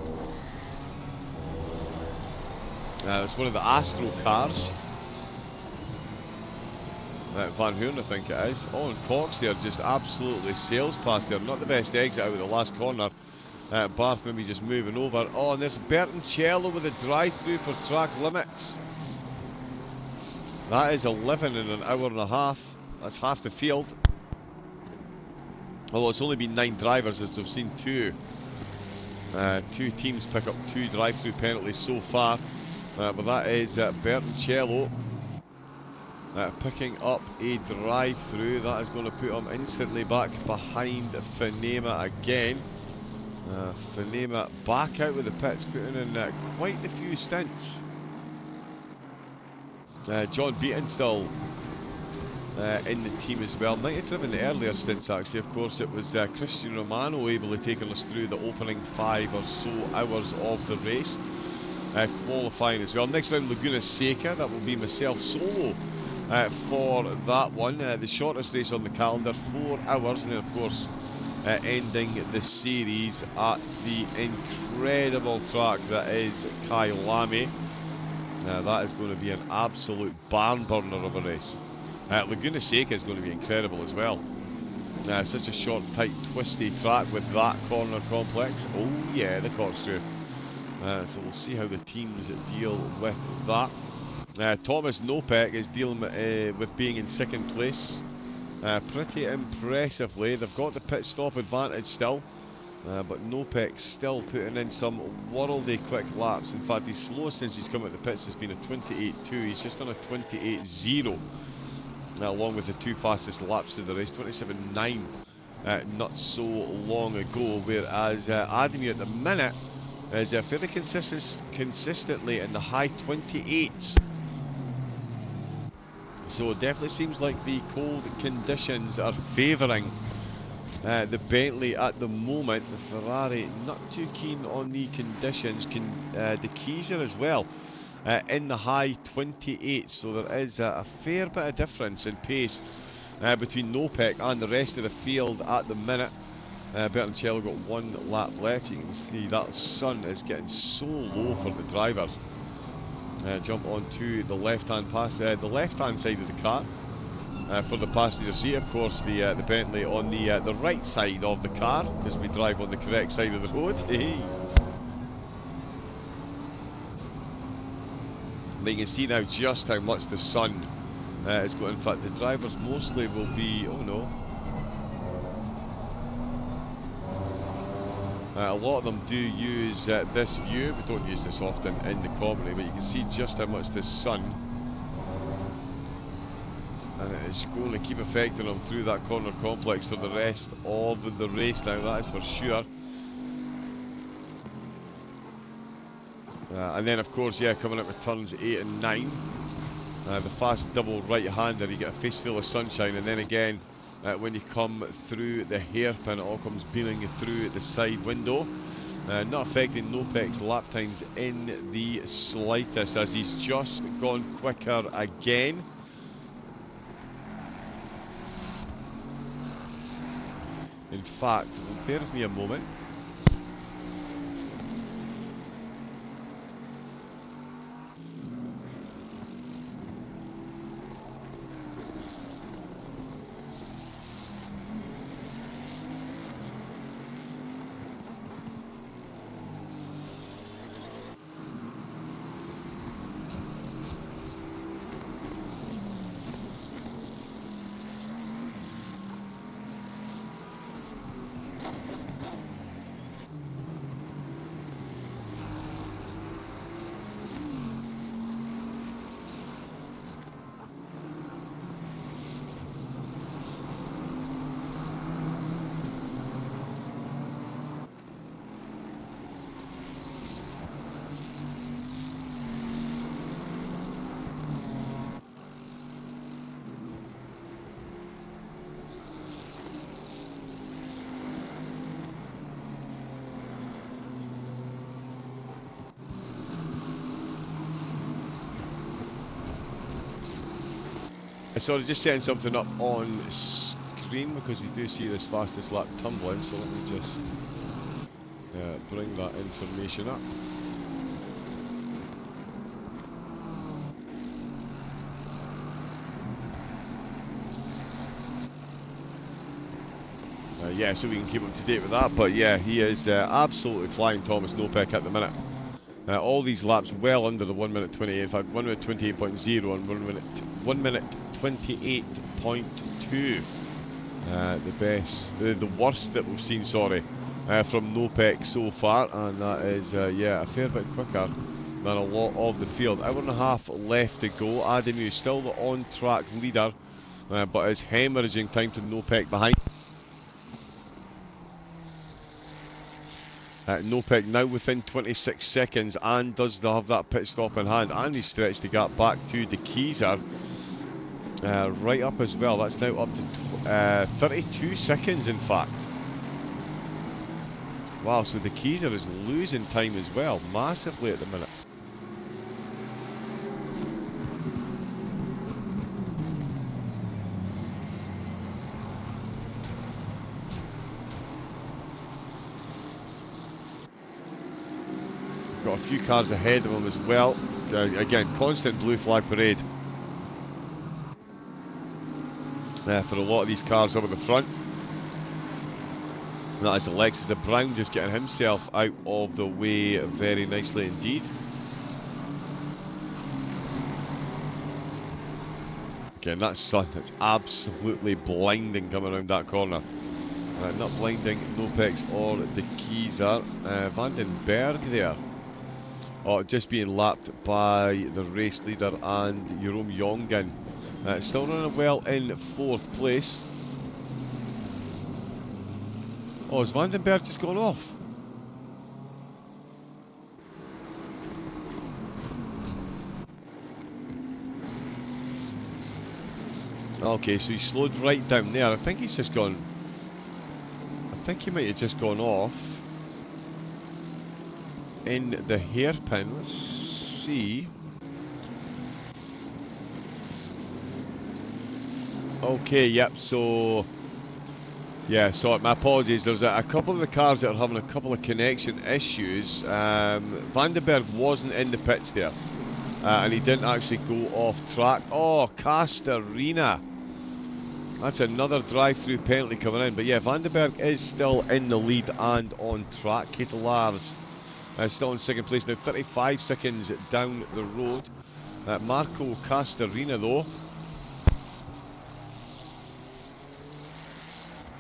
It's one of the Astro cars. Van Hoorn, I think it is. Oh, and Cox there just absolutely sails past there. Not the best exit out of the last corner. Barth maybe just moving over. Oh, and there's Bertoncello with a drive-through for track limits. That is 11 in an hour and a half. That's half the field. Although it's only been 9 drivers, as we've seen two teams pick up 2 drive-through penalties so far. But that is Bertoncello picking up a drive-through. That is going to put him instantly back behind Fanema again. Fanema back out with the pits, putting in quite a few stints. John Beaton still in the team as well. Might have driven the earlier stints actually. Of course it was Christian Romano able to take us through the opening 5 or so hours of the race. Qualifying as well. Next round Laguna Seca, that will be myself solo for that one. The shortest race on the calendar, 4 hours, and then of course ending the series at the incredible track that is Kyalami. That is going to be an absolute barn burner of a race. Laguna Seca is going to be incredible as well. Such a short, tight, twisty track with that corner complex. Oh yeah, the corkscrew. So we'll see how the teams deal with that. Thomas Nopek is dealing with being in 2nd place pretty impressively. They've got the pit stop advantage still, but Nopek still putting in some worldy quick laps. In fact, his slowest since he's come out the pits has been a 28.2. He's just done a 28.0 along with the 2 fastest laps of the race, 27.9 not so long ago, whereas Adamir at the minute is fairly consistently in the high 28s. So it definitely seems like the cold conditions are favouring the Bentley at the moment. The Ferrari not too keen on the conditions. De Keyser as well in the high 28s. So there is a fair bit of difference in pace between Nopek and the rest of the field at the minute. Bertoncello got 1 lap left. You can see that sun is getting so low for the drivers. Jump onto the left-hand the left-hand side of the car for the passenger seat. Of course, the Bentley on the right side of the car, because we drive on the correct side of the road. But you can see now just how much the sun is going. In fact, the drivers mostly will be. Oh no. A lot of them do use this view. We don't use this often in the comedy, but you can see just how much the sun, and it is going to keep affecting them through that corner complex for the rest of the race now, that is for sure. And then of course, yeah, coming up with turns 8 and 9, the fast double right-hander, you get a face full of sunshine, and then again, when you come through the hairpin, it all comes beaming through the side window. Not affecting Nopek's lap times in the slightest, as he's just gone quicker again. In fact, bear with me a moment. Sorry, just setting something up on screen because we do see this fastest lap tumbling, so let me just bring that information up. Yeah, so we can keep up to date with that, but yeah, he is absolutely flying Thomas Nopek at the minute. All these laps well under the 1 minute 28, in fact 1 minute 28.0 and 1 minute 28.2. The best, the worst that we've seen, sorry, from Nopek so far, and that is, yeah, a fair bit quicker than a lot of the field. Hour and a half left to go. Adamu still the on-track leader, but is hemorrhaging time to Nopek behind. Nopek now within 26 seconds and does have that pit stop in hand, and he's stretched the gap back to De Keyser. Right up as well, that's now up to 32 seconds in fact. Wow, so De Keyser is losing time as well, massively at the minute. Got a few cars ahead of him as well. Again, constant blue flag parade for a lot of these cars over the front. That is Alexis Brown just getting himself out of the way very nicely indeed. Again, that sun, it's absolutely blinding coming around that corner. Not blinding Nopek's or De Keyser. Van den Berg there. Oh, just being lapped by the race leader and Jerome Jongen. Still running well in 4th place. Oh, has Van den Berg just gone off? Okay, so he slowed right down there. I think he's just gone. I think he might have just gone off in the hairpin. Let's see. Okay, yep, so Yeah, sorry, my apologies. There's a couple of the cars that are having a couple of connection issues. Vandenberg wasn't in the pits there, and he didn't actually go off track. Oh, Castorina. That's another drive-through penalty coming in. But yeah, Vandenberg is still in the lead and on track. Ketelaars still in second place now, 35 seconds down the road. Marco Castorina though.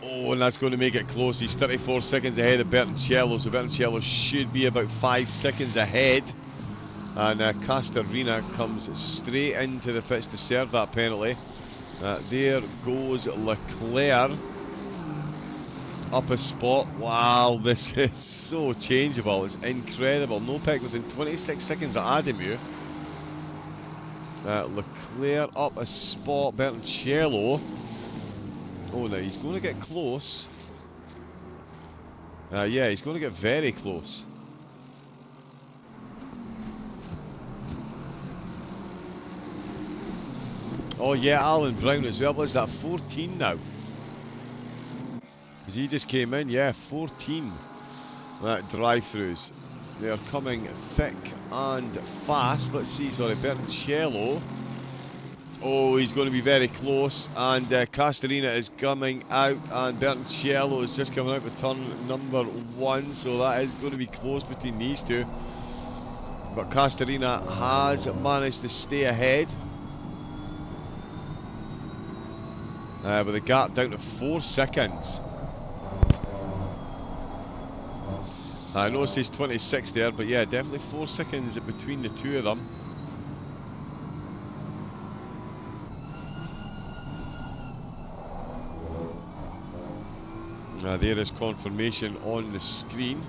Oh, and that's going to make it close. He's 34 seconds ahead of Bertoncello, so Bertoncello should be about 5 seconds ahead. And Castorina comes straight into the pits to serve that penalty. There goes Leclerc up a spot. Wow, this is so changeable. It's incredible. No pick within 26 seconds at Adamu. Leclerc up a spot. Bertoncello. Oh, now he's going to get close. Yeah, he's going to get very close. Oh yeah, Alan Brown as well. What is that, 14 now? Because he just came in, yeah, 14 drive-throughs. They are coming thick and fast. Let's see, sorry, Bertoncello. Oh, he's going to be very close, and Castorina is coming out, and Bertoncello is just coming out with turn number 1, so that is going to be close between these two. But Castorina has managed to stay ahead. With the gap down to 4 seconds. I know it says 26 there, but yeah, definitely 4 seconds between the two of them. There is confirmation on the screen.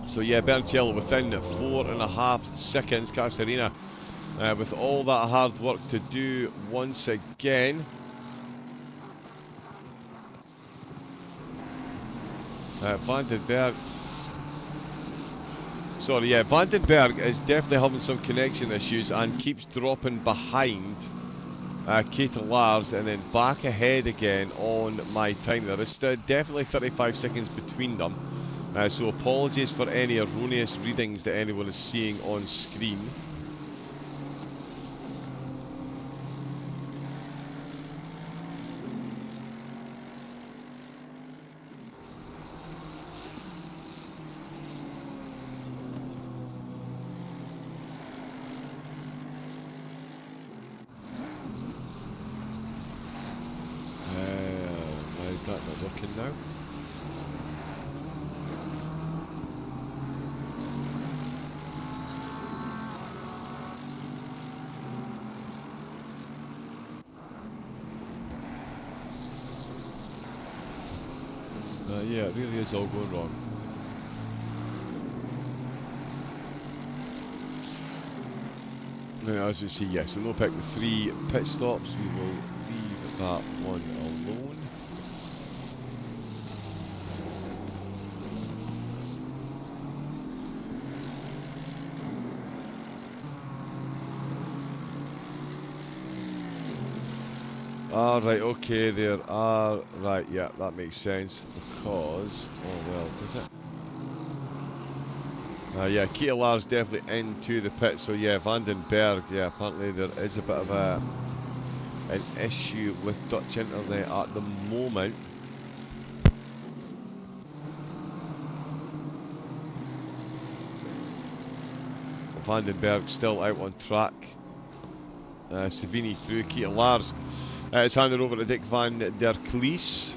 So yeah, Bertoncello within 4.5 seconds. Castorina with all that hard work to do once again. Vandenberg. Sorry, yeah, Vandenberg is definitely having some connection issues and keeps dropping behind Ketelaars and then back ahead again on my time. There is definitely 35 seconds between them. So apologies for any erroneous readings that anyone is seeing on screen. Why is that not working now? Yeah, it really is all going wrong. Now, as we see, yes, we'll pick the 3 pit stops. We will leave that one alone. Right, okay, there are... Right, yeah, that makes sense, because... Oh, well, does it? Yeah, Ketelaars definitely into the pit, so yeah, Vandenberg, yeah, apparently there is a bit of an issue with Dutch internet at the moment. Vandenberg still out on track. Savini through Ketelaars. It's handed over to Dick van der Klees.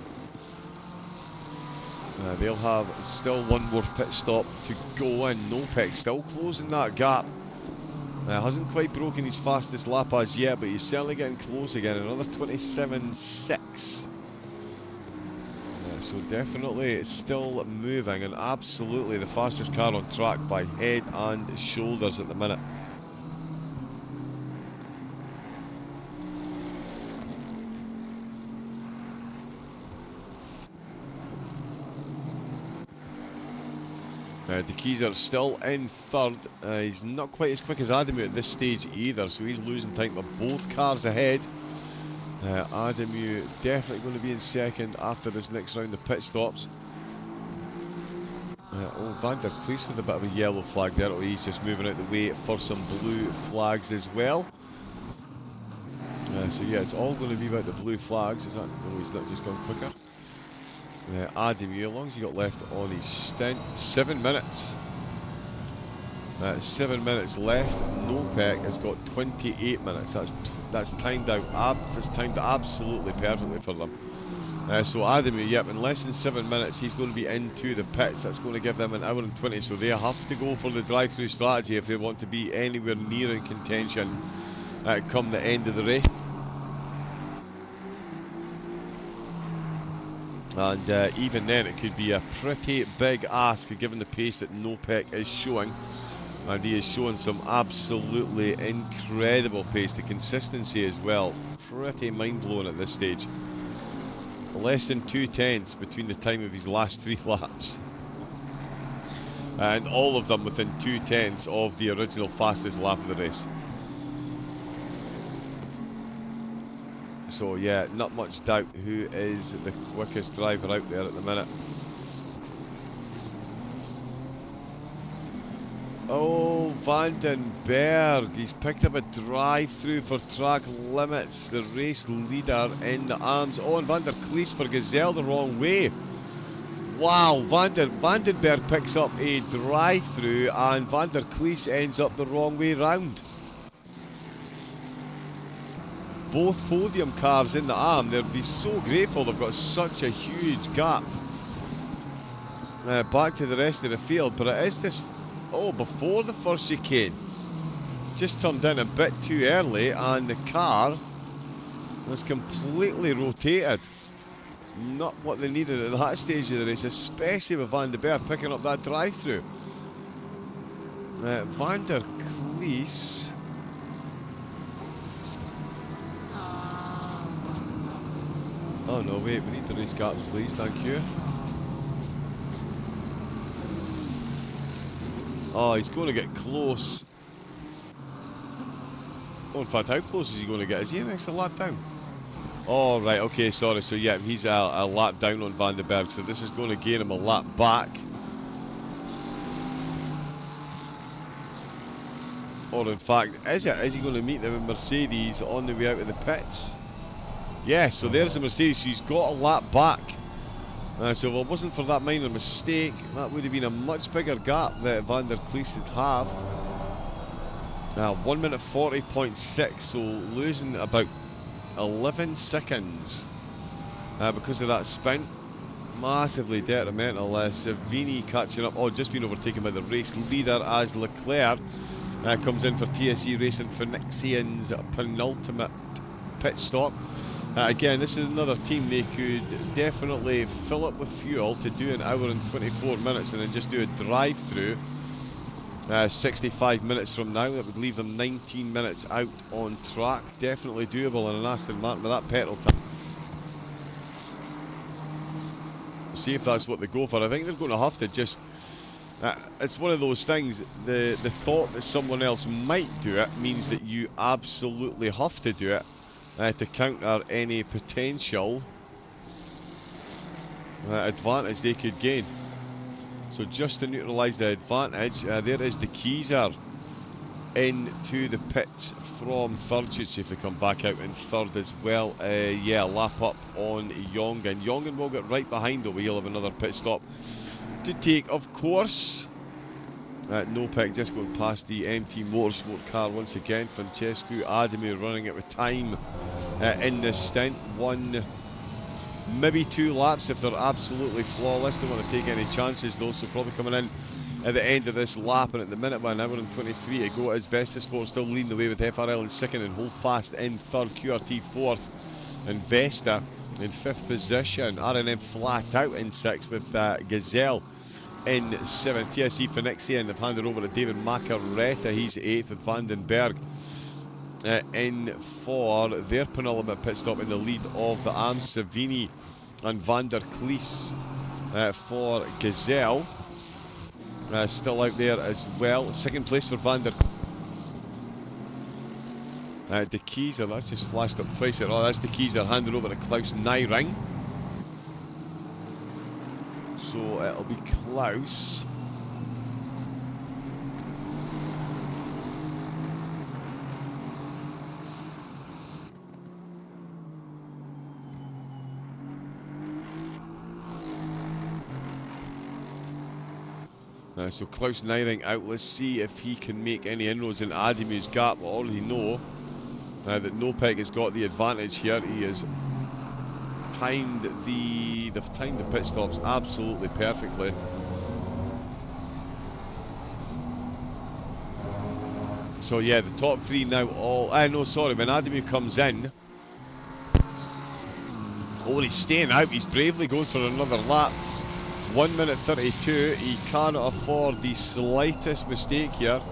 They'll have still one more pit stop to go in. Nopek still closing that gap. Hasn't quite broken his fastest lap as yet, but he's certainly getting close again. Another 27.6. So definitely it's still moving, and absolutely the fastest car on track by head and shoulders at the minute. De Keyser still in third. He's not quite as quick as Adamu at this stage either, so he's losing time to both cars ahead. Adamu definitely going to be in second after this next round of pit stops. Van der Klees with a bit of a yellow flag there. He's just moving out the way for some blue flags as well. So yeah, it's all going to be about the blue flags. Is that? No, he's not just gone quicker. Adamu, as long as he got left on his stint, 7 minutes. 7 minutes left. Nopek has got 28 minutes. That's timed out. That's timed absolutely perfectly for them. So Adamu, yep, in less than 7 minutes, he's going to be into the pits. That's going to give them an hour and 20. So they have to go for the drive-through strategy if they want to be anywhere near in contention come the end of the race. And even then, it could be a pretty big ask given the pace that Nopek is showing. And he is showing some absolutely incredible pace. The consistency as well, pretty mind-blowing at this stage. Less than 2/10 between the time of his last 3 laps. And all of them within 2/10 of the original fastest lap of the race. So yeah, not much doubt who is the quickest driver out there at the minute. Oh, Vandenberg, he's picked up a drive-through for track limits. The race leader in the arms. Oh, and Van der Klees for Gazelle the wrong way. Wow, Vandenberg picks up a drive-through and Van der Klees ends up the wrong way round. Both podium cars in the arm, they'll be so grateful they've got such a huge gap back to the rest of the field. But it is this, before the first chicane, just turned in a bit too early and the car was completely rotated. Not what they needed at that stage of the race, especially with Van den Berg picking up that drive-through. Van der Klees. Oh no, wait, we need the race gaps, please, thank you. Oh, he's going to get close. Oh, in fact, how close is he going to get? Is he an extra lap down? Oh, right, okay, sorry. So, yeah, he's a lap down on Van den Berg, so this is going to gain him a lap back. Or, in fact, is he going to meet them in Mercedes on the way out of the pits? Yeah, so there's the Mercedes, so he's got a lap back. So if it wasn't for that minor mistake, that would have been a much bigger gap that Van der Klees would have. 1 minute 40.6, so losing about 11 seconds because of that spin. Massively detrimental. Savini catching up, just been overtaken by the race leader as Leclerc comes in for TSE Racing Phoenixian's penultimate pit stop. Again, this is another team they could definitely fill up with fuel to do an hour and 24 minutes and then just do a drive-through 65 minutes from now. That would leave them 19 minutes out on track. Definitely doable in an Aston Martin with that petrol tank. See if that's what they go for. I think they're going to have to just... it's one of those things, the thought that someone else might do it means that you absolutely have to do it. To counter any potential advantage they could gain. So just to neutralise the advantage, there is the Keyser into the pits from third. Should see if they come back out in third as well. Yeah, lap up on Jongen. Jongen will get right behind him. He'll have another pit stop to take, of course. Nopek just going past the MT Motorsport car once again. Francesco Adamu running it with time in this stint. 1, maybe 2 laps if they're absolutely flawless. Don't want to take any chances though, so probably coming in at the end of this lap, and at the minute by an hour and 23 to go as Vestasport still leading the way with FRL in second and Holdfast in third, QRT fourth, and Vesta in 5th position. R&M flat out in 6th with Gazelle in 7th. TSE Phoenixia have handed over to David Macaretta. He's 8th with Vandenberg in for their penultimate pit stop in the lead of the Arms. Savini and Van der Klees for Gazelle. Still out there as well. 2nd place for Van der De Keyser, that's just flashed up twice there. Oh, that's De Keyser handed over to Klaus Nyring. So it'll be Klaus. So Klaus Nyring out. Let's see if he can make any inroads in Adamu's gap. We already know that Nopek has got the advantage here. He has timed the pit stops absolutely perfectly. So yeah, the top 3 now all... no, sorry, when Adamu comes in... Oh, he's staying out. He's bravely going for another lap. 1 minute 32, he cannot afford the slightest mistake here.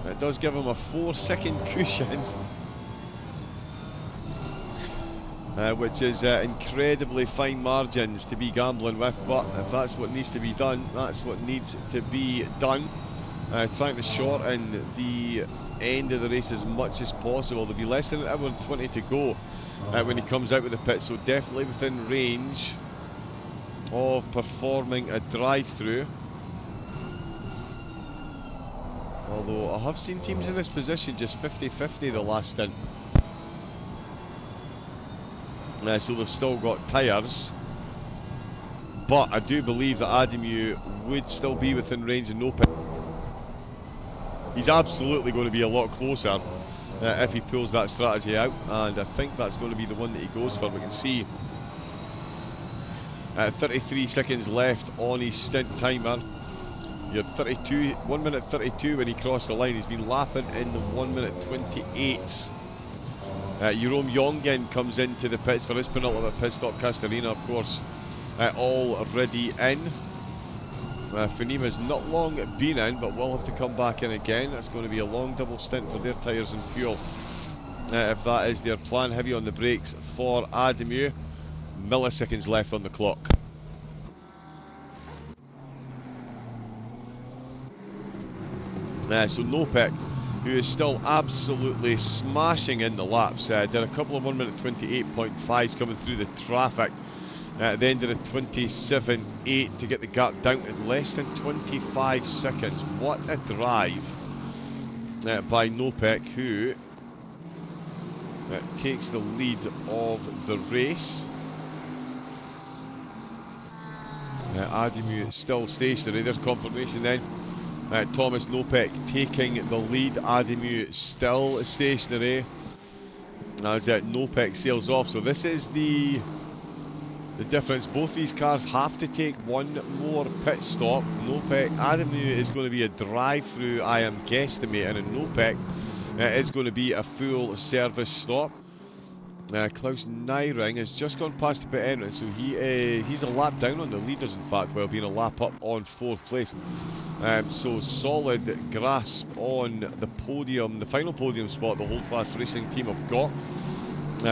It does give him a 4-second cushion, which is incredibly fine margins to be gambling with, but if that's what needs to be done, that's what needs to be done. Trying to shorten the end of the race as much as possible. There'll be less than an hour and 20 to go when he comes out with the pit, so definitely within range of performing a drive-through. Although I have seen teams in this position just 50-50 the last stint. So they've still got tyres. But I do believe that Adamu would still be within range of no pit. He's absolutely going to be a lot closer if he pulls that strategy out, and I think that's going to be the one that he goes for. We can see 33 seconds left on his stint timer. He had 1 minute 32 when he crossed the line. He's been lapping in the 1 minute 28s. Jerome Jongen comes into the pits for his penultimate pit stop. Castorina, of course, already in. Fanima's not long been in, but will have to come back in again. That's going to be a long double stint for their tyres and fuel, if that is their plan. Heavy on the brakes for Adamu. Milliseconds left on the clock. So Nopek, who is still absolutely smashing in the laps, did a couple of 1 minute 28.5s coming through the traffic. Then did a 27.8 to get the gap down to less than 25 seconds. What a drive by Nopek, who takes the lead of the race. Adamu still stationary. There's confirmation then. Thomas Nopek taking the lead. Adamu still stationary as Nopek sails off. So this is the difference. Both these cars have to take one more pit stop. Adamu is going to be a drive-through, I am guesstimating, and Nopek is going to be a full service stop. Klaus Nyring has just gone past the pit entrance, so he's a lap down on the leaders, in fact, while being a lap up on 4th place. So solid grasp on the podium, the final podium spot the Whole Class Racing team have got.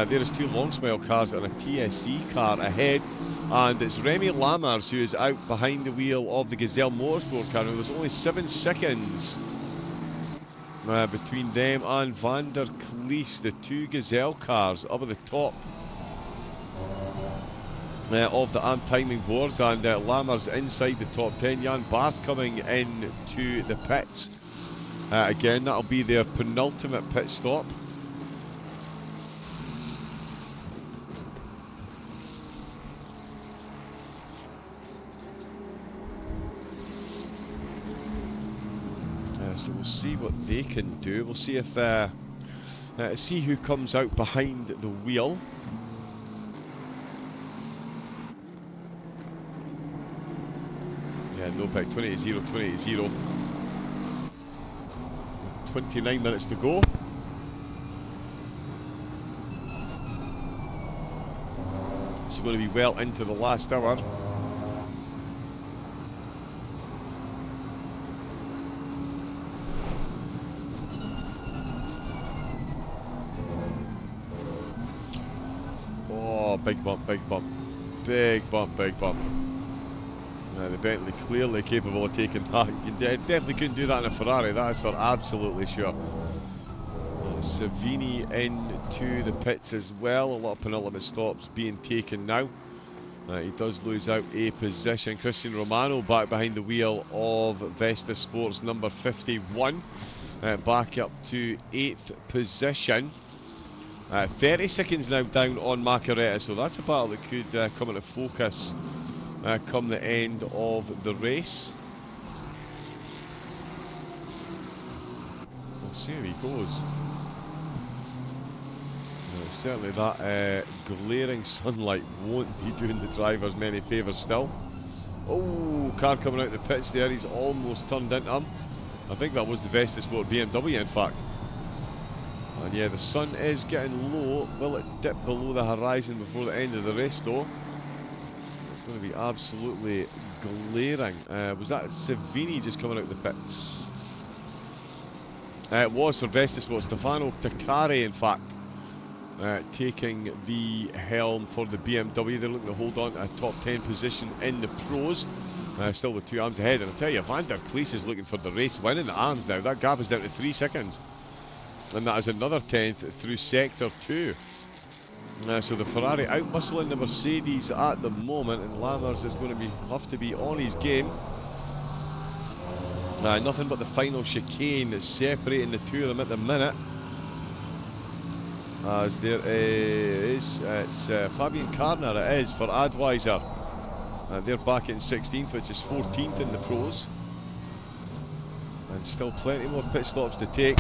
There is 2 long smile cars and a TSE car ahead, and it's Remy Lammers who is out behind the wheel of the Gazelle Motorsport car. There's only 7 seconds between them and Van der Klees, the 2 Gazelle cars up at the top of the AMP timing boards, and Lammers inside the top 10. Jan Barth coming into the pits. Again, that'll be their penultimate pit stop. So we'll see what they can do. We'll see if see who comes out behind the wheel. Yeah, Nopek 20-0, 20-0. 29 minutes to go. going to be well into the last hour. Oh, big bump, big bump. Big bump, big bump. The Bentley clearly capable of taking that. You definitely couldn't do that in a Ferrari, that is for absolutely sure. Savini into the pits as well. A lot of penultimate stops being taken now. He does lose out a position. Cristian Romano back behind the wheel of Vesta Sports number 51. Back up to 8th position. 30 seconds now down on Macaretta, so that's a battle that could come into focus come the end of the race. We'll see how he goes. Certainly that glaring sunlight won't be doing the drivers many favours still. Oh, car coming out of the pits there, he's almost turned into him. I think that was the Vesta Sport BMW in fact. And yeah, the sun is getting low. Will it dip below the horizon before the end of the race though? It's going to be absolutely glaring. Was that Savini just coming out of the pits? It was for Vesta Sport. Stefano Taccari in fact. Taking the helm for the BMW. They're looking to hold on to a top 10 position in the pros. Still with 2 arms ahead. And I tell you, Van der Klees is looking for the race win in the arms now. That gap is down to 3 seconds. And that is another 10th through sector 2. So the Ferrari outmuscling the Mercedes at the moment. And Lammers is going to have to be on his game. Nothing but the final chicane is separating the two of them at the minute. As there is, it's Fabian Karner it is for Adweiser. They're back in 16th, which is 14th in the pros. And still plenty more pit stops to take.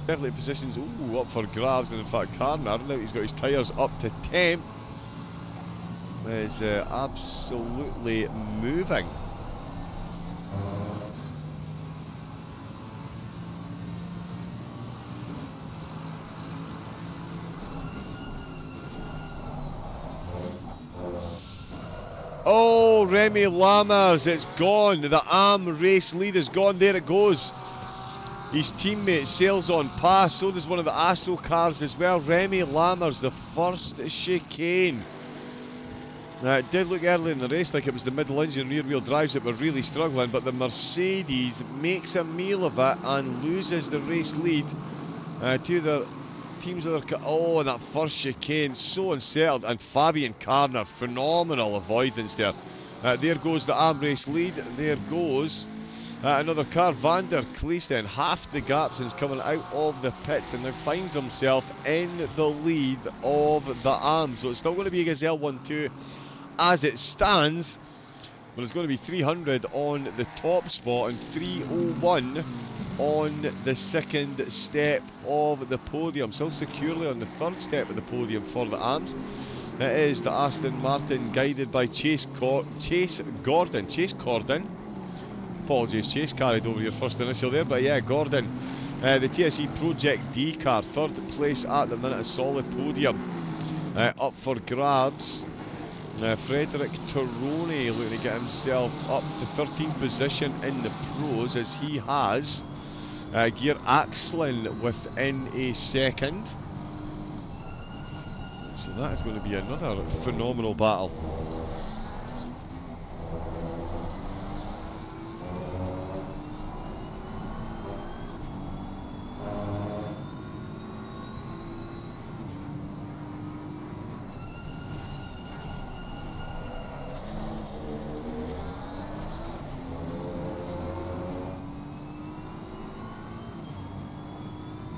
Definitely positions up for grabs, and in fact Karner, now he's got his tyres up to temp, is absolutely moving. Oh, Remy Lammers, it's gone. The AM race lead is gone. There it goes. His teammate sails on past. So does one of the Astro cars as well. Remy Lammers, the first chicane. It did look early in the race like it was the middle engine rear wheel drives that were really struggling, but the Mercedes makes a meal of it and loses the race lead to their teams of their and that first chicane, so unsettled. And Fabian Karner, phenomenal avoidance there. There goes the AM race lead. There goes another car. Van der Klees then, half the gap since coming out of the pits, and now finds himself in the lead of the AM. So it's still going to be a Gazelle 1-2 as it stands, but it's going to be 300 on the top spot and 301 on the second step of the podium. Still securely on the third step of the podium for the AMs. It is the Aston Martin guided by Chase Gordon. Apologies, Chase carried over your first initial there, but yeah, Gordon. The TSE Project D car, third place at the minute, a solid podium. Up for grabs. Frederic Torrone looking to get himself up to 13th position in the pros as he has Gear Axlin within a second. So that is going to be another phenomenal battle.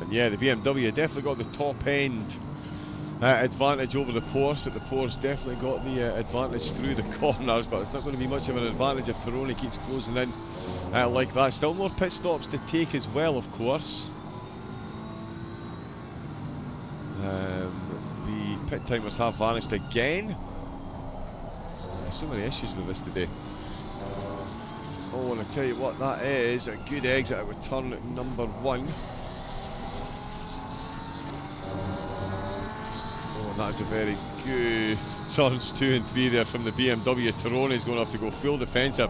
Yeah, the BMW definitely got the top end advantage over the Porsche, but the Porsche definitely got the advantage through the corners, but it's not going to be much of an advantage if Torrone keeps closing in like that. Still more pit stops to take as well, of course. The pit timers have vanished again. So many issues with this today. Oh, and I tell you what, that is a good exit at turn number 1. That's a very good turns 2 and 3 there from the BMW. Terone is going to have to go full defensive.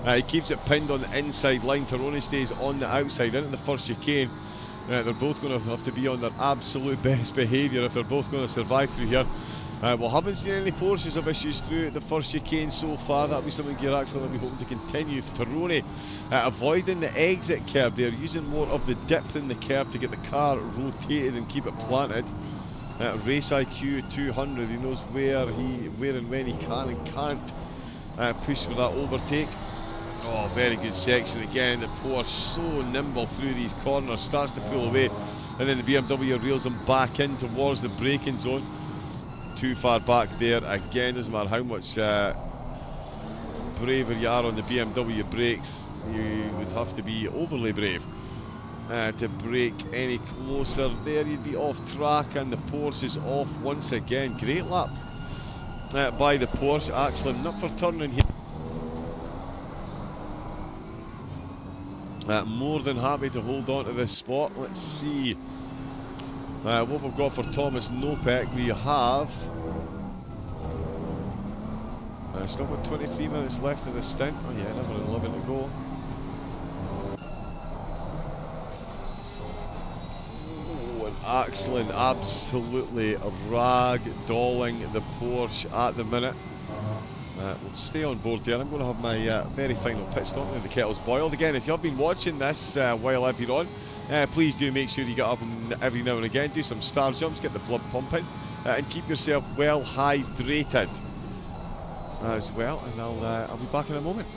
He keeps it pinned on the inside line. Terone stays on the outside into the first chicane. They're both going to have to be on their absolute best behaviour if they're both going to survive through here. We haven't seen any Porsches of issues through the first chicane so far. That'll be something Gear Accident will be hoping to continue. Terone avoiding the exit curb there, using more of the dip in the curb to get the car rotated and keep it planted. Race IQ 200, he knows where and when he can and can't push for that overtake. Oh, very good section again. The Porsche so nimble through these corners, starts to pull away, and then the BMW reels him back in towards the braking zone. Too far back there again. Doesn't matter how much braver you are on the BMW brakes, you would have to be overly brave to brake any closer. There you'd be off track, and the Porsche is off once again. Great lap by the Porsche. Actually, not for turning here. More than happy to hold on to this spot. Let's see what we've got for Thomas Nopek. We have still got 23 minutes left of the stint. Oh yeah, another 11 to go. Oh, and excellent, absolutely rag-dolling the Porsche at the minute. We'll stay on board there. I'm going to have my very final pit stop when the kettle's boiled. Again, if you have been watching this while I've been on, please do make sure you get up every now and again, do some star jumps, get the blood pumping, and keep yourself well hydrated as well. And I'll be back in a moment.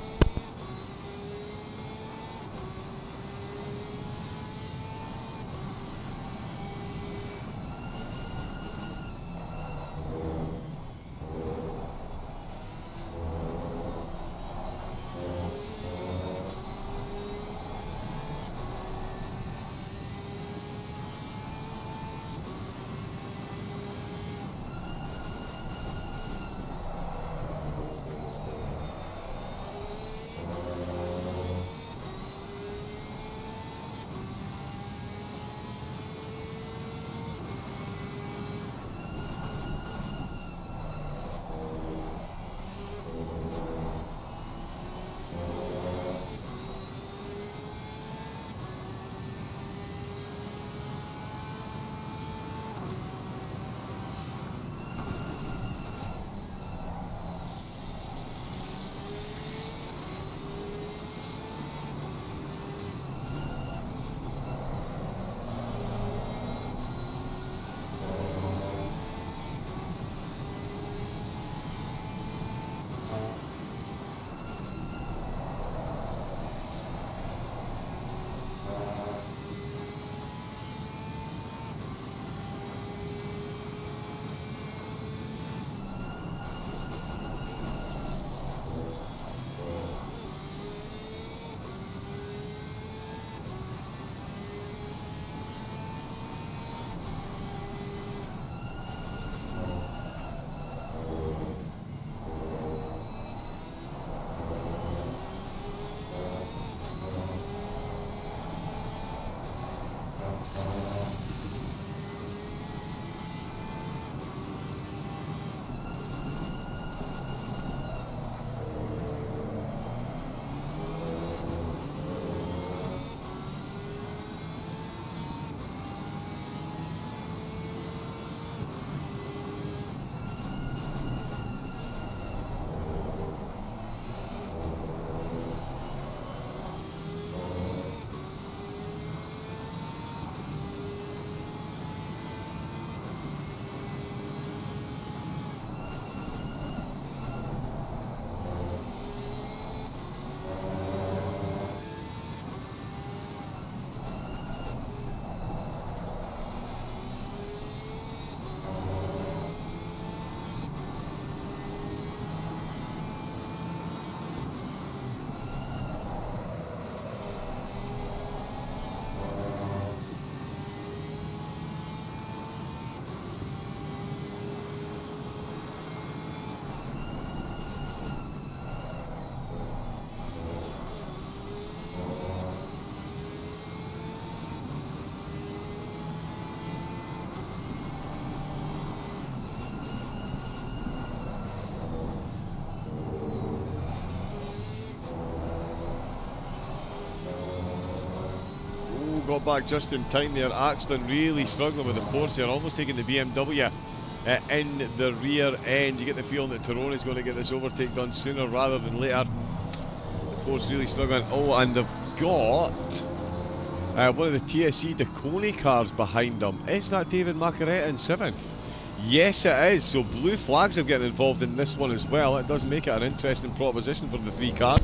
got back just in time there. Axlin really struggling with the Porsche here, almost taking the BMW in the rear end. You get the feeling that Tyrone is going to get this overtake done sooner rather than later. The Porsche really struggling. Oh, and they've got one of the TSE Deconi cars behind them. Is that David Macaretta in 7th? Yes, it is. So blue flags are getting involved in this one as well. It does make it an interesting proposition for the 3 cars.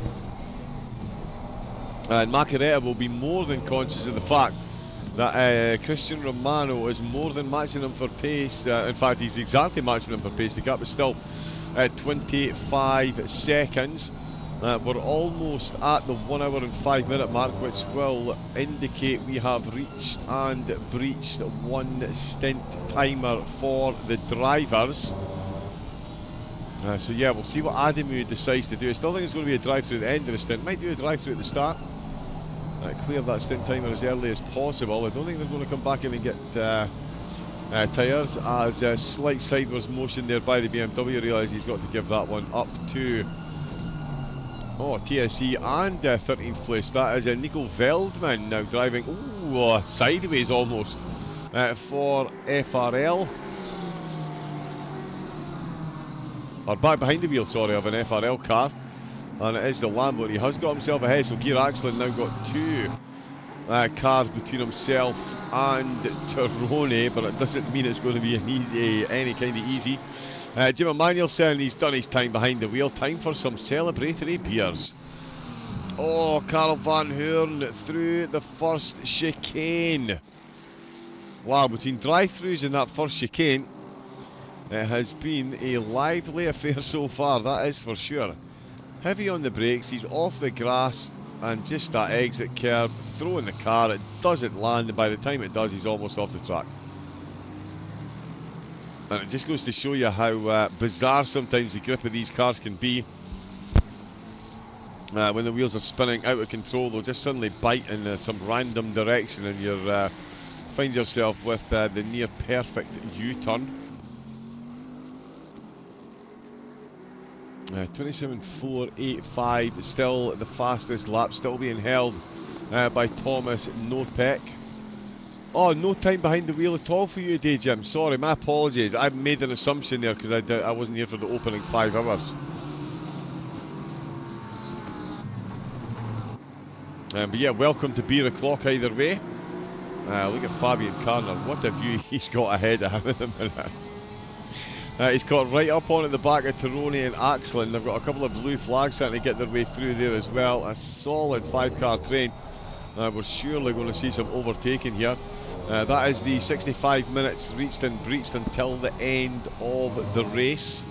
And Macaretta will be more than conscious of the fact that Christian Romano is more than matching him for pace. In fact, he's exactly matching him for pace. The gap is still 25 seconds. We're almost at the 1 hour and 5 minute mark, which will indicate we have reached and breached 1 stint timer for the drivers. So yeah, we'll see what Adamu decides to do. I still think it's going to be a drive through at the end of the stint. Might do a drive through at the start. Clear that stint timer as early as possible. I don't think they're going to come back in and get tyres, as a slight sideways motion there by the BMW. Realise he's got to give that one up to TSE and 13th place. That is Nico Veldman now driving sideways almost for FRL. Or back behind the wheel, sorry, of an FRL car. And it is the Lambo. He has got himself ahead, so Gear Axlin now got 2 cars between himself and Tyrone, but it doesn't mean it's going to be any kind of easy. Jim Emanuelson, he's done his time behind the wheel. Time for some celebratory beers. Oh, Karl Van Hoorn through the first chicane. Wow, between drive-throughs and that first chicane, it has been a lively affair so far, that is for sure. Heavy on the brakes, he's off the grass, and just that exit curb, throwing the car, it doesn't land, and by the time it does, he's almost off the track. And it just goes to show you how bizarre sometimes the grip of these cars can be. When the wheels are spinning out of control, they'll just suddenly bite in some random direction, and you find yourself with the near perfect U-turn. 27.485, still the fastest lap, still being held by Thomas Nopek. Oh, no time behind the wheel at all for you today, Jim. Sorry, my apologies. I made an assumption there because I wasn't here for the opening 5 hours. But yeah, welcome to Beer O'Clock either way. Look at Fabian Carner. What a view he's got ahead of him at the minute. He's caught right up on at the back of Tyrone and Axlin. They've got a couple of blue flags starting to get their way through there as well. A solid 5-car train. We're surely going to see some overtaking here. That is the 65 minutes reached and breached until the end of the race.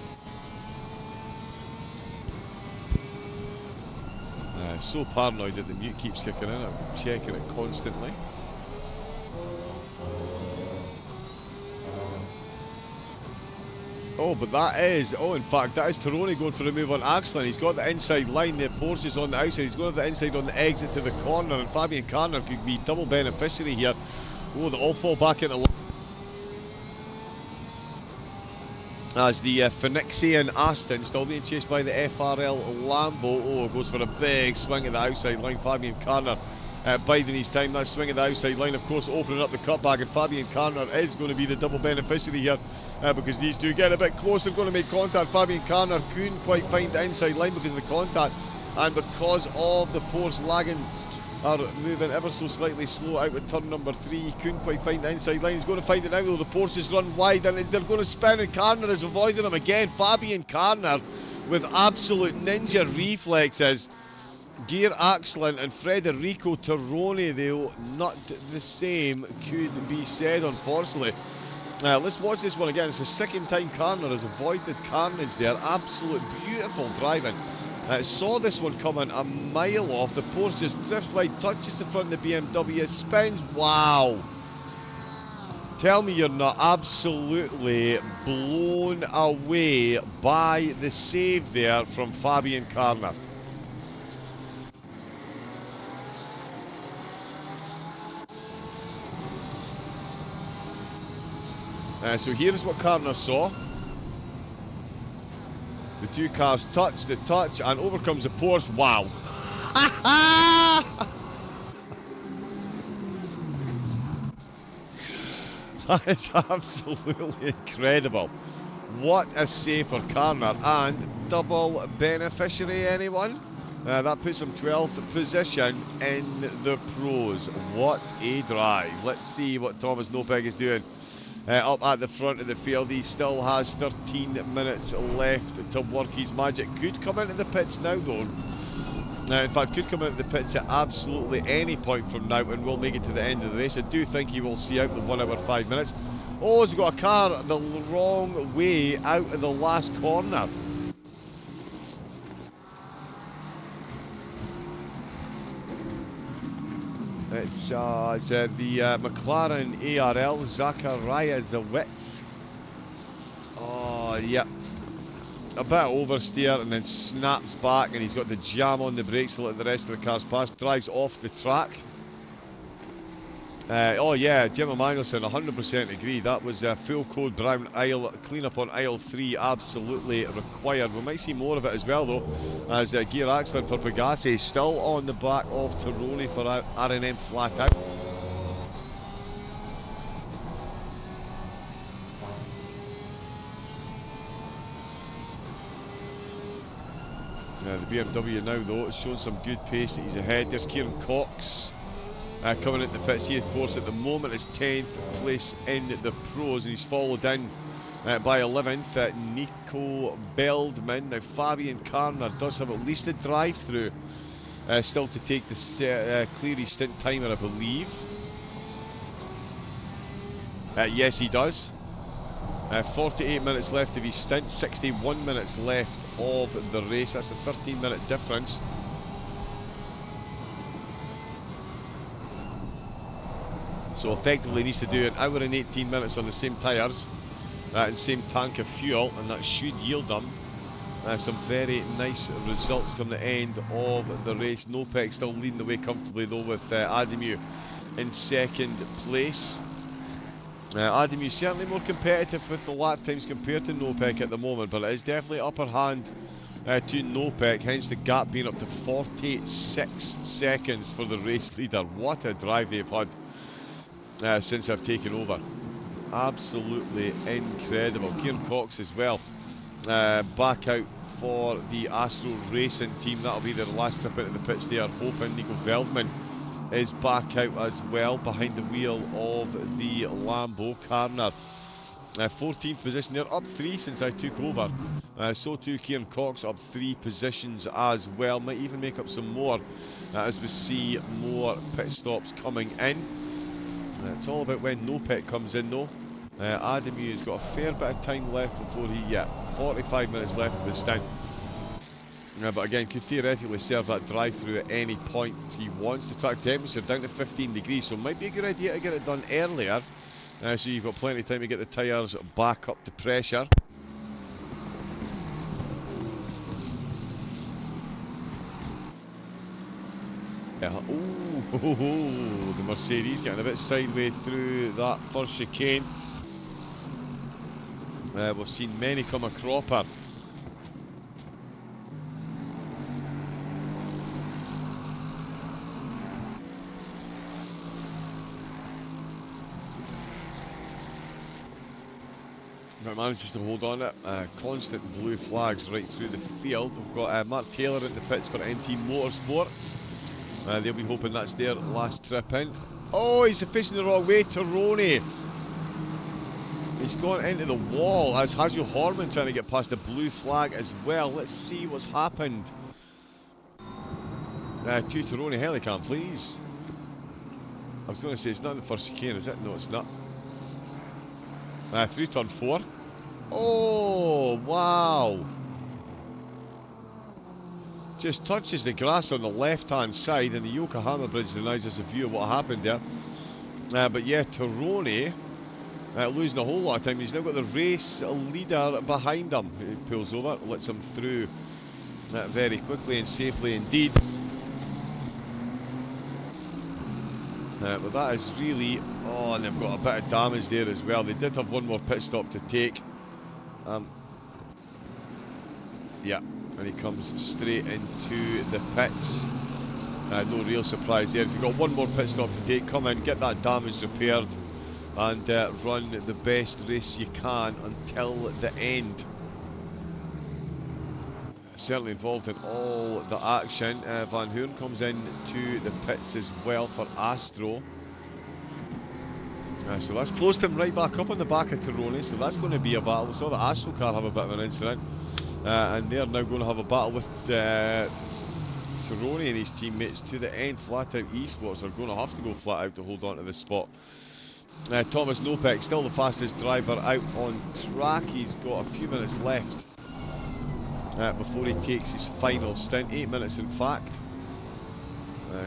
So paranoid that the mute keeps kicking in. I'm checking it constantly. Oh, but that is, in fact, that is Tyrone going for a move on Axlin. He's got the inside line, the Porsche is on the outside, he's going to the inside on the exit to the corner, and Fabian Carner could be double beneficiary here. Oh, they all fall back into line. As the Phoenixian Aston still being chased by the FRL Lambo. Goes for a big swing at the outside line. Fabian Carner biding his time. That swing at the outside line, of course, opening up the cutback, and Fabian Carner is going to be the double beneficiary here because these two get a bit close. They're going to make contact. Fabian Carner couldn't quite find the inside line because of the contact, and because of the Porsche lagging are moving ever so slightly slow out with turn number 3. He couldn't quite find the inside line. He's going to find it now though. The Porsches run wide and they're going to spin, and Carner is avoiding them again. Fabian Carner with absolute ninja reflexes. Gear Axlin and Federico Tyrone, though, not the same could be said, unfortunately. Let's watch this one again. It's the second time Carner has avoided carnage there. Absolute beautiful driving. Saw this one coming a mile off. The Porsche just drifts wide, touches the front of the BMW, spins. Wow. Tell me you're not absolutely blown away by the save there from Fabian Carner. So here's what Carner saw. The two cars touch, the touch, and over comes the Porsche. Wow. That is absolutely incredible. What a save for Carner, and double beneficiary, anyone? That puts him 12th position in the pros. What a drive. Let's see what Thomas Knopek is doing up at the front of the field. He still has 13 minutes left to work his magic. Could come into the pits now, though. In fact, could come out of the pits at absolutely any point from now and will make it to the end of the race. I do think he will see out the 1 hour 5 minutes. Oh, he's got a car the wrong way out of the last corner. It's the McLaren ARL, Zachariah Zawitz. Oh, yep. A bit of oversteer and then snaps back, and he's got the jam on the brakes to let the rest of the cars pass. Drives off the track. Oh yeah, Jim Emanuelson, 100% agree. That was a full code brown aisle cleanup on aisle 3, absolutely required. We might see more of it as well though, as gear accident for Pagasi still on the back of Tironi for R&M flat out. The BMW now though is showing some good pace. He's ahead. There's Kieran Cox. Coming into the pits here, of course, at the moment is 10th place in the pros, and he's followed in by 11th, Nico Beldman. Now, Fabian Carner does have at least a drive-through still to take the clear his stint timer, I believe. Yes, he does. 48 minutes left of his stint, 61 minutes left of the race. That's a 13-minute difference. So effectively needs to do an hour and 18 minutes on the same tyres and same tank of fuel, and that should yield them some very nice results come the end of the race. Knopek still leading the way comfortably though, with Ademu in second place. Ademu certainly more competitive with the lap times compared to Knopek at the moment, but it is definitely upper hand to Knopek, hence the gap being up to 46 seconds for the race leader. What a drive they've had since I've taken over. Absolutely incredible. Kieran Cox as well, back out for the Astro Racing team. That'll be their last trip into the pits. They are hoping. Nico Veldman is back out as well behind the wheel of the Lambo. Carner 14th position. They're up 3 since I took over. So too Kieran Cox up 3 positions as well. Might even make up some more as we see more pit stops coming in. It's all about when Knopek comes in though. Ademu has got a fair bit of time left before he, 45 minutes left of the stint. But again, could theoretically serve that drive-through at any point he wants. The track temperature down to 15 degrees, so it might be a good idea to get it done earlier, so you've got plenty of time to get the tyres back up to pressure. Oh, the Mercedes getting a bit sideways through that first chicane. We've seen many come a cropper. But manages to hold on it. Constant blue flags right through the field. We've got Mark Taylor in the pits for MT Motorsport. They'll be hoping that's their last trip in. Oh, he's facing the wrong way, Tironi. He's gone into the wall, as has Horman trying to get past the blue flag as well. Let's see what's happened. To Tironi, Helicam, please. I was going to say, it's not in the first chicane, is it? No, it's not. Through turn 4. Oh, wow. Just touches the grass on the left-hand side, and the Yokohama Bridge denies us a view of what happened there. But yeah, Tironi losing a whole lot of time. He's now got the race leader behind him. He pulls over, lets him through very quickly and safely indeed. But that is really... Oh, and they've got a bit of damage there as well. They did have one more pit stop to take. Yeah. And he comes straight into the pits. No real surprise there. If you've got one more pit stop to take, come in, get that damage repaired, and run the best race you can until the end. Certainly involved in all the action. Van Hoorn comes in to the pits as well for Astro. So that's closed him right back up on the back of Tirone, so that's going to be a battle. We saw the Astro car have a bit of an incident, and they're now going to have a battle with Tirone and his teammates to the end. Flat Out Esports are going to have to go flat out to hold on to this spot. Thomas Nopek, still the fastest driver out on track. He's got a few minutes left before he takes his final stint. 8 minutes in fact.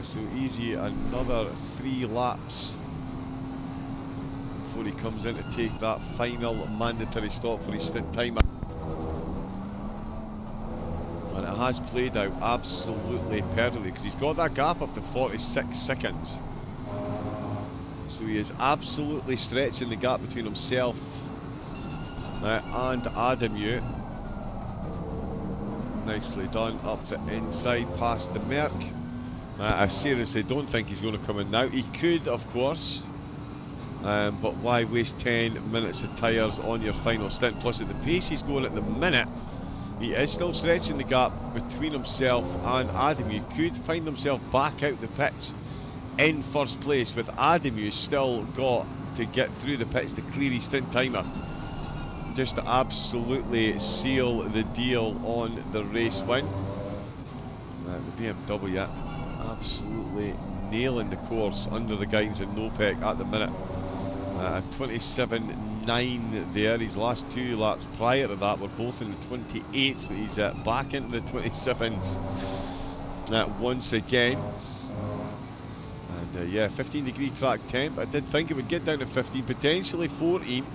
So easy, another 3 laps before he comes in to take that final mandatory stop for his stint timer. And it has played out absolutely perfectly, because he's got that gap up to 46 seconds. So he is absolutely stretching the gap between himself and Adamu. Nicely done, up the inside past the Merc. I seriously don't think he's going to come in now. He could, of course, but why waste 10 minutes of tyres on your final stint? Plus at the pace he's going at the minute, he is still stretching the gap between himself and Adamu. He could find himself back out the pits in first place, with Adamu still got to get through the pits to clear his stint timer, just to absolutely seal the deal on the race win. The BMW absolutely nailing the course under the guidance of Nopek at the minute. 27.9 there. His last 2 laps prior to that were both in the 28s, but he's back into the 27s once again. And yeah, 15-degree track temp. I did think it would get down to 15, potentially 14.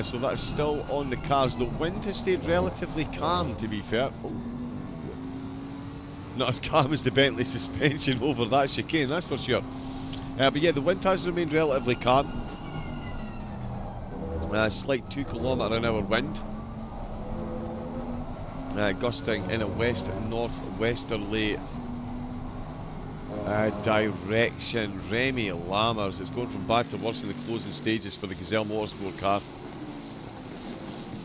So that's still on the cards. The wind has stayed relatively calm, to be fair. Oh. Not as calm as the Bentley suspension over that chicane, that's for sure. But yeah, the wind has remained relatively calm. Slight 2 km/h wind. Gusting in a west-northwesterly direction. Remy Lammers, it's going from bad to worse in the closing stages for the Gazelle Motorsport car.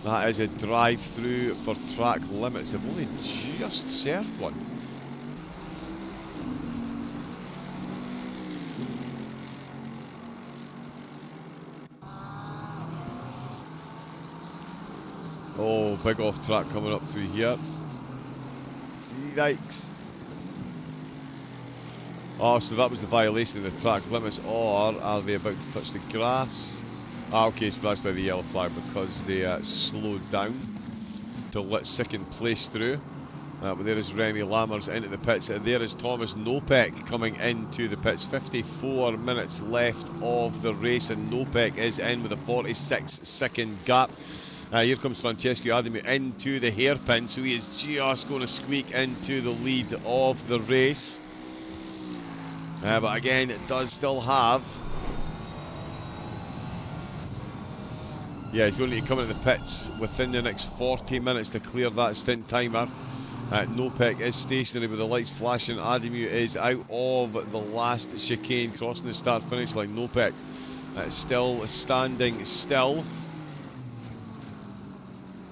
That is a drive through for track limits. They've only just served one. Oh, big off track coming up through here. Yikes. Oh, so that was the violation of the track limits, or are they about to touch the grass? Ah, okay, so that's by the yellow flag, because they slowed down to let second place through. But there is Remy Lammers into the pits. There is Thomas Nopek coming into the pits. 54 minutes left of the race, and Nopek is in with a 46-second gap. Here comes Francesco Adamu into the hairpin, so he is just going to squeak into the lead of the race. But again, it does still have... Yeah, he's going to come into the pits within the next 40 minutes to clear that stint timer. Nopek is stationary with the lights flashing. Adamu is out of the last chicane, crossing the start-finish line. Nopek still standing still.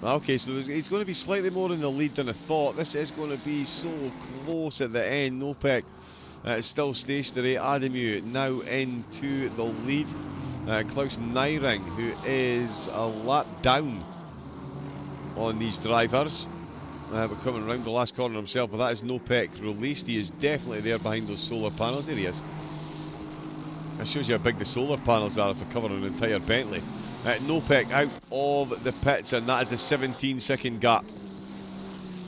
Okay, so he's going to be slightly more in the lead than I thought. This is going to be so close at the end. Nopek still stationary. Adamu now into the lead. Klaus Nyring, who is a lap down on these drivers, but coming around the last corner himself. But that is Nopek released. He is definitely there behind those solar panels. There he is. That shows you how big the solar panels are if they cover an entire Bentley. Nopek out of the pits, and that is a 17-second gap.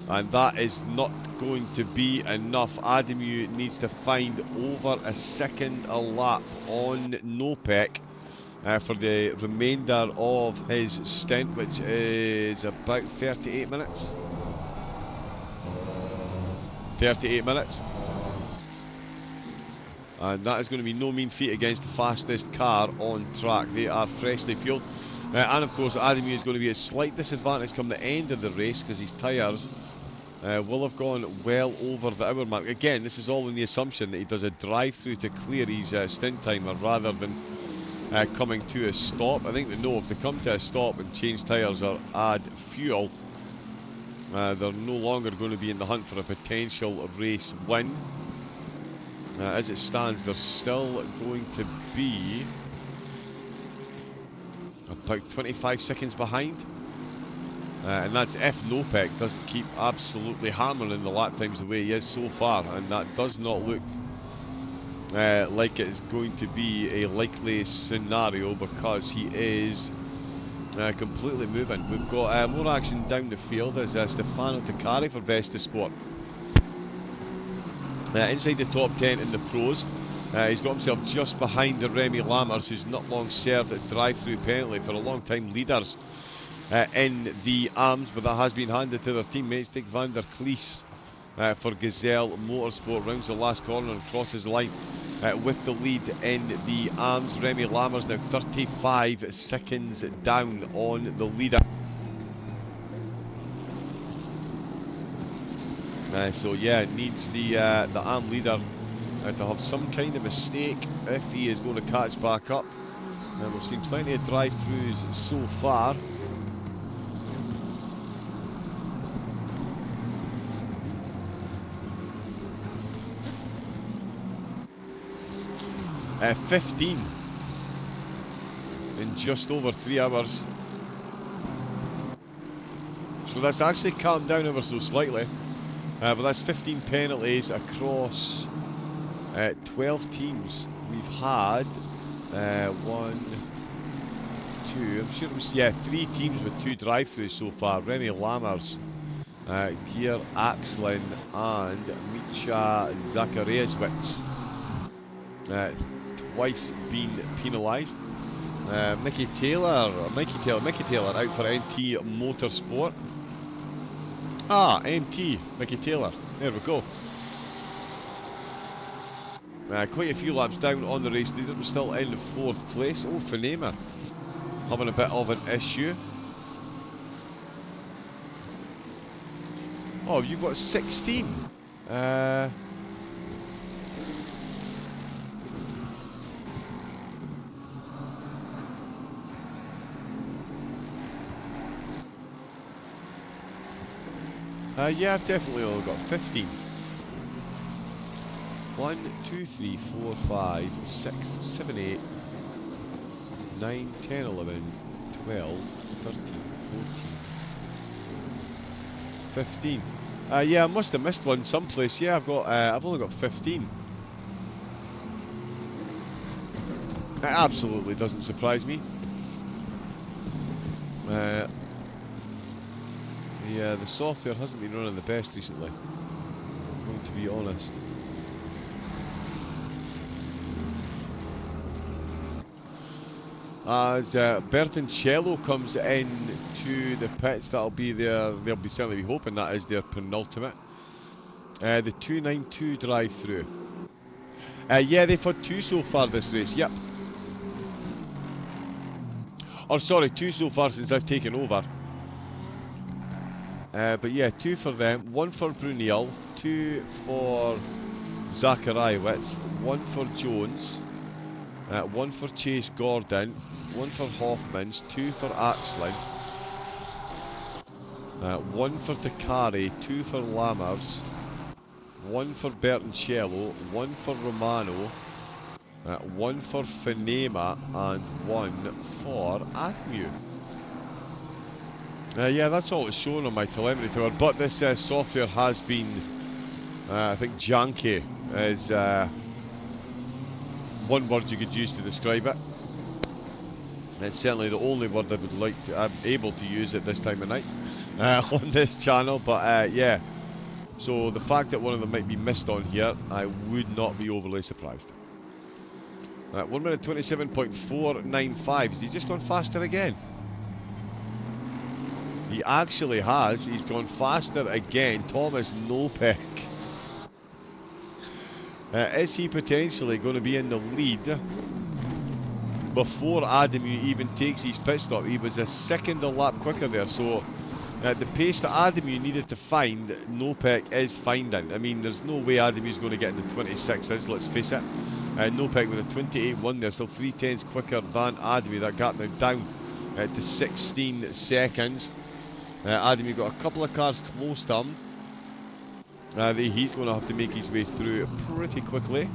And that is not going to be enough. Adamu needs to find over a second a lap on Nopek for the remainder of his stint, which is about 38 minutes. 38 minutes. And that is going to be no mean feat against the fastest car on track. They are freshly fueled. And of course, Adamu is going to be at a slight disadvantage come the end of the race, because his tyres will have gone well over the hour mark. Again, this is all in the assumption that he does a drive-through to clear his stint timer, rather than coming to a stop. I think they know if they come to a stop and change tyres or add fuel, they're no longer going to be in the hunt for a potential race win. As it stands, they're still going to be about 25 seconds behind. And that's if Lopek doesn't keep absolutely hammering the lap times the way he is so far. And that does not look like it is going to be a likely scenario, because he is completely moving. We've got more action down the field as Stefano Takari for Vesta Sport. Inside the top 10 in the pros, he's got himself just behind the Remy Lammers, who's not long served a drive-through penalty for a long time leaders in the AMS, but that has been handed to their teammates. Dick van der Klies for Gazelle Motorsport rounds the last corner and crosses the line with the lead in the AMS. Remy Lammers now 35 seconds down on the leader. So yeah, it needs the AM leader to have some kind of mistake if he is going to catch back up. We've seen plenty of drive-throughs so far. Uh, 15 in just over 3 hours. So that's actually calmed down ever so slightly. But that's 15 penalties across 12 teams. We've had 1, 2, I'm sure it was, yeah, 3 teams with 2 drive-throughs so far. Remy Lammers, Gear Axlin and Micha Zachariaswitz twice been penalised. Mickey Taylor out for NT Motorsport. MT, Mickey Taylor, there we go. Quite a few laps down on the race leader, but still in 4th place. Oh, Fanema having a bit of an issue. Oh, you've got 16. Yeah, I've definitely only got 15. 1, 2, 3, 4, 5, 6, 7, 8, 9, 10, 11, 12, 13, 14, 15. Yeah, I must have missed one someplace. Yeah, I've only got 15. That absolutely doesn't surprise me. Yeah, the software hasn't been running the best recently, I'm going to be honest. As Bertoncello comes in to the pits, that'll be their, they'll be certainly be hoping that is their penultimate. The 292 drive-through. Yeah, they've had 2 so far this race, yep. Or sorry, 2 so far since I've taken over. But yeah, 2 for them, 1 for Brunel, 2 for Zachariewicz, 1 for Jones, 1 for Chase Gordon, 1 for Hoffmans, 2 for Axlin, 1 for Takari, 2 for Lammers, 1 for Bertoncello, 1 for Romano, 1 for Fanema, and 1 for Agnew. Yeah, that's all it's showing on my telemetry tower, but this software has been, I think janky is one word you could use to describe it. It's certainly the only word I would like to, I'm able to use at this time of night on this channel, but yeah. So the fact that one of them might be missed on here, I would not be overly surprised. 1 minute 27.495, has he just gone faster again? He actually has. He's gone faster again. Thomas Nopek. Is he potentially going to be in the lead before Adamu even takes his pit stop? He was a second a lap quicker there, so The pace that Adamu needed to find, Nopek is finding. I mean, there's no way Adamu's going to get into 26s, let's face it. Nopek with a 28.1 there, still 3/10 quicker than Adamu. That gap now down to 16 seconds. Adamu got a couple of cars close to him. He's going to have to make his way through pretty quickly.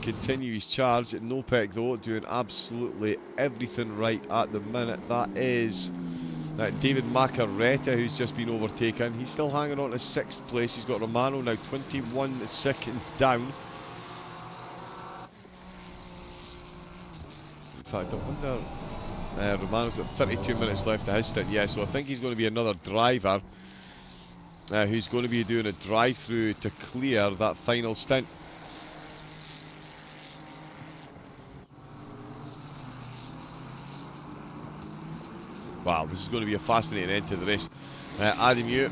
Continue his charge. Nopek, though, doing absolutely everything right at the minute. That is David Macaretta, who's just been overtaken. He's still hanging on to 6th place. He's got Romano now 21 seconds down. In fact, I wonder... Romano's got 32 minutes left of his stint. Yeah, so I think he's going to be another driver who's going to be doing a drive-through to clear that final stint. Wow, this is going to be a fascinating end to the race. Adamu,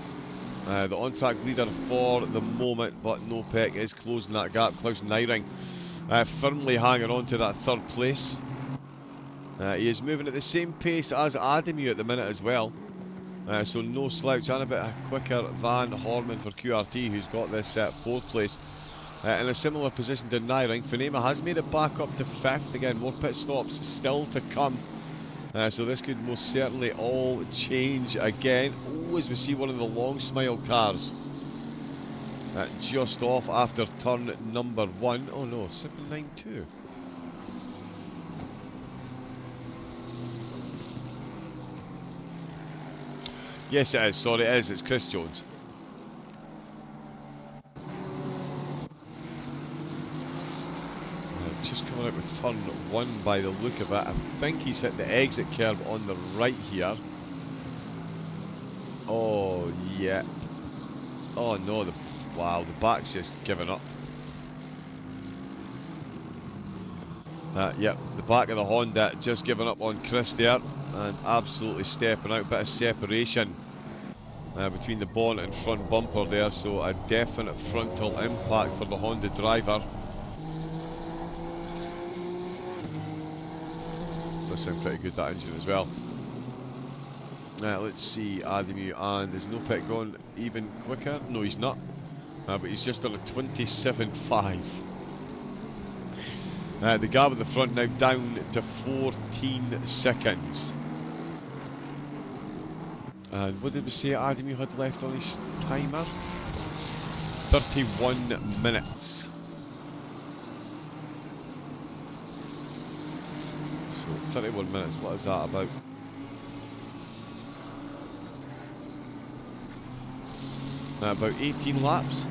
the on-track leader for the moment, but Nopek is closing that gap. Klaus Neiring firmly hanging on to that 3rd place. He is moving at the same pace as Adamu at the minute as well. So no slouch, and a bit quicker than Horman for QRT, who's got this 4th place. In a similar position to Neiring, Fonema has made it back up to 5th. Again, more pit stops still to come. So this could most certainly all change again. Oh, as we see one of the long smile cars just off after turn number 1. Oh no, 792. Yes it is, sorry it is, it's Chris Jones. Just coming out with turn 1 by the look of it. I think he's hit the exit curb on the right here. Oh, yeah. Oh no, wow, the back's just given up. Yep, the back of the Honda just giving up on Chris there, and absolutely stepping out. Bit of separation between the bonnet and front bumper there, so a definite frontal impact for the Honda driver. Does sound pretty good, that engine as well. Let's see, Adamu, and is Nopek going even quicker? No, he's not, but he's just on a 27.5. The gap at the front now down to 14 seconds. And what did we say Adamu had left on his timer? 31 minutes. So 31 minutes, what is that about? About 18 laps.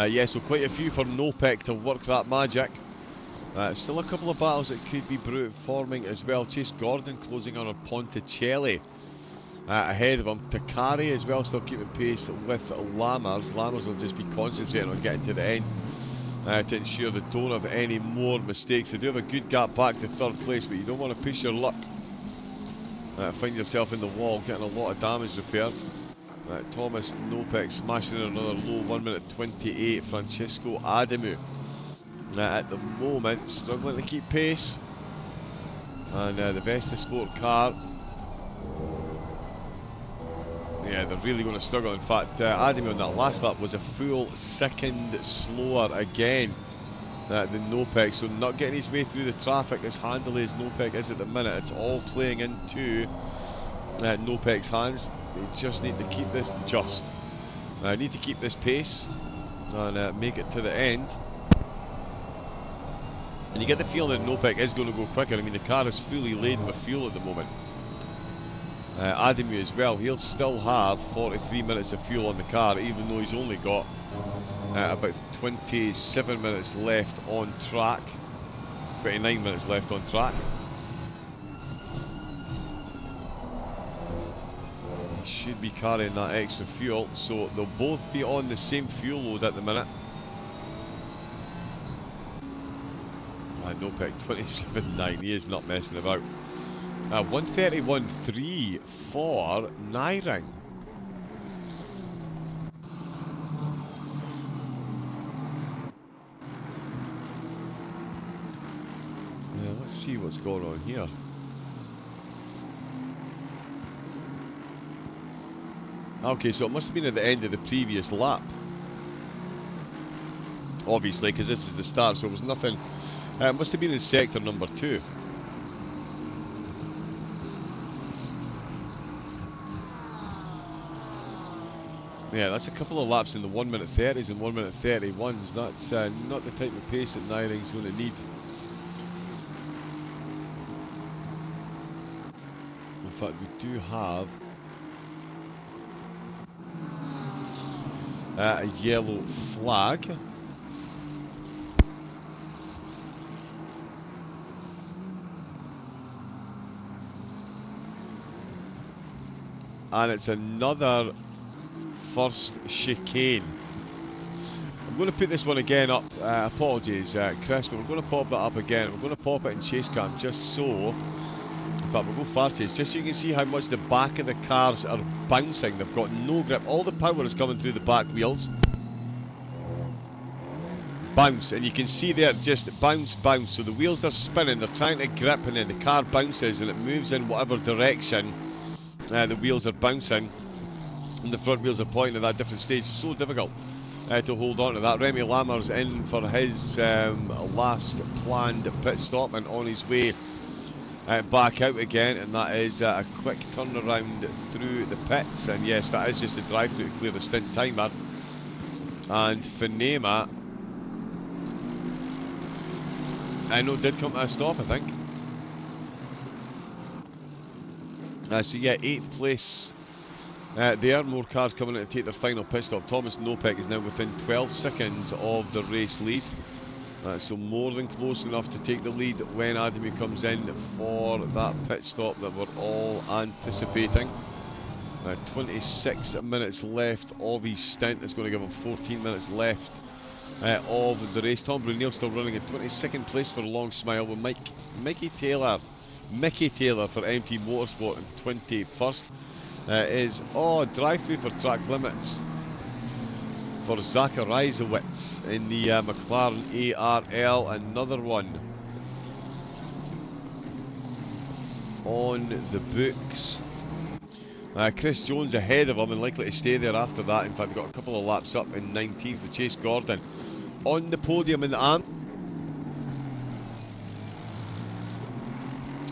Yeah, so quite a few for Nopek to work that magic. Still a couple of battles that could be forming as well. Chase Gordon closing on Ponticelli ahead of him. Takari as well, still keeping pace with Lammers. Lammers will just be concentrating on getting to the end to ensure they don't have any more mistakes. They do have a good gap back to 3rd place, but you don't want to push your luck. Find yourself in the wall, getting a lot of damage repaired. Thomas Nopek smashing in another low, 1 minute 28. Francesco Adamu at the moment struggling to keep pace, and the Vesta Sport car, yeah, they're really going to struggle. In fact, Adamu on that last lap was a full second slower again than Nopek, so not getting his way through the traffic as handily as Nopek is at the minute. It's all playing into Nopek's hands. They just need to keep this need to keep this pace and make it to the end. And you get the feeling that Nopek is going to go quicker. I mean, the car is fully laden with fuel at the moment. Adamu as well, he'll still have 43 minutes of fuel on the car, even though he's only got about 27 minutes left on track. 29 minutes left on track. Should be carrying that extra fuel, so they'll both be on the same fuel load at the minute. Nopek 27.9. He is not messing about. 131.3 for Nyring. Let's see what's going on here. Okay, so it must have been at the end of the previous lap. Obviously, because this is the start, so it was nothing. It must have been in sector number 2. Yeah, that's a couple of laps in the 1 minute 30s and 1 minute 31s. That's not the type of pace that Nyring's going to need. In fact, we do have a yellow flag. And it's another first chicane. I'm going to put this one again up. Apologies, Chris, but we're going to pop that up again. We're going to pop it in chase cam just so. In fact, we'll go far chase just so you can see how much the back of the cars are bouncing. They've got no grip. All the power is coming through the back wheels. Bounce, and you can see there just bounce, bounce. So the wheels are spinning. They're trying to grip, and then the car bounces and it moves in whatever direction the wheels are bouncing. And the front wheels are pointing at that different stage. So difficult to hold on to that. Remy Lammers in for his last planned pit stop and on his way back out again, and that is a quick turnaround through the pits. And yes, that is just a drive through to clear the stint timer. And Finema, I know, did come to a stop, I think. So yeah, 8th place. There are more cars coming in to take their final pit stop. Thomas Nopek is now within 12 seconds of the race lead. So more than close enough to take the lead when Ademi comes in for that pit stop that we're all anticipating. 26 minutes left of his stint. It's going to give him 14 minutes left of the race. Tom Brunel still running in 22nd place for a long smile with Mickey Taylor for MT Motorsport in 21st. Is drive-through for track limits for Zachariasewicz in the McLaren ARL. Another one on the books. Chris Jones ahead of him and likely to stay there after that. In fact, they've got a couple of laps up in 19th with Chase Gordon on the podium in the AMP.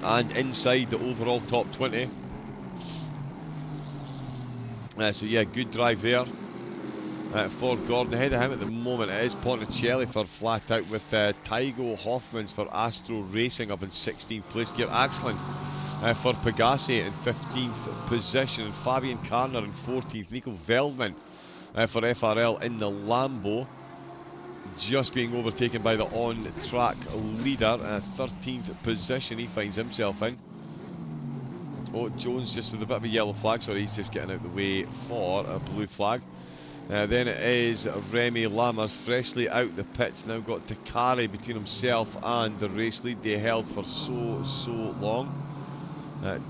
And inside the overall top 20. So yeah, good drive there for Gordon. Ahead of him at the moment it is Ponticelli for Flat Out, with Tygo Hoffmans for Astro Racing up in 16th place. Geert Axlin for Pegassi in 15th position, and Fabian Karner in 14th. Nico Veldman for FRL in the Lambo, just being overtaken by the on-track leader. 13th position he finds himself in. Oh, Jones just with a bit of a yellow flag, so he's just getting out the way for a blue flag. Then it is Remy Lammers freshly out the pits, now got Takari between himself and the race lead they held for so long.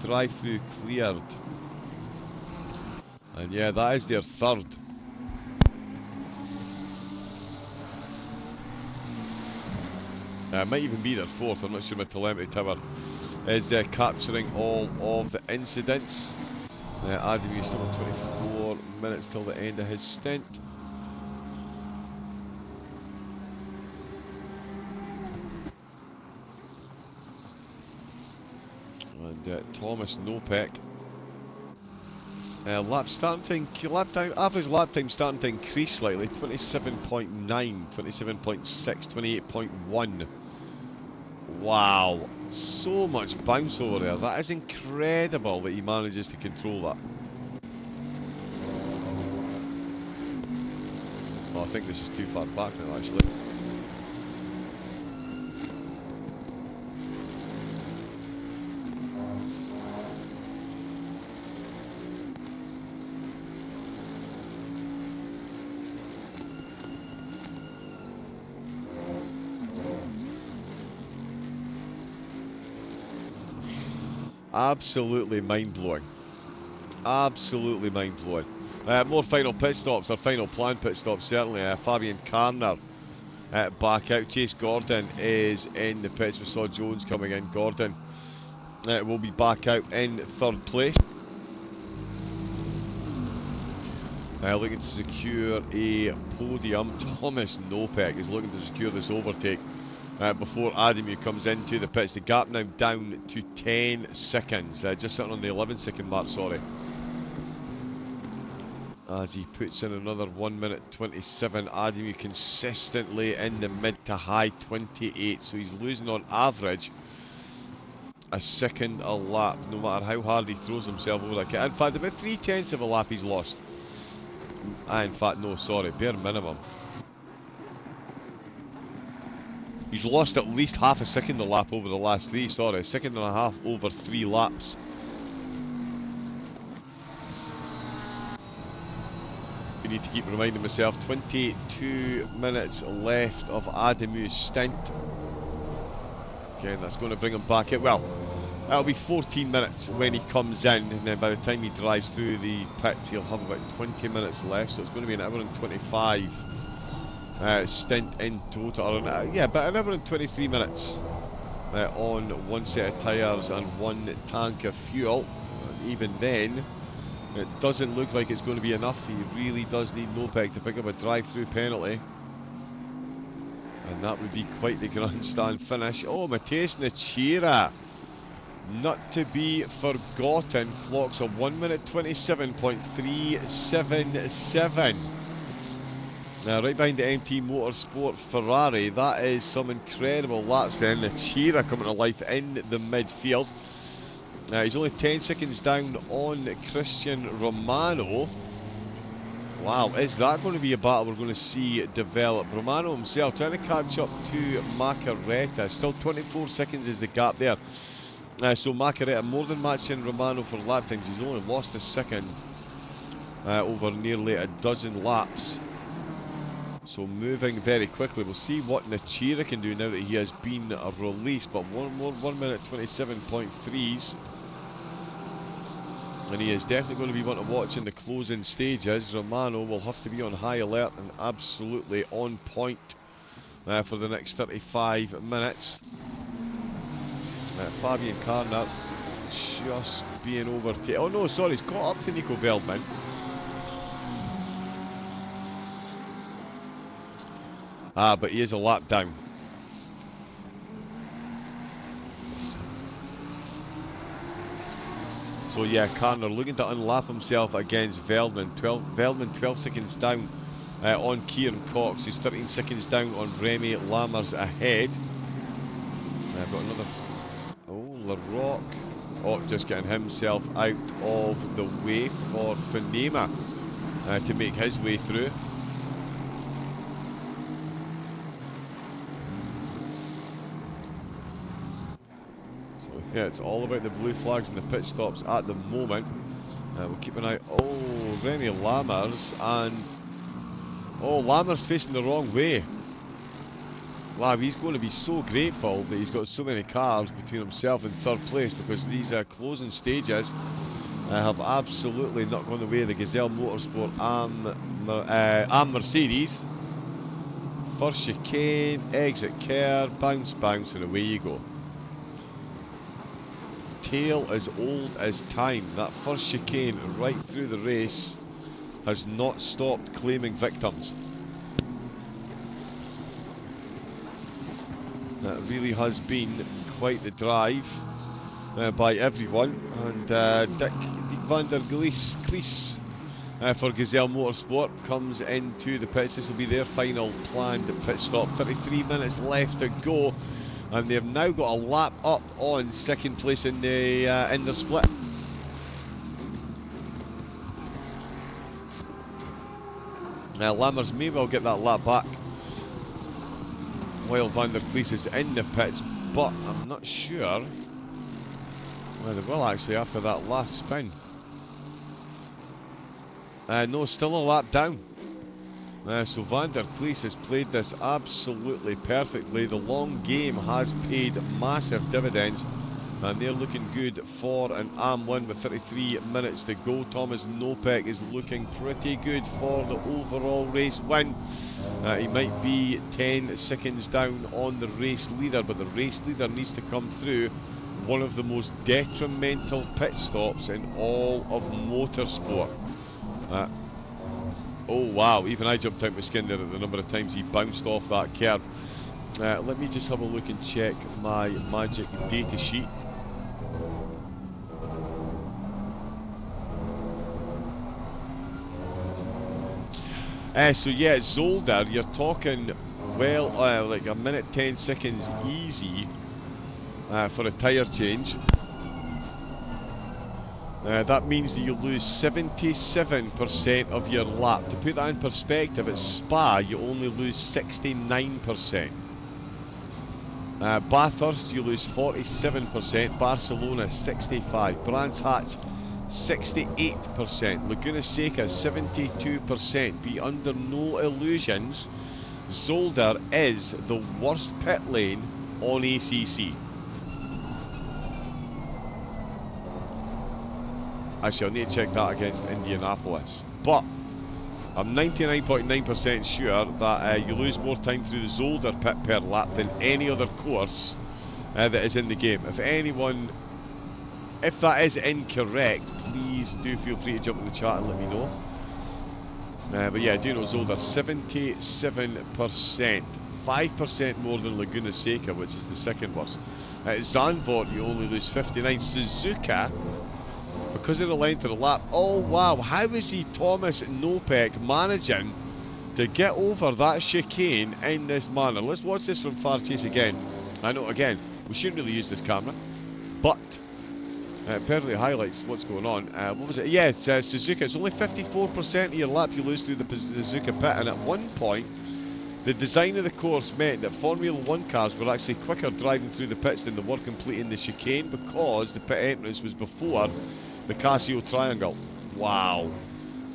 Drive-through cleared, and yeah, that is their third. Might even be their fourth. I'm not sure. My telemetry tower is capturing all of the incidents. Ademi still got 24 minutes till the end of his stint. And Thomas Nopek, average lap time starting to increase slightly. 27.9, 27.6, 28.1. Wow, so much bounce over there. That is incredible that he manages to control that. Well, I think this is too far back now, actually. Absolutely mind-blowing. Absolutely mind-blowing. More final pit stops, or final planned pit stops, certainly. Fabian Carner back out. Chase Gordon is in the pits. We saw Jones coming in. Gordon will be back out in third place. Looking to secure a podium. Thomas Knopek is looking to secure this overtake before Adamu comes into the pits. The gap now down to 10 seconds. Just sitting on the 11-second mark, sorry. As he puts in another 1 minute 27. Adamu consistently in the mid to high 28. So he's losing on average a second a lap, no matter how hard he throws himself over that kit. In fact, about 3/10 of a lap he's lost. In fact, no, sorry, bare minimum. He's lost at least half a second a lap over the last three, sorry, a second and a half over 3 laps. I need to keep reminding myself, 22 minutes left of Adamu's stint. Again, that's going to bring him back in. Well, that'll be 14 minutes when he comes in, and then by the time he drives through the pits, he'll have about 20 minutes left, so it's going to be an hour and 25 stint in total. Or yeah, but an hour and 23 minutes on one set of tyres and one tank of fuel. And even then, it doesn't look like it's going to be enough. He really does need Knopek to pick up a drive-through penalty. And that would be quite the grandstand finish. Oh, Matheus Nachira, not to be forgotten, clocks a 1 minute 27.377. Now, right behind the MT Motorsport Ferrari, that is some incredible laps then. Nachira coming to life in the midfield. He's only 10 seconds down on Christian Romano. Wow, is that going to be a battle we're going to see develop? Romano himself trying to catch up to Macaretta. Still 24 seconds is the gap there. So Macaretta more than matching Romano for lap times. He's only lost a second over nearly a dozen laps. So moving very quickly. We'll see what Nachira can do now that he has been released. But one more 1 minute 27.3s. And he is definitely going to be one to watch in the closing stages. Romano will have to be on high alert and absolutely on point for the next 35 minutes. Fabian Carner just being overtaken. Oh no, sorry, he's caught up to Nico Veldman. But he is a lap down. So yeah, Carner looking to unlap himself against Veldman. Veldman 12 seconds down on Kieran Cox. He's 13 seconds down on Remy Lammers ahead. I've got another... Oh, LaRock. Oh, just getting himself out of the way for Fonema to make his way through. Yeah, it's all about the blue flags and the pit stops at the moment. We'll keep an eye. Oh, Remy Lammers, and oh, Lammers facing the wrong way. Wow, he's going to be so grateful that he's got so many cars between himself and third place, because these closing stages have absolutely not gone the way of the Gazelle Motorsport and Mercedes. First chicane, exit curb, bounce, bounce, and away you go. Tale as old as time. That first chicane right through the race has not stopped claiming victims. That really has been quite the drive by everyone. And Dick van der Vlies for Gazelle Motorsport comes into the pits. This will be their final planned pit stop. 33 minutes left to go. And they've now got a lap up on second place in the split. Now Lammers may well get that lap back while Van der Vlies is in the pits, but I'm not sure whether they will actually after that last spin. No, still a lap down. So Van der Vlies has played this absolutely perfectly. The long game has paid massive dividends And they're looking good for an AM1 with 33 minutes to go. Thomas Nopek is looking pretty good for the overall race win. He might be 10 seconds down on the race leader, but the race leader needs to come through one of the most detrimental pit stops in all of motorsport. Oh wow, even I jumped out my skin there at the number of times he bounced off that curb. Let me just have a look and check my magic data sheet. So yeah, Zolder, you're talking, well, like a minute 10 seconds easy for a tyre change. That means that you lose 77% of your lap. To put that in perspective, at Spa you only lose 69%. Bathurst you lose 47%, Barcelona 65%, Brands Hatch 68%, Laguna Seca 72%. Be under no illusions, Zolder is the worst pit lane on ACC. Actually, I'll need to check that against Indianapolis. But I'm 99.9% sure that you lose more time through the Zolder pit per lap than any other course that is in the game. If anyone, if that is incorrect, please do feel free to jump in the chat and let me know. But yeah, I do know Zolder 77%, 5% more than Laguna Seca, which is the second worst. At Zandvoort you only lose 59%. Suzuka, because of the length of the lap, oh wow, how is he, Thomas Nopek, managing to get over that chicane in this manner? Let's watch this from far chase again. I know, again, we shouldn't really use this camera, but it perfectly highlights what's going on. What was it? Yeah, it's Suzuka. It's only 54% of your lap you lose through the Suzuka pit, and at one point the design of the course meant that Formula 1 cars were actually quicker driving through the pits than they were completing the chicane, because the pit entrance was before the Casio Triangle. Wow.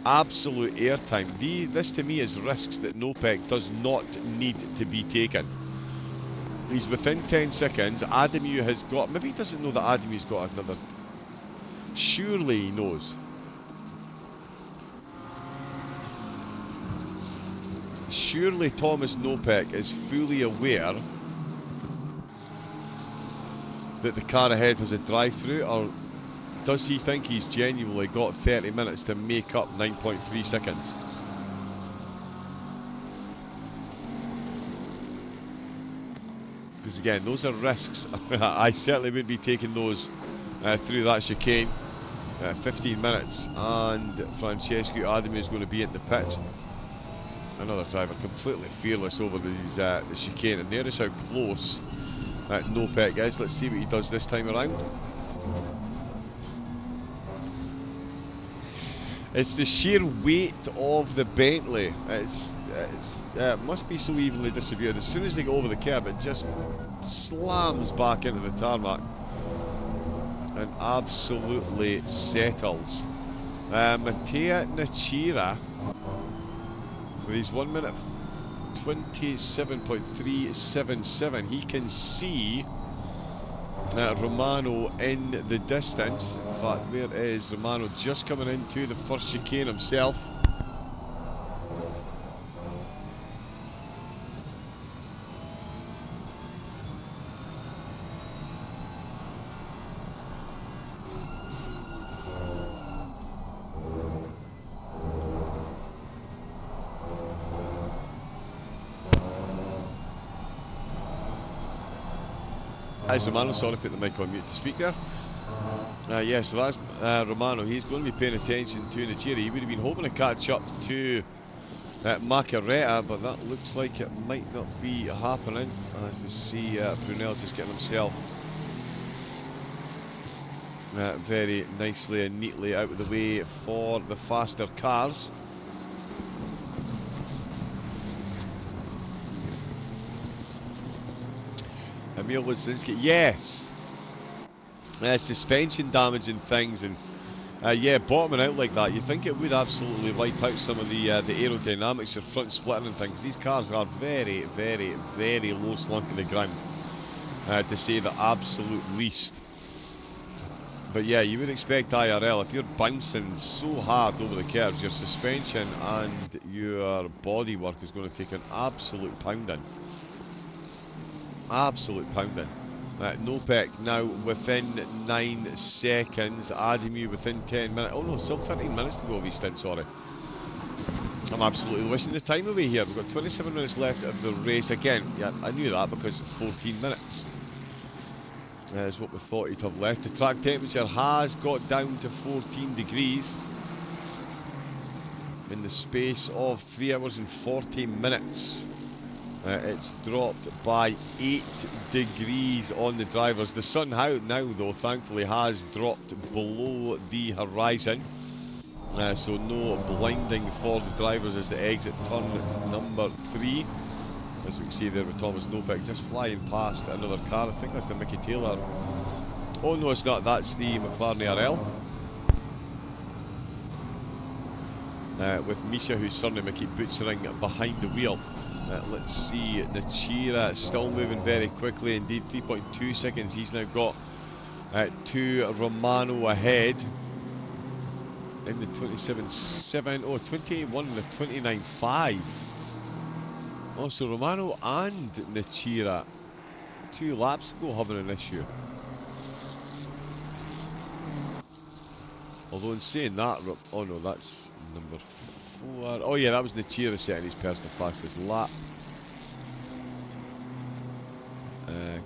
Absolute airtime. This to me is risks that Nopek does not need to be taken. He's within 10 seconds. Adamu has got... Maybe he doesn't know that Adamu's got another... Surely he knows. Surely Thomas Nopek is fully aware that the car ahead has a drive-through, or does he think he's genuinely got 30 minutes to make up 9.3 seconds? Because again, those are risks. I certainly wouldn't be taking those through that chicane. 15 minutes, and Francesco Adamu is going to be in the pits. Another driver completely fearless over these, the chicane, and there is how close Nopek is. Let's see what he does this time around. It's the sheer weight of the Bentley. It must be so evenly distributed. As soon as they go over the curb, it just slams back into the tarmac and absolutely settles. Mattia Nachira, with his 1 minute 27.377, he can see Romano in the distance. In fact, where is Romano? Just coming into the first chicane himself. As Romano, sorry, put the mic on mute to speak there. Yeah, so that's Romano. He's going to be paying attention to Nachira. He would have been hoping to catch up to Macaretta, but that looks like it might not be happening. As we see, Brunel's just getting himself very nicely and neatly out of the way for the faster cars. Emil Wadzinski, yes. Suspension damage and things, and yeah, bottoming out like that, you think it would absolutely wipe out some of the aerodynamics, your front splitting and things. These cars are very, very, very low slunk to the ground, to say the absolute least. But yeah, you would expect IRL, if you're bouncing so hard over the curves, your suspension and your bodywork is going to take an absolute pounding. Absolute pounding. Nopec now within 9 seconds. Ademu within 10 minutes. Oh no, still 13 minutes to go of his stint, sorry. I'm absolutely wishing the time away here. We've got 27 minutes left of the race. Again, yeah, I knew that because 14 minutes is what we thought he'd have left. The track temperature has got down to 14 degrees in the space of 3 hours and 40 minutes. It's dropped by 8 degrees on the drivers. The sun now though thankfully has dropped below the horizon. So no blinding for the drivers as they exit turn number 3. As we can see there with Thomas Nopec just flying past another car. I think that's the Mickey Taylor. Oh no, it's not. That's the McLaren ARL. With Misha, whose surname I keep butchering, behind the wheel. Let's see, Nachira still moving very quickly. Indeed, 3.2 seconds. He's now got to Romano ahead in the 27.7. Oh, 21 and the 29.5. Oh, so Romano and Nachira 2 laps ago having an issue. Although in saying that, oh no, that's number 4. Oh yeah, that was Nachira setting his personal fastest lap.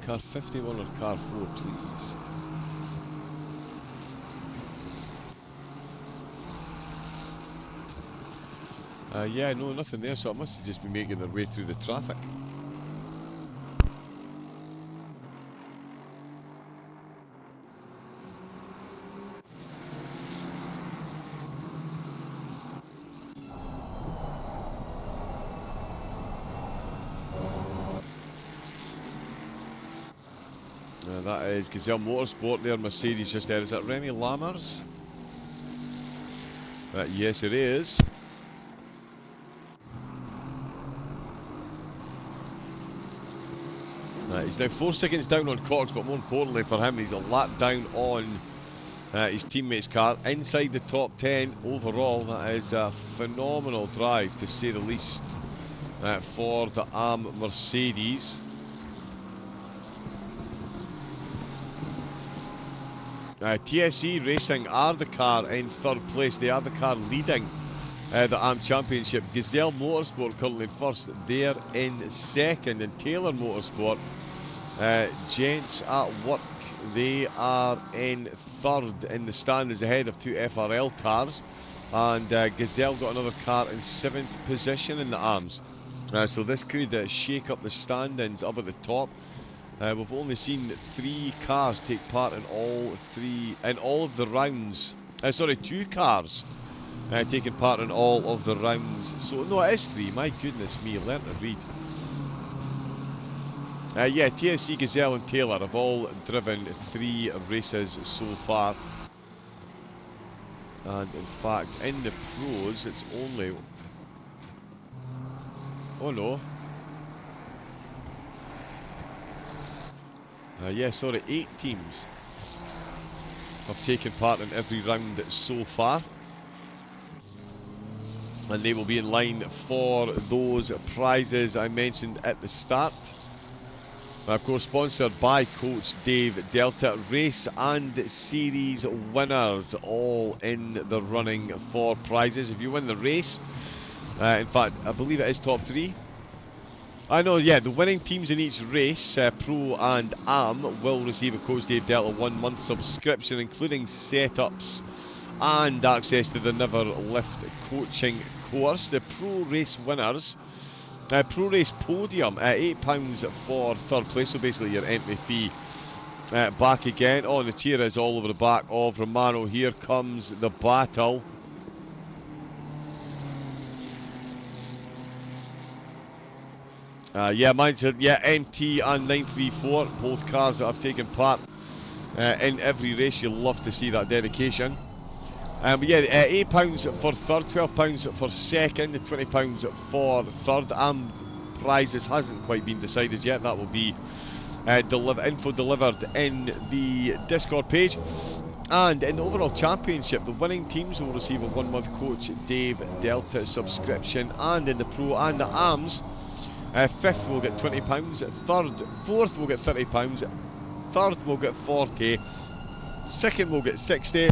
Car 51 or car 4, please. Yeah, no, nothing there, so it must have just been making their way through the traffic. That is Gazelle Motorsport there, Mercedes just there. Is that Remy Lammers? Yes, it is. He's now 4 seconds down on Cox, but more importantly for him, he's a lap down on his teammate's car. Inside the top 10 overall. That is a phenomenal drive, to say the least, for the AM Mercedes. TSE Racing are the car in 3rd place. They are the car leading the AM Championship. Gazelle Motorsport currently first. They're in 2nd. And Taylor Motorsport, Gents at Work, they are in 3rd in the standings ahead of 2 FRL cars. And Gazelle got another car in 7th position in the AMs. So this could shake up the standings up at the top. We've only seen 3 cars take part in all of the rounds. Sorry, 2 cars taking part in all of the rounds. So no, it is 3. My goodness me, learn to read. Yeah, TSE, Gazelle and Taylor have all driven 3 races so far. And in fact, in the pros, it's only... Oh no. Yeah, sorry, 8 teams have taken part in every round so far. And they will be in line for those prizes I mentioned at the start. Of course, sponsored by Coach Dave Delta. Race and series winners all in the running for prizes. If you win the race, in fact, I believe it is top 3. I know, yeah, the winning teams in each race, Pro and AM, will receive a Coach Dave Delta 1-month subscription, including setups and access to the Never Lift coaching course. The Pro race winners, Pro race podium, £8 for 3rd place, so basically your entry fee back again. Oh, Nachira is all over the back of Romano. Here comes the battle. Yeah, mine's MT and 934, both cars that have taken part in every race. You'll love to see that dedication. But yeah, £8 for 3rd, £12 for 2nd, £20 for 3rd. And prizes hasn't quite been decided yet. That will be info delivered in the Discord page. And in the overall championship, the winning teams will receive a 1-month Coach Dave Delta subscription, and in the Pro and the AMS, 5th will get £20, fourth will get £30, third will get 40, second will get 60,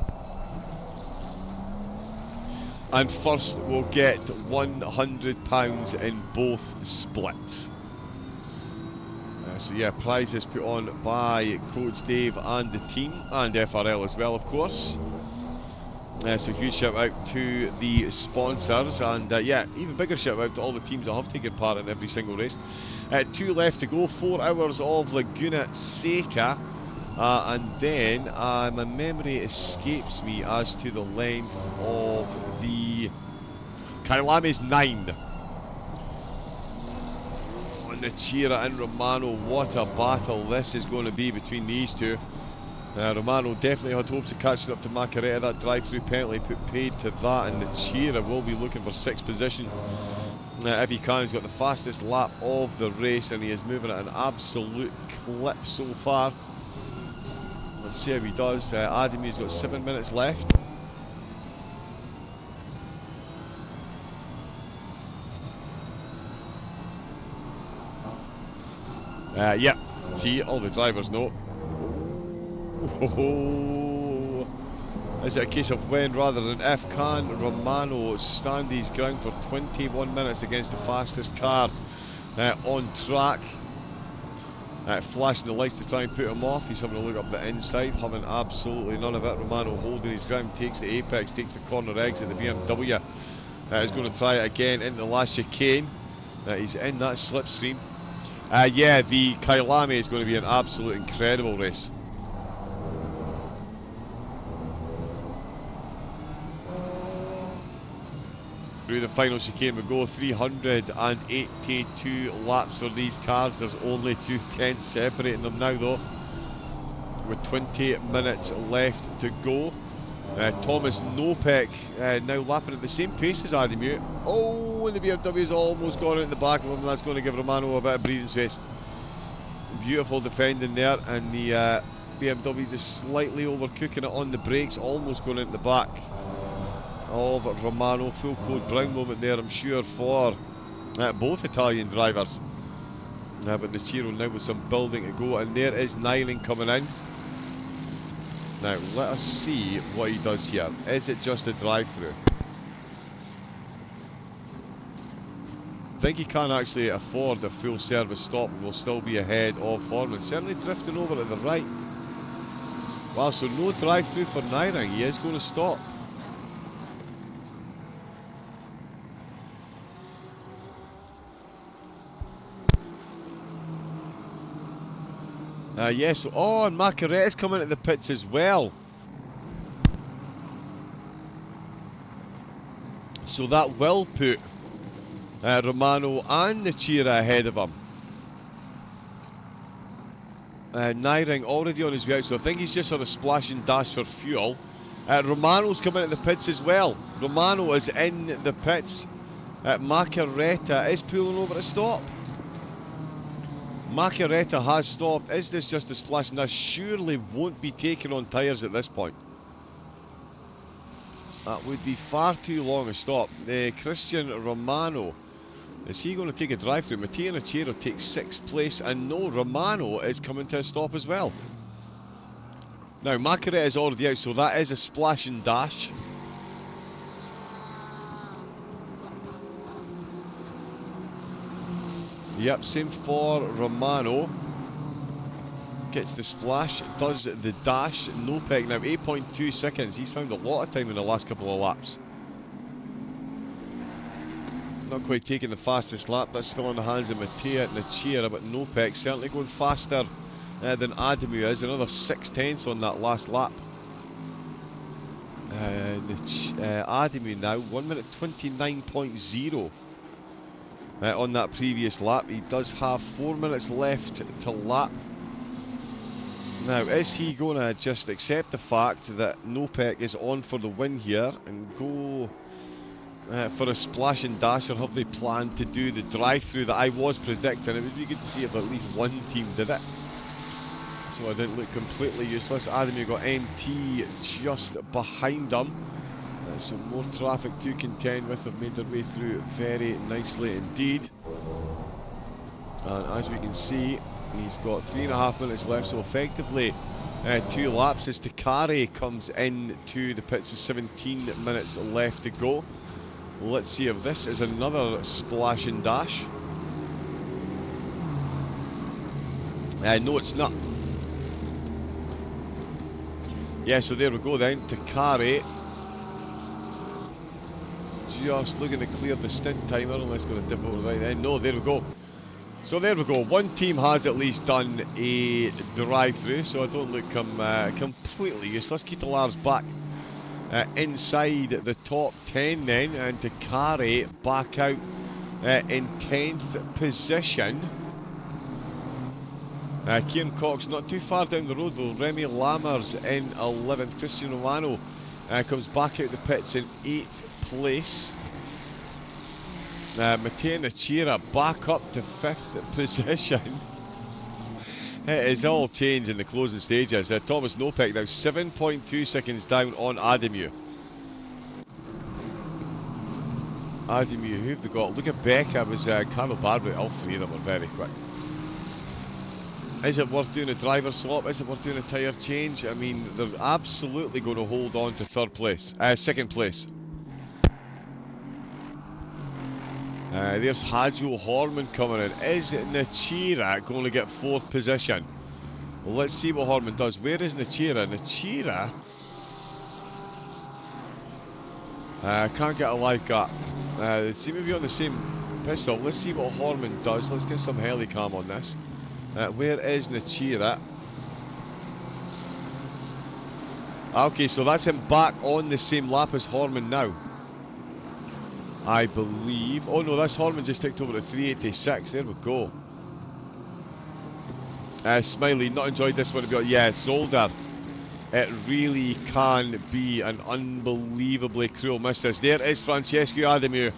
and first will get £100 in both splits. So yeah, prizes put on by Coach Dave and the team, and FRL as well, of course. So huge shout out to the sponsors, and yeah, even bigger shout out to all the teams that have taken part in every single race. 2 left to go, 4 hours of Laguna Seca, and then my memory escapes me as to the length of the Kylame's 9. Chira and Romano, what a battle this is going to be between these two. Romano definitely had hopes of catching up to Macaretta. That drive-through penalty put paid to that, and Chira will be looking for 6th position if he can. He's got the fastest lap of the race, and he is moving at an absolute clip so far. Let's see how he does. Adamie's got 7 minutes left. Yeah, see, all the drivers know. Oh, is it a case of when rather than if? Can Romano stand his ground for 21 minutes against the fastest car on track? Flashing the lights to try and put him off. He's having a look up the inside, having absolutely none of it. Romano holding his ground, takes the apex, takes the corner exit. The BMW is going to try it again into the last chicane. He's in that slipstream. Yeah, the Kyalami is going to be an absolute incredible race. Through the final chicane we go, 382 laps for these cars. There's only 2 tenths separating them now though, with 20 minutes left to go. Thomas Nopek now lapping at the same pace as Ademu. Oh, and the BMW's almost gone out in the back of him, and that's going to give Romano a bit of breathing space. Beautiful defending there, and the BMW just slightly overcooking it on the brakes, almost going into the back of Romano. Full code brown moment there, I'm sure, for both Italian drivers. But Naciro now with some building to go, and there is Nyling coming in. Now, let us see what he does here. Is it just a drive-through? I think he can actually afford a full service stop and will still be ahead of Foreman. Certainly drifting over to the right. Wow, so no drive-through for Nyring. He is going to stop. Yes, oh, and Macaretta's coming to the pits as well. So that will put Romano and Nacira ahead of him. Nyring already on his way out, so I think he's just sort of splash and dash for fuel. Romano's coming to the pits as well. Romano is in the pits. Macaretta is pulling over to stop. Macaretta has stopped. Is this just a splash and dash? Surely won't be taking on tyres at this point. That would be far too long a stop. Christian Romano, is he going to take a drive-through? Matteo Nacero takes 6th place, and no, Romano is coming to a stop as well. Now, Macaretta is already out, so that is a splash and dash. Yep, same for Romano. Gets the splash, does the dash. Nopek now 8.2 seconds. He's found a lot of time in the last couple of laps. Not quite taking the fastest lap. That's still on the hands of Matteo Nacira, but Nopek certainly going faster than Ademu is. Another 6 tenths on that last lap. Ademu now 1 minute 29.0. On that previous lap. He does have 4 minutes left to lap. Now, is he going to just accept the fact that Nopek is on for the win here and go for a splash and dash, or have they planned to do the drive-through that I was predicting? It would be good to see if at least one team did it. so I didn't look completely useless. Adamir got NT just behind them. So more traffic to contend with. They've made their way through very nicely indeed. And as we can see, he's got 3.5 minutes left, so effectively 2 laps as Takari comes into the pits with 17 minutes left to go. Let's see if this is another splash and dash. No, it's not. Yeah, so there we go then. Takari just looking to clear the stint timer, unless going to dip over right then. No, there we go. So there we go. One team has at least done a drive-through, so I don't look completely useless. Ketelar's back inside the top 10 then, and Takari back out in 10th position. Kieran Cox not too far down the road though. Remy Lammers in 11th. Christian Romano comes back out the pits in 8th place. Matteo Nachira back up to 5th position. It is all changed in the closing stages. Thomas Nopek now 7.2 seconds down on Adamir. Who have they got? Look at Becca, was Carlo Barbary. All three of them are very quick. Is it worth doing a driver swap? Is it worth doing a tyre change? I mean, they're absolutely going to hold on to second place. There's Hajo Horman coming in. Is Nachira going to get 4th position? Well, let's see what Horman does. Where is Nachira? Nachira can't get a live gap. They seem to be on the same pistol. Let's see what Horman does. Let's get some helicam on this. Where is Nachira? Okay, so that's him back on the same lap as Horman now, I believe. Oh no, that's Horman just ticked over at 386. There we go. Smiley, not enjoyed this one. Yeah, Zolder. It really can be an unbelievably cruel mistress. There is Francesco Adamir.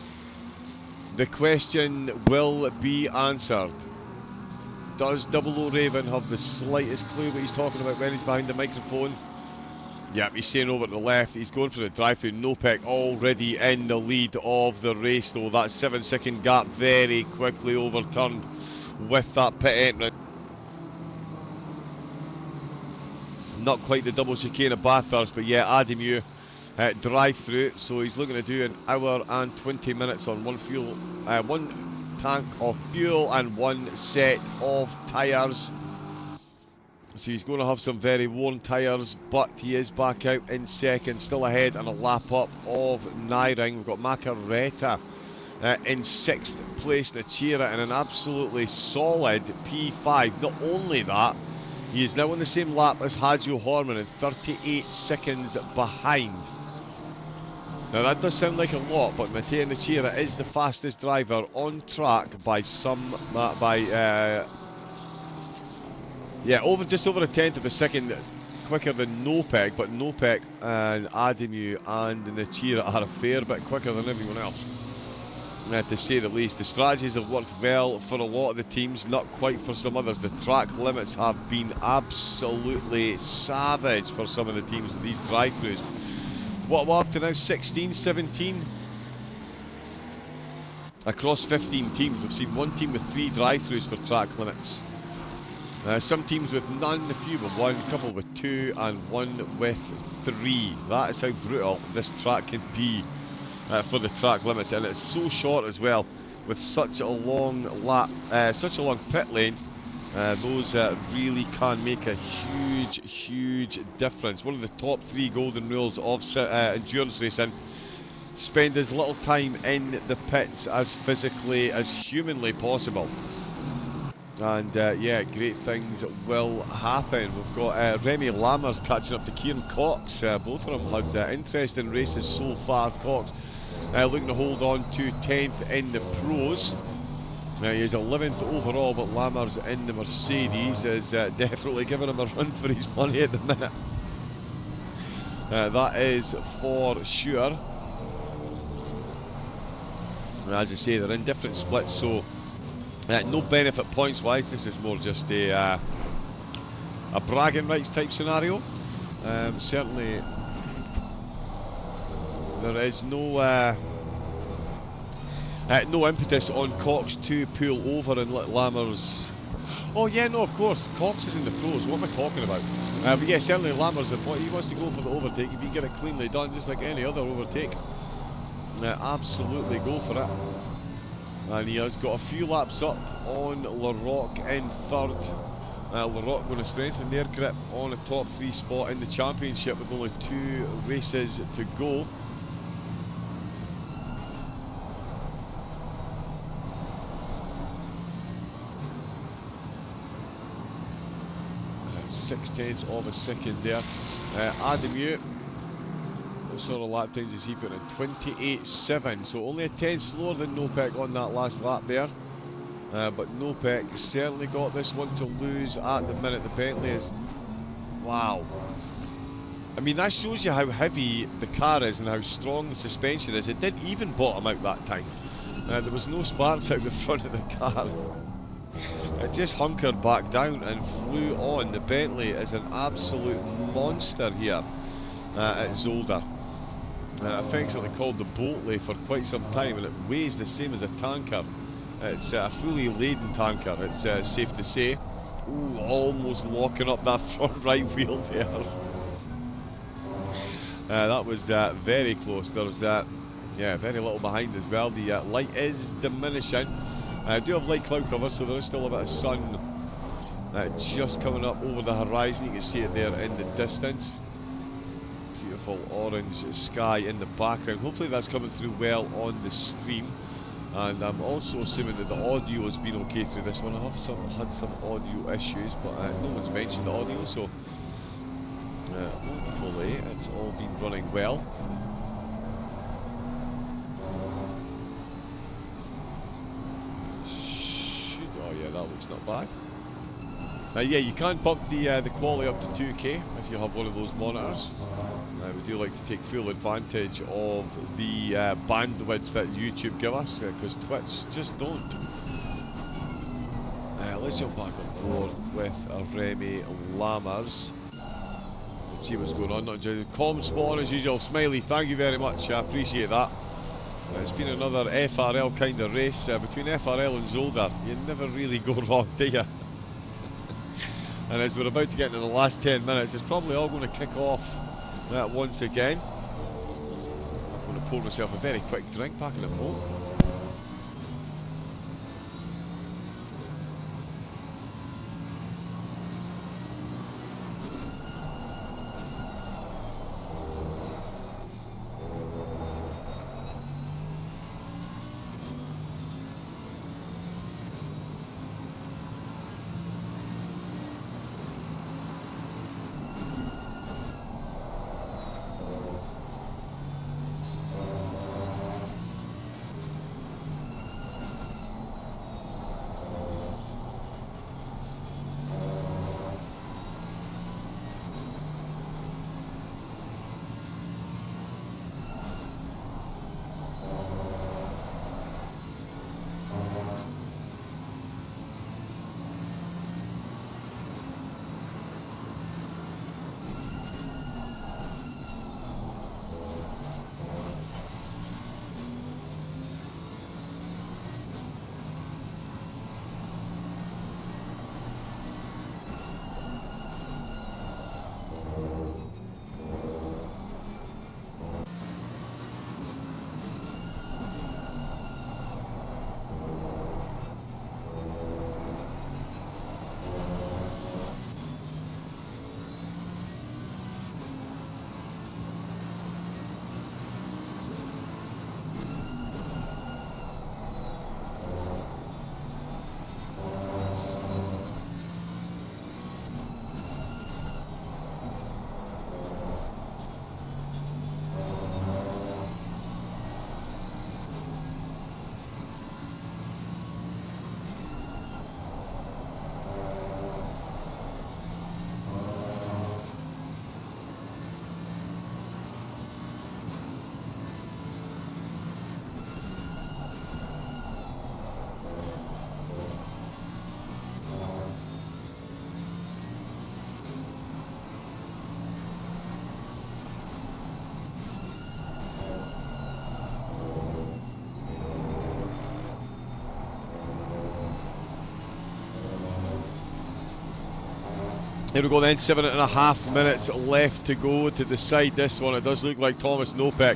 The question will be answered. Does 00 Raven have the slightest clue what he's talking about when he's behind the microphone? Yep, he's staying over to the left. He's going for the drive-through. Nopek already in the lead of the race, though. That 7-second gap very quickly overturned with that pit entrance. Not quite the double chicane of Bathurst, but yeah, Adamir drive-through. So he's looking to do an hour and 20 minutes on one tank of fuel and 1 set of tyres. So he's going to have some very worn tyres, but he is back out in second, still ahead and a lap up of Nyring. We've got Macaretta in 6th place. Nachira in an absolutely solid P5. Not only that, he is now on the same lap as Hajo Horman and 38 seconds behind. Now that does sound like a lot, but Matteo Nachira is the fastest driver on track by just over a tenth of a second quicker than Nopek, but Nopek and Adamir and Nachira are a fair bit quicker than everyone else, to say the least. The strategies have worked well for a lot of the teams, not quite for some others. The track limits have been absolutely savage for some of the teams with these drive-throughs. What we're up to now, 16, 17? Across 15 teams, we've seen one team with 3 drive-throughs for track limits. Some teams with none, a few with 1, a couple with 2, and 1 with 3. That is how brutal this track can be for the track limits, and it's so short as well, with such a long pit lane. Those really can make a huge difference. One of the top 3 golden rules of endurance racing: spend as little time in the pits as physically as humanly possible. And yeah, great things will happen. We've got Remy Lammers catching up to Kieran Cox. Both of them had interesting races so far. Cox looking to hold on to 10th in the pros. He is 11th overall, but Lammers in the Mercedes is definitely giving him a run for his money at the minute. That is for sure. As I say, they're in different splits, so no benefit points wise. This is more just a a bragging rights type scenario. Certainly there is no impetus on Cox to pull over and let Lammers. Oh yeah, no, of course, Cox is in the pros. What am I talking about? But yeah, certainly Lammers, if he wants to go for the overtake, if he can get it cleanly done, just like any other overtake, absolutely go for it. And he has got a few laps up on Larocque in third. Larocque going to strengthen their grip on a top 3 spot in the championship with only 2 races to go. 0.6 of a second there. Adamu, what sort of lap times is he putting in? 28.7, so only a 10 slower than Nopek on that last lap there. But Nopek certainly got this one to lose at the minute. The Bentley is... wow. I mean, that shows you how heavy the car is and how strong the suspension is. It did even bottom out that time. There was no sparks out the front of the car. It just hunkered back down and flew on. The Bentley is an absolute monster here at Zolder. Effectively called the Boltley for quite some time, and it weighs the same as a tanker. It's a fully laden tanker, it's safe to say. Ooh, almost locking up that front right wheel there. That was very close. There's yeah, very little behind as well. The light is diminishing. I do have light cloud cover, so there is still a bit of sun just coming up over the horizon. You can see it there in the distance. Beautiful orange sky in the background. Hopefully that's coming through well on the stream. And I'm also assuming that the audio has been okay through this one. I have had some audio issues, but no one's mentioned the audio, so hopefully it's all been running well. Oh yeah, that looks not bad. Yeah, you can bump the quality up to 2K if you have one of those monitors. We do like to take full advantage of the bandwidth that YouTube give us, because Twitch just don't. Let's jump back on board with Remy Lammers. Let's see what's going on. Not enjoying the calm spawn as usual. Smiley, thank you very much. I appreciate that. It's been another FRL kind of race. Between FRL and Zolder, you never really go wrong, do you? And as we're about to get into the last 10 minutes, it's probably all going to kick off once again. I'm going to pour myself a very quick drink back in a boat. Here we go then, 7.5 minutes left to go to decide this one. It does look like Thomas Nopek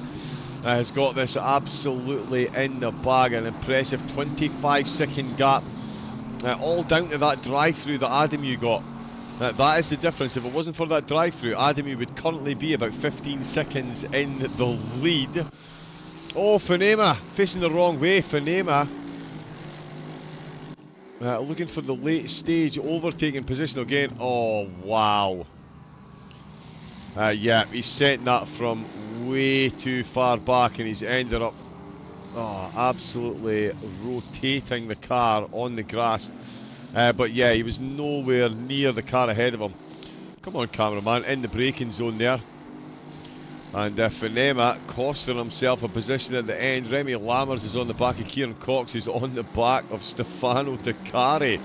has got this absolutely in the bag. An impressive 25-second gap, all down to that drive-through that Adamu got. That is the difference. If it wasn't for that drive-through, Adamu would currently be about 15 seconds in the lead. Oh, Fonema facing the wrong way. Fonema looking for the late stage overtaking position again. Oh, wow. Yeah, he's setting that from way too far back, and he's ended up absolutely rotating the car on the grass. But yeah, he was nowhere near the car ahead of him. Come on, cameraman, in the braking zone there. And Fonema costing himself a position at the end. Remy Lammers is on the back of Kieran Cox, who's on the back of Stefano Taccari.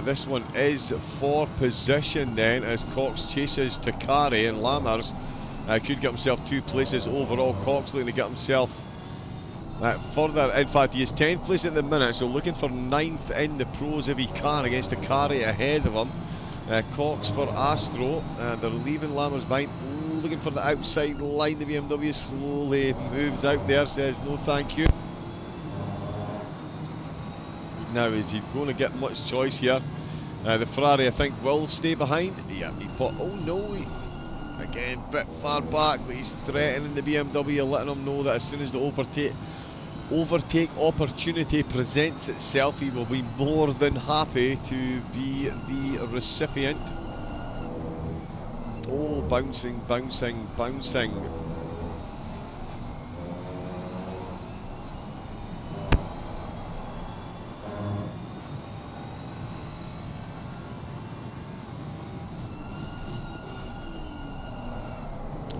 This one is for position then, as Cox chases Taccari, and Lammers could get himself 2 places overall. Cox looking to get himself further. In fact, he is 10th place at the minute, so looking for 9th in the pros if he can against Taccari ahead of him. Cox for Astro, they're leaving Lammers behind. Looking for the outside line. The BMW slowly moves out there, says no thank you. Now, is he going to get much choice here? The Ferrari, I think, will stay behind. Yeah, oh no, again, bit far back, but he's threatening the BMW, letting him know that as soon as the overtake opportunity presents itself, he will be more than happy to be the recipient. Oh, bouncing.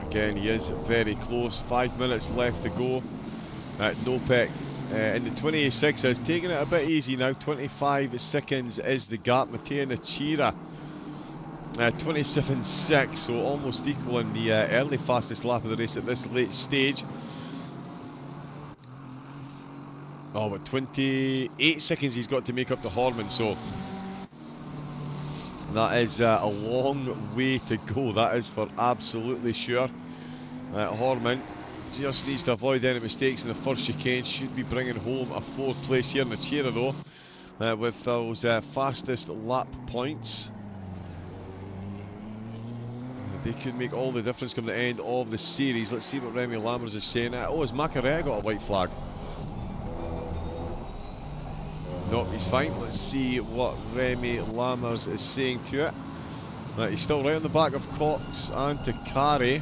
Again, he is very close. 5 minutes left to go. Nopek in the 26 has taken it a bit easy now. 25 seconds is the gap. Matteo Nachira 27.6, so almost equaling the early fastest lap of the race at this late stage. Oh, but 28 seconds he's got to make up to Horman, so that is a long way to go, that is for absolutely sure. Horman just needs to avoid any mistakes in the first chicane, should be bringing home a 4th place here. Nachira though, with those fastest lap points. They could make all the difference come the end of the series. Let's see what Remy Lammers is saying. Oh, has Macarena got a white flag? No, he's fine. Let's see what Remy Lammers is saying to it. He's still right on the back of Cox and Taccari.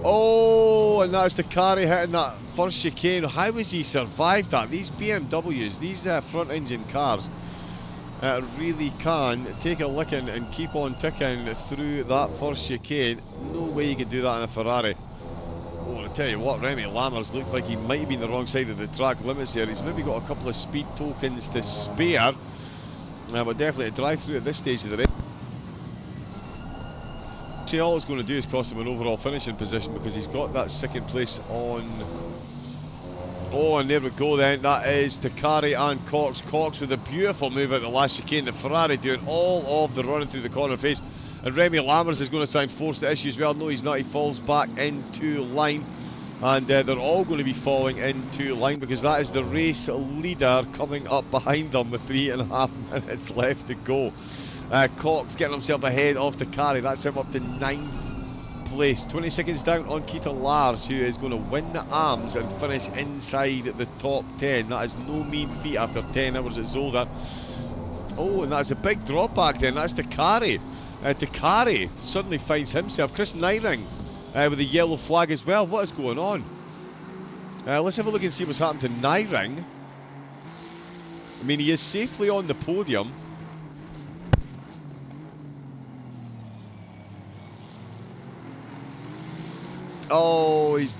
Oh, and that's Taccari hitting that first chicane. How has he survived that? These BMWs, these front engine cars, really can take a licking and keep on ticking through that first chicane. No way you can do that in a Ferrari. Oh, I tell you what, Remy Lammers looked like he might be on the wrong side of the track limits here. He's maybe got a couple of speed tokens to spare, but definitely a drive through at this stage of the race. See, all it's going to do is cost him an overall finishing position because he's got that 2nd place on. Oh, and there we go then. That is Taccari and Cox. Cox with a beautiful move out the last chicane. The Ferrari doing all of the running through the corner face. And Remy Lammers is going to try and force the issue as well. No, he's not. He falls back into line. And they're all going to be falling into line because that is the race leader coming up behind them with 3.5 minutes left to go. Cox getting himself ahead of Taccari. That's him up to 9th place. 20 seconds down on Keaton Lars, who is going to win the AMS and finish inside the top 10. That is no mean feat after 10 hours at Zolder. Oh, and that's a big drop back then. That's Taccari. Taccari suddenly finds himself. Chris Nyring with a yellow flag as well. What is going on? Let's have a look and see what's happened to Nyring. I mean, he is safely on the podium. Oh, he's...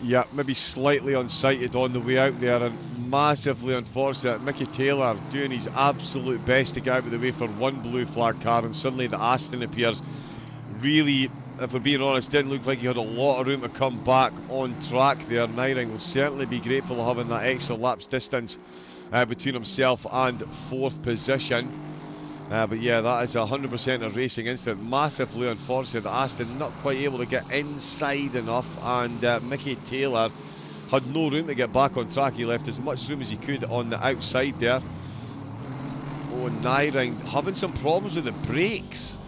yeah, maybe slightly unsighted on the way out there, and massively unfortunate. Mickey Taylor doing his absolute best to get out of the way for one blue flag car, and suddenly the Aston appears. Really, if we're being honest, didn't look like he had a lot of room to come back on track there. Nyring will certainly be grateful of having that extra laps distance between himself and 4th position. But yeah, that is 100% a racing incident. Massively unfortunate. Aston not quite able to get inside enough, and Mickey Taylor had no room to get back on track. He left as much room as he could on the outside there. Oh, Nyring having some problems with the brakes.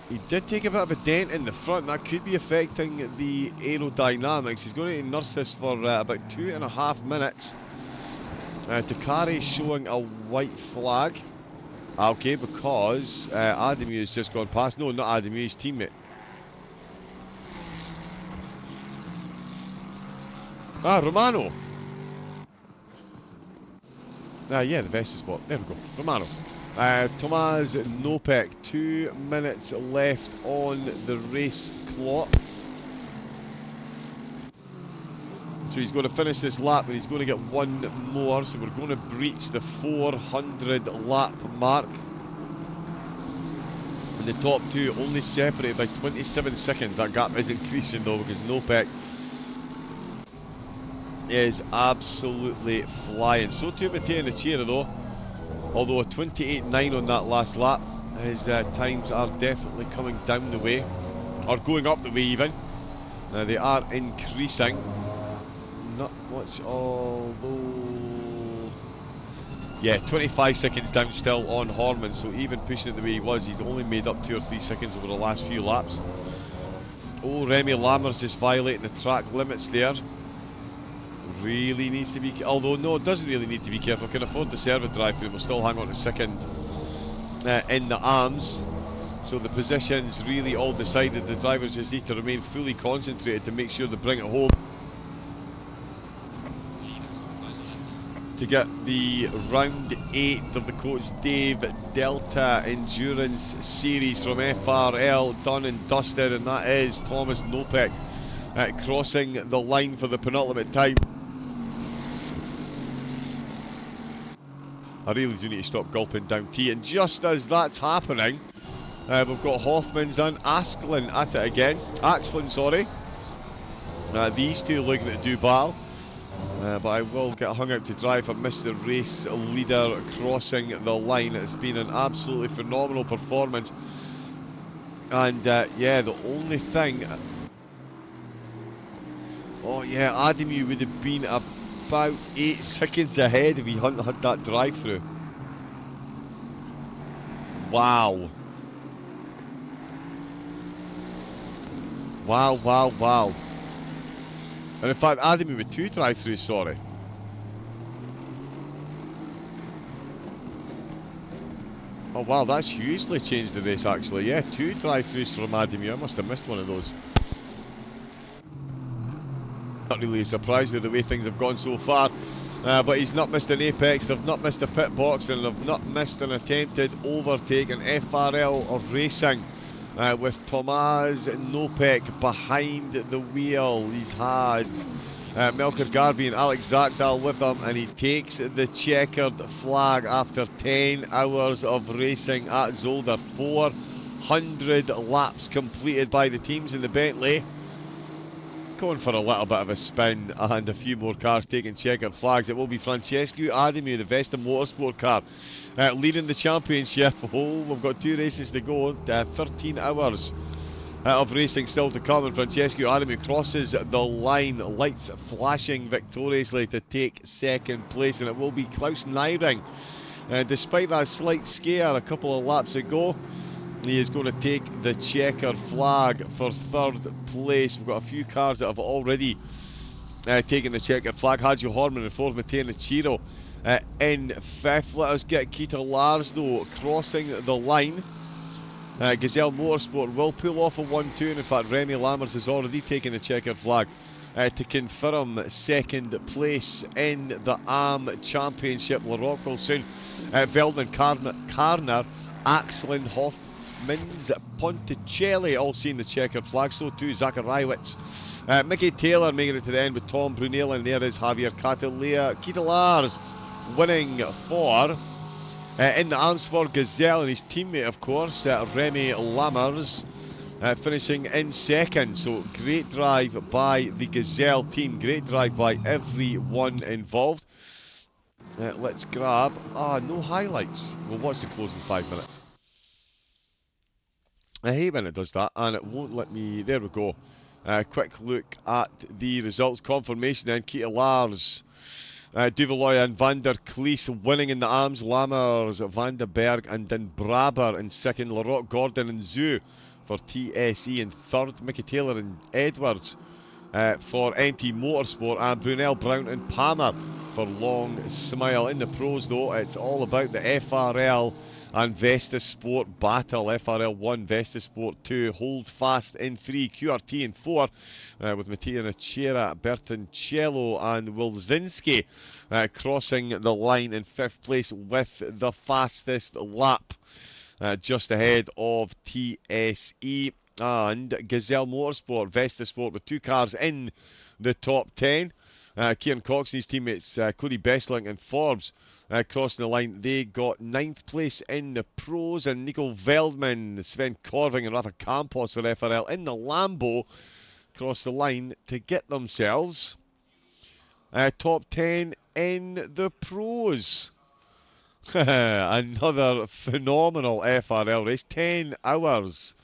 He did take a bit of a dent in the front. That could be affecting the aerodynamics. He's going to nurse this for about 2.5 minutes. Takari showing a white flag. Okay, because Ademu has just gone past. No, not Ademu, his teammate. Romano. Yeah, the vest is spot. There we go. Romano. Tomasz Nopek, 2 minutes left on the race clock. So he's going to finish this lap, and he's going to get one more, so we're going to breach the 400 lap mark. And the top two only separated by 27 seconds. That gap is increasing though, because Nopek is absolutely flying. So too Matteo Nechira though, although a 28.9 on that last lap. His times are definitely coming down the way, or going up the way even. They are increasing. Not much, although... Yeah, 25 seconds down still on Horman, so even pushing it the way he was, he's only made up 2 or 3 seconds over the last few laps. Oh, Remy Lammers just violating the track limits there. Really needs to be... Although, no, it doesn't really need to be careful. Can afford to serve a drive-through. We'll still hang on to second in the arms. So the position's really all decided. The drivers just need to remain fully concentrated to make sure they bring it home. To get the round 8 of the Coach Dave Delta Endurance Series from FRL done and dusted, and that is Thomas Nopek crossing the line for the penultimate time. I really do need to stop gulping down tea, and just as that's happening, we've got Hoffman's and Axlin at it again. Axlin, sorry. These two looking to do battle. But I will get hung out to dry if I miss the race leader crossing the line. It's been an absolutely phenomenal performance. And yeah, the only thing... Oh yeah, Ademu would have been about 8 seconds ahead if he hadn't had that drive-through. Wow. Wow, wow, wow. And in fact, Ademu with 2 drive-throughs, sorry. Oh wow, that's hugely changed the race actually. Yeah, 2 drive-throughs from Ademu. I must have missed one of those. Not really surprised with the way things have gone so far. But he's not missed an apex, they've not missed a pit box, and they've not missed an attempted overtake. And FRL are racing with Tomasz Nopek behind the wheel. He's had Melker Garby and Alex Zakdal with him, and he takes the checkered flag after 10 hours of racing at Zolder. 400 laps completed by the teams in the Bentley. Going for a little bit of a spin, and a few more cars taking checkered flags. It will be Francesco Ademu, the Vesta Motorsport car, leading the championship. Oh, we've got 2 races to go, 13 hours of racing still to come, and Francesco Ademu crosses the line, lights flashing victoriously to take second place, and it will be Klaus Nyring. Despite that slight scare a couple of laps ago, he is going to take the checkered flag for 3rd place. We've got a few cars that have already taken the checkered flag. Hajo Horman in 4th, Matteo Nechiro in 5th. Let us get Keita Lars though crossing the line. Gazelle Motorsport will pull off a 1-2, and in fact Remy Lammers has already taken the checkered flag to confirm 2nd place in the AM Championship. Larocque will soon. Veldman, Karner, Axlin, Hoffmans, Ponticelli all seeing the checkered flag, so too Zachariewicz. Mickey Taylor making it to the end with Tom Brunel, and there is Javier Keita Lars winning for in the arms for Gazelle, and his teammate of course Remy Lammers finishing in second. So great drive by the Gazelle team, great drive by everyone involved. Let's grab, no highlights. We'll watch the closing 5 minutes. I hate when it does that, and it won't let me, there we go. Quick look at the results confirmation then. Keita Lars, Duveloy and Van der Klees winning in the arms. Lammers, Van den Berg and Den Braber in second. Laroque, Gordon and Zoo for TSE in third. Mickey Taylor and Edwards for MT Motorsport, and Brunel, Brown and Palmer for Long Smile. In the pros though, it's all about the FRL and Vestas Sport battle. FRL 1, Vestas Sport 2, Hold Fast in 3, QRT in 4, with Mattia Nacera, Bertoncello and Wilczynski crossing the line in 5th place with the fastest lap, just ahead of TSE and Gazelle Motorsport. Vestas Sport with 2 cars in the top 10. Kieran Cox and his teammates Cody Bestling and Forbes crossing the line. They got 9th place in the pros, and Nico Veldman, Sven Corving and Rafa Campos for FRL in the Lambo crossed the line to get themselves top 10 in the pros. Another phenomenal FRL race. 10 hours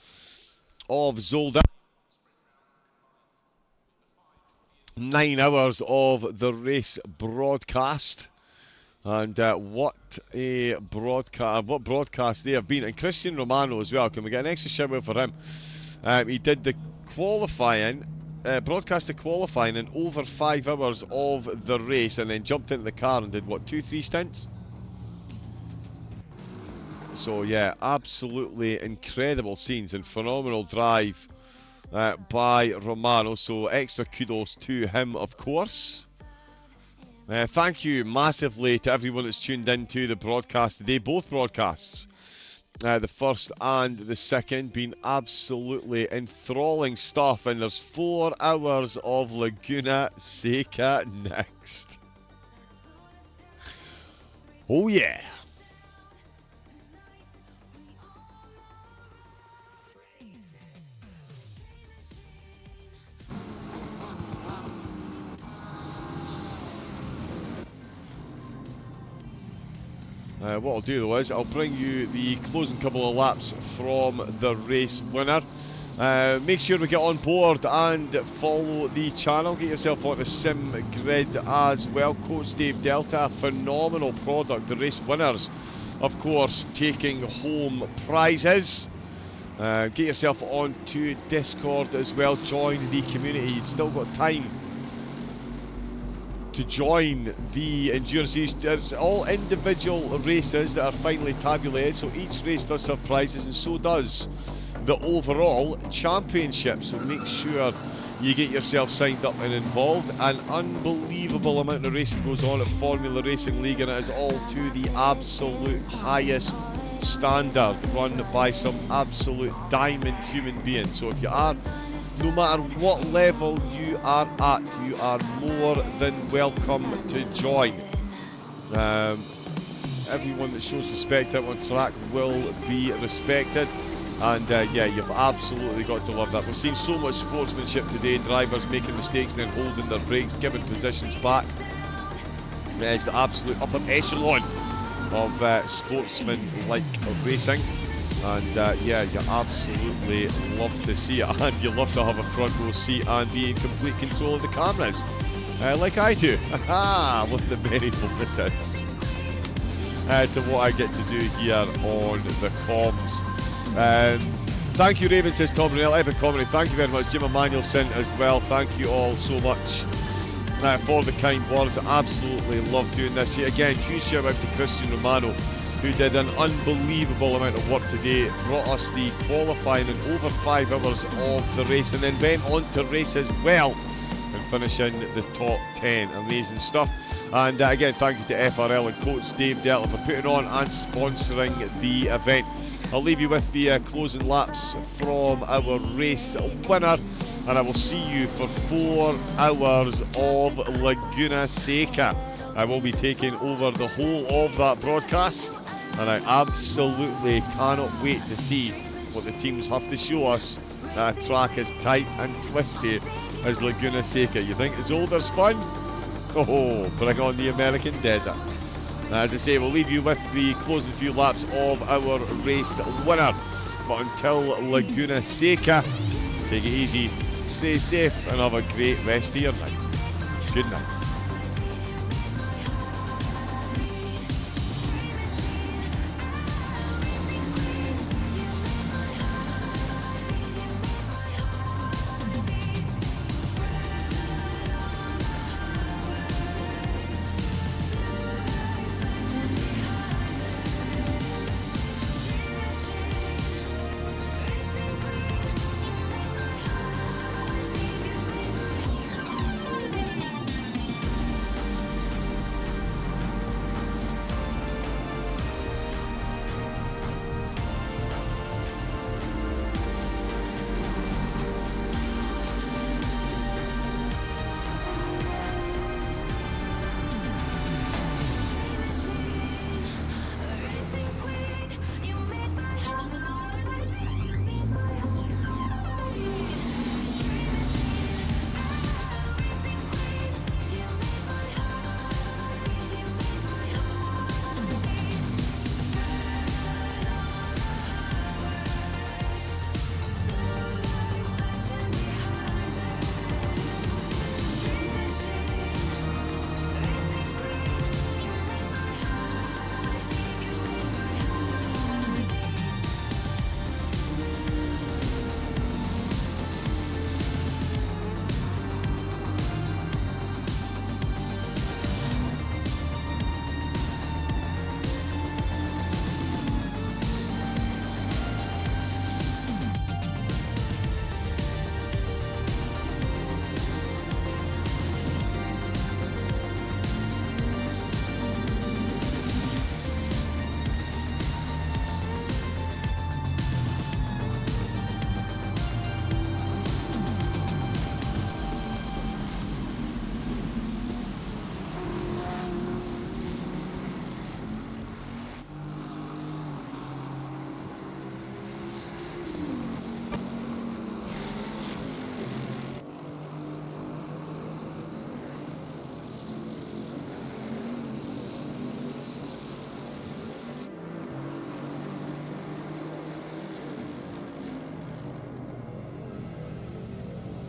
of Zolder, 9 hours of the race broadcast, and what a broadcast! What broadcast they have been, and Christian Romano as well. Can we get an extra shout out for him? He did the qualifying, broadcast the qualifying in over 5 hours of the race, and then jumped into the car and did what, 2-3 stints. So yeah, absolutely incredible scenes and phenomenal drive by Romano, so extra kudos to him, of course. Thank you massively to everyone that's tuned in to the broadcast today. Both broadcasts, the first and the second, been absolutely enthralling stuff, and there's 4 hours of Laguna Seca next. Oh yeah. What I'll do though is I'll bring you the closing couple of laps from the race winner. Make sure we get on board and follow the channel. Get yourself onto SimGrid as well. Coach Dave Delta, a phenomenal product. The race winners, of course, taking home prizes. Get yourself onto Discord as well. Join the community. You've still got time to join the endurance series. It's all individual races that are finally tabulated, so each race does have prizes, and so does the overall championship. So make sure you get yourself signed up and involved. An unbelievable amount of racing goes on at Formula Racing League, and it is all to the absolute highest standard, run by some absolute diamond human beings. So if you are, no matter what level you are at, you are more than welcome to join. Everyone that shows respect out on track will be respected, and yeah, you've absolutely got to love that. We've seen so much sportsmanship today, drivers making mistakes and then holding their brakes, giving positions back. It's the absolute upper echelon of sportsman-like racing. And yeah, you absolutely love to see it, and you love to have a front row seat and be in complete control of the cameras, like I do. With the many bonuses to what I get to do here on the comms. Thank you, Raven, says Tom Brunel. Epic comedy, thank you very much. Jim Emanuelson as well, thank you all so much for the kind words. I absolutely love doing this here. Again, huge shout out to Christian Romano, who did an unbelievable amount of work today, brought us the qualifying in over 5 hours of the race, and then went on to race as well and finish in the top 10. Amazing stuff. And again, thank you to FRL and Coach Dave Delta for putting on and sponsoring the event. I'll leave you with the closing laps from our race winner, and I will see you for 4 hours of Laguna Seca. I will be taking over the whole of that broadcast, and I absolutely cannot wait to see what the teams have to show us track as tight and twisty as Laguna Seca. You think Zolder's fun? Oh, bring on the American desert. As I say, we'll leave you with the closing few laps of our race winner. But until Laguna Seca, take it easy, stay safe, and have a great rest of your night. Good night.